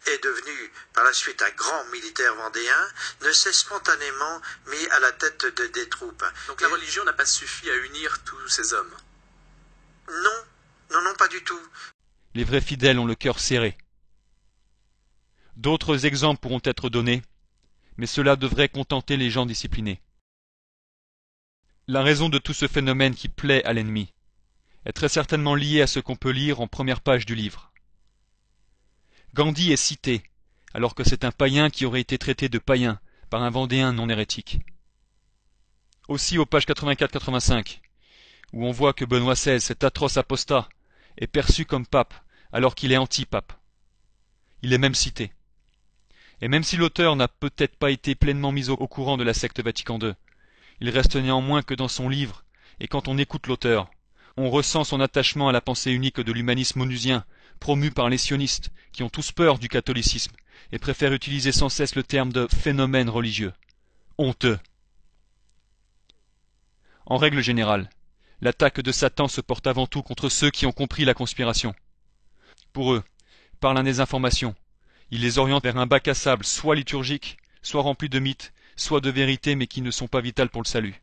S10: est devenu par la suite un grand militaire vendéen ne s'est spontanément mis à la tête des troupes.
S9: Donc la religion n'a pas suffi à unir tous ces hommes?
S10: Non, pas du tout.
S1: Les vrais fidèles ont le cœur serré. D'autres exemples pourront être donnés, mais cela devrait contenter les gens disciplinés. La raison de tout ce phénomène qui plaît à l'ennemi est très certainement liée à ce qu'on peut lire en première page du livre. Gandhi est cité, alors que c'est un païen qui aurait été traité de païen par un Vendéen non hérétique. Aussi aux pages 84-85, où on voit que Benoît XVI, cet atroce apostat, est perçu comme pape, alors qu'il est anti-pape. Il est même cité. Et même si l'auteur n'a peut-être pas été pleinement mis au courant de la secte Vatican II, il reste néanmoins que dans son livre, et quand on écoute l'auteur, on ressent son attachement à la pensée unique de l'humanisme onusien, promu par les sionistes, qui ont tous peur du catholicisme, et préfèrent utiliser sans cesse le terme de phénomène religieux. Honteux. En règle générale, l'attaque de Satan se porte avant tout contre ceux qui ont compris la conspiration. Pour eux, par la désinformation, il les oriente vers un bac à sable soit liturgique, soit rempli de mythes, soit de vérités mais qui ne sont pas vitales pour le salut.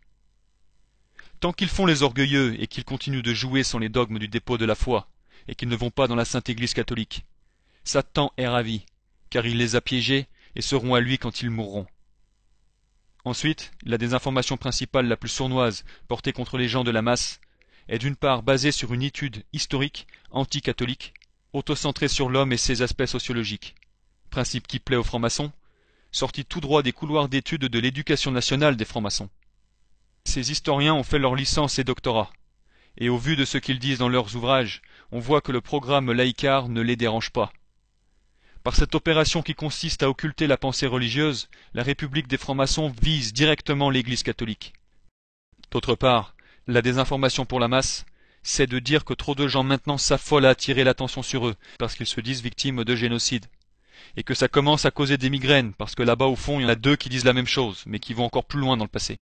S1: Tant qu'ils font les orgueilleux et qu'ils continuent de jouer sans les dogmes du dépôt de la foi, et qu'ils ne vont pas dans la Sainte Église catholique, Satan est ravi, car il les a piégés et seront à lui quand ils mourront. Ensuite, la désinformation principale la plus sournoise portée contre les gens de la masse est d'une part basée sur une étude historique, anti-catholique, autocentrée sur l'homme et ses aspects sociologiques. Principe qui plaît aux francs-maçons, sorti tout droit des couloirs d'études de l'éducation nationale des francs-maçons. Ces historiens ont fait leur licence et doctorat, et au vu de ce qu'ils disent dans leurs ouvrages, on voit que le programme laïcard ne les dérange pas. Par cette opération qui consiste à occulter la pensée religieuse, la République des francs-maçons vise directement l'Église catholique. D'autre part, la désinformation pour la masse, c'est de dire que trop de gens maintenant s'affolent à attirer l'attention sur eux, parce qu'ils se disent victimes de génocide. Et que ça commence à causer des migraines, parce que là-bas au fond il y en a deux qui disent la même chose, mais qui vont encore plus loin dans le passé.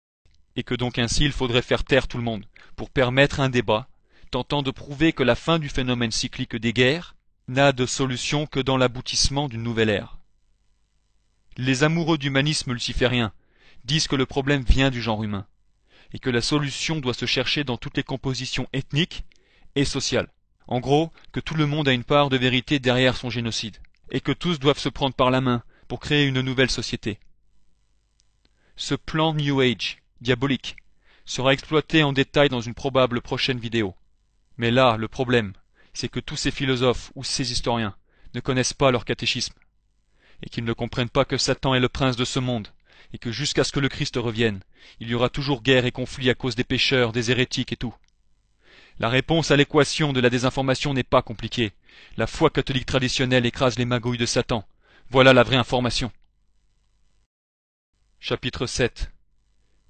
S1: Et que donc ainsi il faudrait faire taire tout le monde, pour permettre un débat, tentant de prouver que la fin du phénomène cyclique des guerres n'a de solution que dans l'aboutissement d'une nouvelle ère. Les amoureux d'humanisme luciférien disent que le problème vient du genre humain, et que la solution doit se chercher dans toutes les compositions ethniques et sociales. En gros, que tout le monde a une part de vérité derrière son génocide, et que tous doivent se prendre par la main pour créer une nouvelle société. Ce plan New Age, diabolique, sera exploité en détail dans une probable prochaine vidéo. Mais là, le problème, c'est que tous ces philosophes ou ces historiens ne connaissent pas leur catéchisme, et qu'ils ne comprennent pas que Satan est le prince de ce monde, et que jusqu'à ce que le Christ revienne, il y aura toujours guerre et conflit à cause des pécheurs, des hérétiques et tout. La réponse à l'équation de la désinformation n'est pas compliquée. La foi catholique traditionnelle écrase les magouilles de Satan. Voilà la vraie information. Chapitre 7.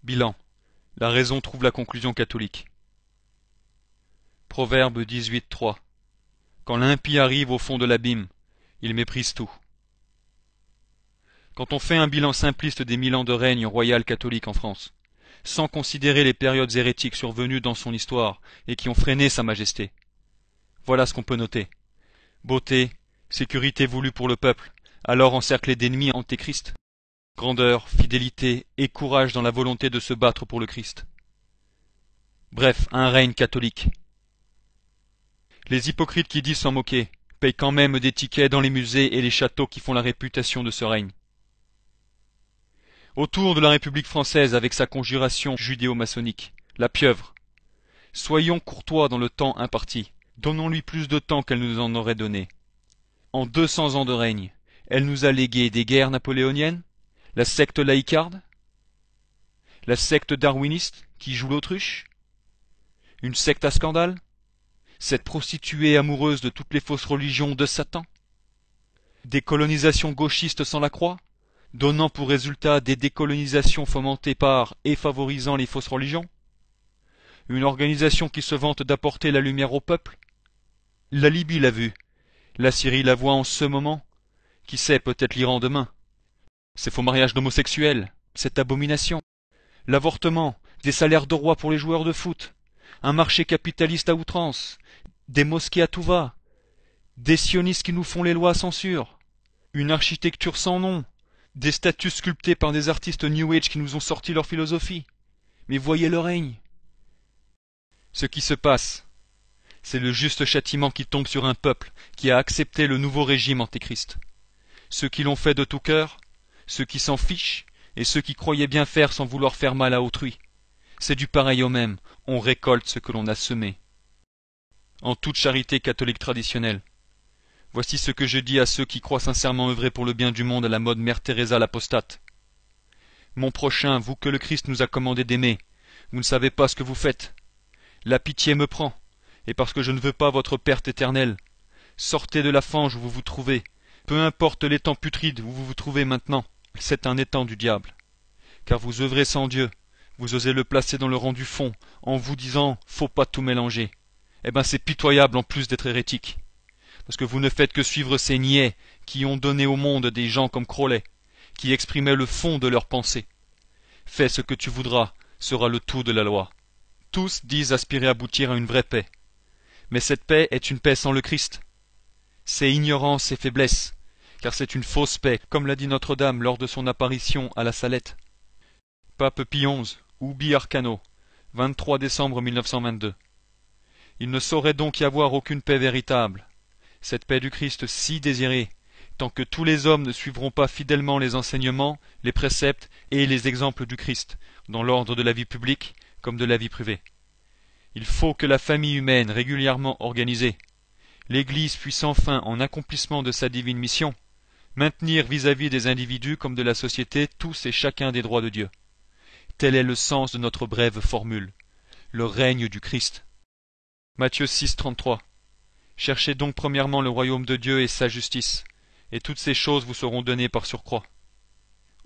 S1: Bilan. La raison trouve la conclusion catholique. Proverbe 18.3. Quand l'impie arrive au fond de l'abîme, il méprise tout. Quand on fait un bilan simpliste des 1000 ans de règne royal catholique en France, sans considérer les périodes hérétiques survenues dans son histoire et qui ont freiné sa majesté, voilà ce qu'on peut noter. Beauté, sécurité voulue pour le peuple, alors encerclé d'ennemis antéchrist. Grandeur, fidélité et courage dans la volonté de se battre pour le Christ. Bref, un règne catholique. Les hypocrites qui disent s'en moquer payent quand même des tickets dans les musées et les châteaux qui font la réputation de ce règne. Autour de la République française avec sa conjuration judéo-maçonnique, la pieuvre. Soyons courtois dans le temps imparti, donnons-lui plus de temps qu'elle nous en aurait donné. En 200 ans de règne, elle nous a légué des guerres napoléoniennes, la secte laïcarde, la secte darwiniste qui joue l'autruche, une secte à scandale, cette prostituée amoureuse de toutes les fausses religions de Satan, des colonisations gauchistes sans la croix, donnant pour résultat des décolonisations fomentées par et favorisant les fausses religions, une organisation qui se vante d'apporter la lumière au peuple. La Libye l'a vu, la Syrie la voit en ce moment, qui sait, peut-être l'Iran demain. Ces faux mariages d'homosexuels, cette abomination, l'avortement, des salaires de roi pour les joueurs de foot, un marché capitaliste à outrance, des mosquées à tout va, des sionistes qui nous font les lois à censure, une architecture sans nom, des statues sculptées par des artistes New Age qui nous ont sorti leur philosophie. Mais voyez le règne. Ce qui se passe, c'est le juste châtiment qui tombe sur un peuple qui a accepté le nouveau régime antéchrist. Ceux qui l'ont fait de tout cœur, ceux qui s'en fichent, et ceux qui croyaient bien faire sans vouloir faire mal à autrui. C'est du pareil au même, on récolte ce que l'on a semé. En toute charité catholique traditionnelle, voici ce que je dis à ceux qui croient sincèrement œuvrer pour le bien du monde à la mode Mère Teresa l'apostate. Mon prochain, vous que le Christ nous a commandé d'aimer, vous ne savez pas ce que vous faites. La pitié me prend, et parce que je ne veux pas votre perte éternelle. Sortez de la fange où vous vous trouvez, peu importe l'étang putride où vous vous trouvez maintenant, c'est un étang du diable. Car vous œuvrez sans Dieu, vous osez le placer dans le rang du fond, en vous disant « faut pas tout mélanger ». Eh ben c'est pitoyable en plus d'être hérétique. Parce que vous ne faites que suivre ces niais qui ont donné au monde des gens comme Crowley, qui exprimaient le fond de leurs pensées. Fais ce que tu voudras, sera le tout de la loi. Tous disent aspirer à aboutir à une vraie paix. Mais cette paix est une paix sans le Christ. C'est ignorance et faiblesse, car c'est une fausse paix, comme l'a dit Notre-Dame lors de son apparition à la Salette. Pape Pie XI, Ubi Arcano, 23 décembre 1922. Il ne saurait donc y avoir aucune paix véritable. Cette paix du Christ si désirée, tant que tous les hommes ne suivront pas fidèlement les enseignements, les préceptes et les exemples du Christ, dans l'ordre de la vie publique comme de la vie privée. Il faut que la famille humaine régulièrement organisée, l'Église puisse enfin, en accomplissement de sa divine mission, maintenir vis-à-vis des individus comme de la société tous et chacun des droits de Dieu. Tel est le sens de notre brève formule, le règne du Christ. Matthieu 6, 33. Cherchez donc premièrement le royaume de Dieu et sa justice, et toutes ces choses vous seront données par surcroît.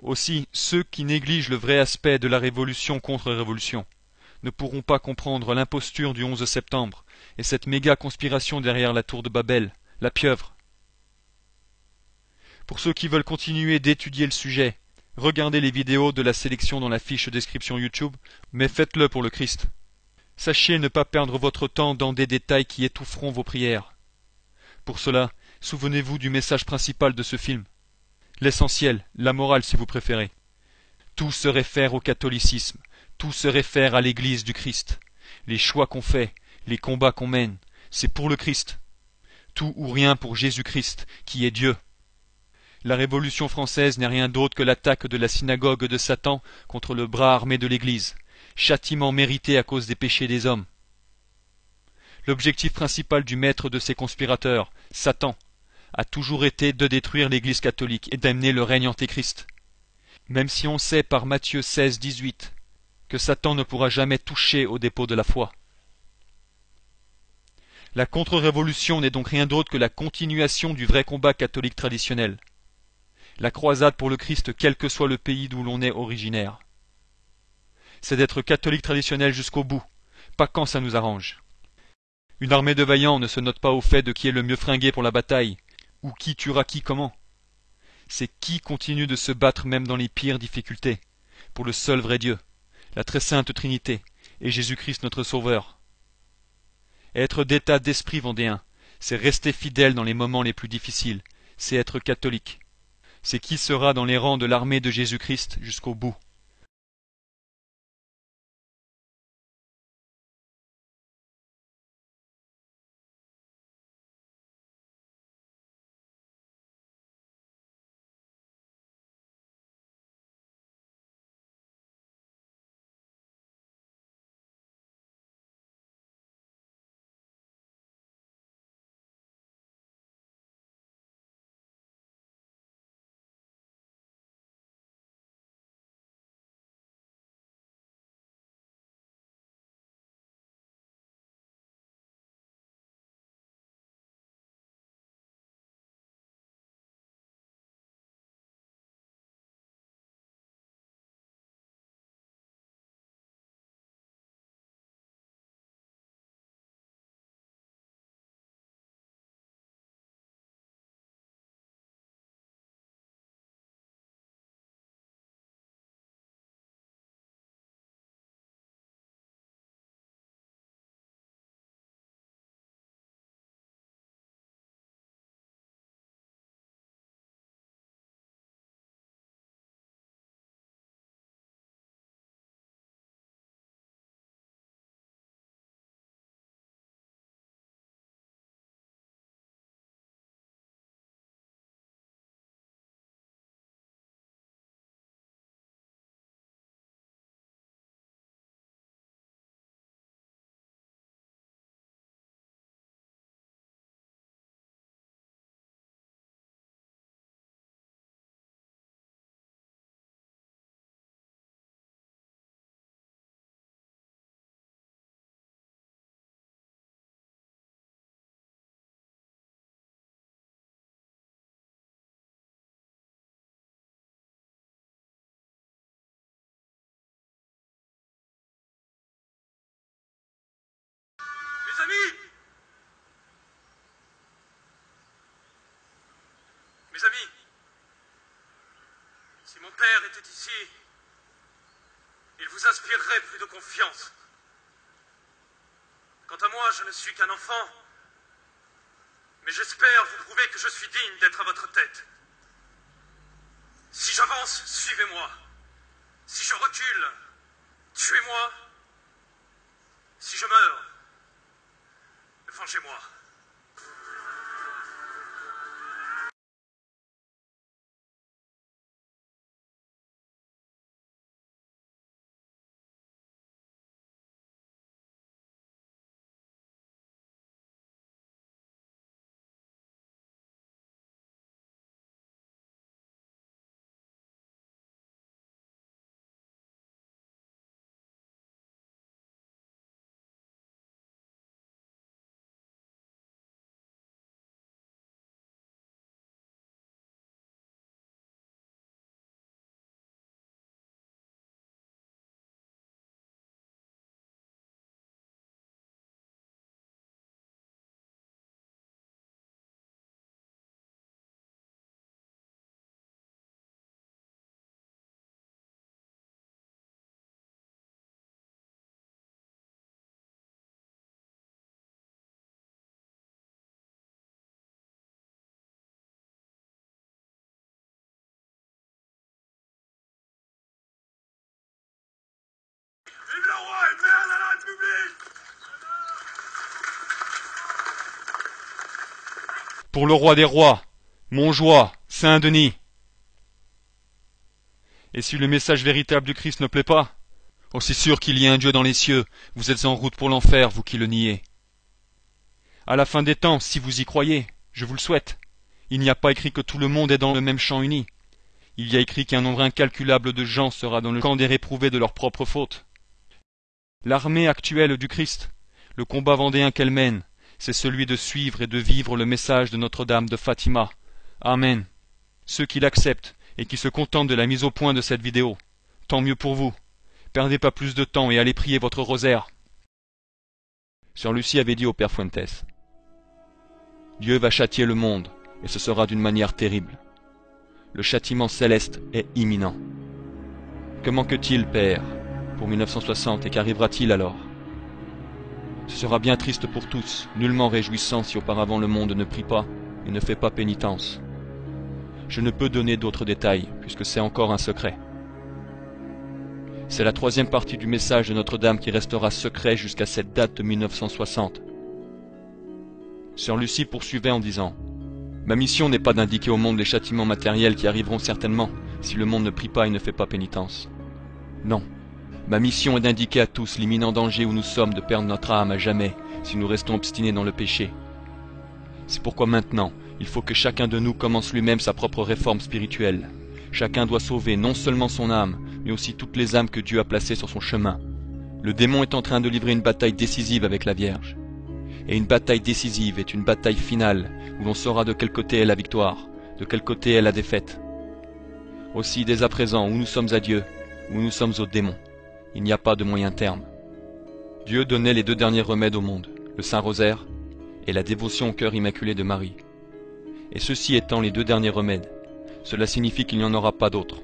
S1: Aussi, ceux qui négligent le vrai aspect de la révolution contre révolution ne pourront pas comprendre l'imposture du 11 septembre et cette méga conspiration derrière la tour de Babel, la pieuvre. Pour ceux qui veulent continuer d'étudier le sujet, regardez les vidéos de la sélection dans la fiche description YouTube, mais faites-le pour le Christ. Sachez ne pas perdre votre temps dans des détails qui étoufferont vos prières. Pour cela, souvenez-vous du message principal de ce film. L'essentiel, la morale si vous préférez. Tout se réfère au catholicisme, tout se réfère à l'Église du Christ. Les choix qu'on fait, les combats qu'on mène, c'est pour le Christ. Tout ou rien pour Jésus-Christ, qui est Dieu. La Révolution française n'est rien d'autre que l'attaque de la synagogue de Satan contre le bras armé de l'Église, châtiment mérité à cause des péchés des hommes. L'objectif principal du maître de ces conspirateurs, Satan, a toujours été de détruire l'Église catholique et d'amener le règne antéchrist. Même si on sait par Matthieu 16, 18 que Satan ne pourra jamais toucher au dépôt de la foi. La contre-révolution n'est donc rien d'autre que la continuation du vrai combat catholique traditionnel. La croisade pour le Christ quel que soit le pays d'où l'on est originaire. C'est d'être catholique traditionnel jusqu'au bout, pas quand ça nous arrange. Une armée de vaillants ne se note pas au fait de qui est le mieux fringué pour la bataille, ou qui tuera qui comment. C'est qui continue de se battre même dans les pires difficultés, pour le seul vrai Dieu, la très sainte Trinité, et Jésus-Christ notre Sauveur. Être d'état d'esprit vendéen, c'est rester fidèle dans les moments les plus difficiles, c'est être catholique. C'est qui sera dans les rangs de l'armée de Jésus-Christ jusqu'au bout.
S3: Mes amis! Mes amis, si mon père était ici, il vous inspirerait plus de confiance. Quant à moi, je ne suis qu'un enfant, mais j'espère vous prouver que je suis digne d'être à votre tête. Si j'avance, suivez-moi. Si je recule, tuez-moi. Si je meurs, vengez-moi.
S1: pour le roi des rois, Montjoie, Saint-Denis. Et si le message véritable du Christ ne plaît pas, aussi sûr qu'il y a un Dieu dans les cieux, vous êtes en route pour l'enfer, vous qui le niez. À la fin des temps, si vous y croyez, je vous le souhaite, il n'y a pas écrit que tout le monde est dans le même champ uni. Il y a écrit qu'un nombre incalculable de gens sera dans le camp des réprouvés de leurs propres fautes. L'armée actuelle du Christ, le combat vendéen qu'elle mène, c'est celui de suivre et de vivre le message de Notre-Dame de Fatima. Amen. Ceux qui l'acceptent et qui se contentent de la mise au point de cette vidéo, tant mieux pour vous. Perdez pas plus de temps et allez prier votre rosaire. Sœur Lucie avait dit au Père Fuentes, « Dieu va châtier le monde, et ce sera d'une manière terrible. Le châtiment céleste est imminent. Que manque-t-il, Père, pour 1960, et qu'arrivera-t-il alors? Ce sera bien triste pour tous, nullement réjouissant si auparavant le monde ne prie pas et ne fait pas pénitence. Je ne peux donner d'autres détails, puisque c'est encore un secret. C'est la troisième partie du message de Notre-Dame qui restera secret jusqu'à cette date de 1960. Sœur Lucie poursuivait en disant « Ma mission n'est pas d'indiquer au monde les châtiments matériels qui arriveront certainement si le monde ne prie pas et ne fait pas pénitence. Non, ma mission est d'indiquer à tous l'imminent danger où nous sommes de perdre notre âme à jamais si nous restons obstinés dans le péché. C'est pourquoi maintenant, il faut que chacun de nous commence lui-même sa propre réforme spirituelle. Chacun doit sauver non seulement son âme, mais aussi toutes les âmes que Dieu a placées sur son chemin. Le démon est en train de livrer une bataille décisive avec la Vierge. Et une bataille décisive est une bataille finale, où l'on saura de quel côté est la victoire, de quel côté est la défaite. Aussi, dès à présent, où nous sommes à Dieu, où nous sommes au démon, il n'y a pas de moyen terme. Dieu donnait les deux derniers remèdes au monde, le Saint-Rosaire et la dévotion au cœur immaculé de Marie. Et ceci étant les deux derniers remèdes, cela signifie qu'il n'y en aura pas d'autres.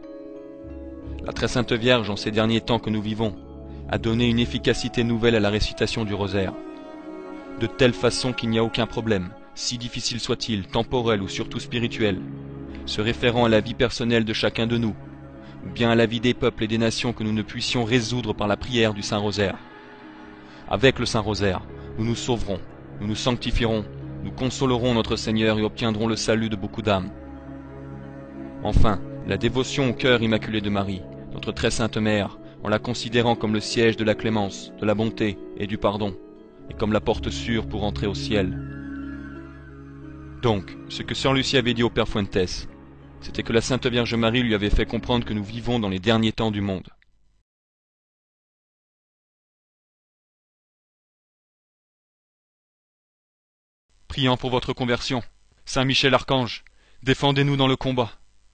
S1: La très sainte Vierge, en ces derniers temps que nous vivons, a donné une efficacité nouvelle à la récitation du rosaire, de telle façon qu'il n'y a aucun problème, si difficile soit-il, temporel ou surtout spirituel, se référant à la vie personnelle de chacun de nous, ou bien à la vie des peuples et des nations que nous ne puissions résoudre par la prière du Saint-Rosaire. Avec le Saint-Rosaire, nous nous sauverons, nous nous sanctifierons, nous consolerons notre Seigneur et obtiendrons le salut de beaucoup d'âmes. Enfin, la dévotion au cœur immaculé de Marie, notre très sainte Mère, en la considérant comme le siège de la clémence, de la bonté et du pardon, et comme la porte sûre pour entrer au ciel. Donc, ce que Sœur Lucie avait dit au Père Fuentes, c'était que la Sainte Vierge Marie lui avait fait comprendre que nous vivons dans les derniers temps du monde. Priant pour votre conversion, Saint Michel Archange, défendez-nous dans le combat.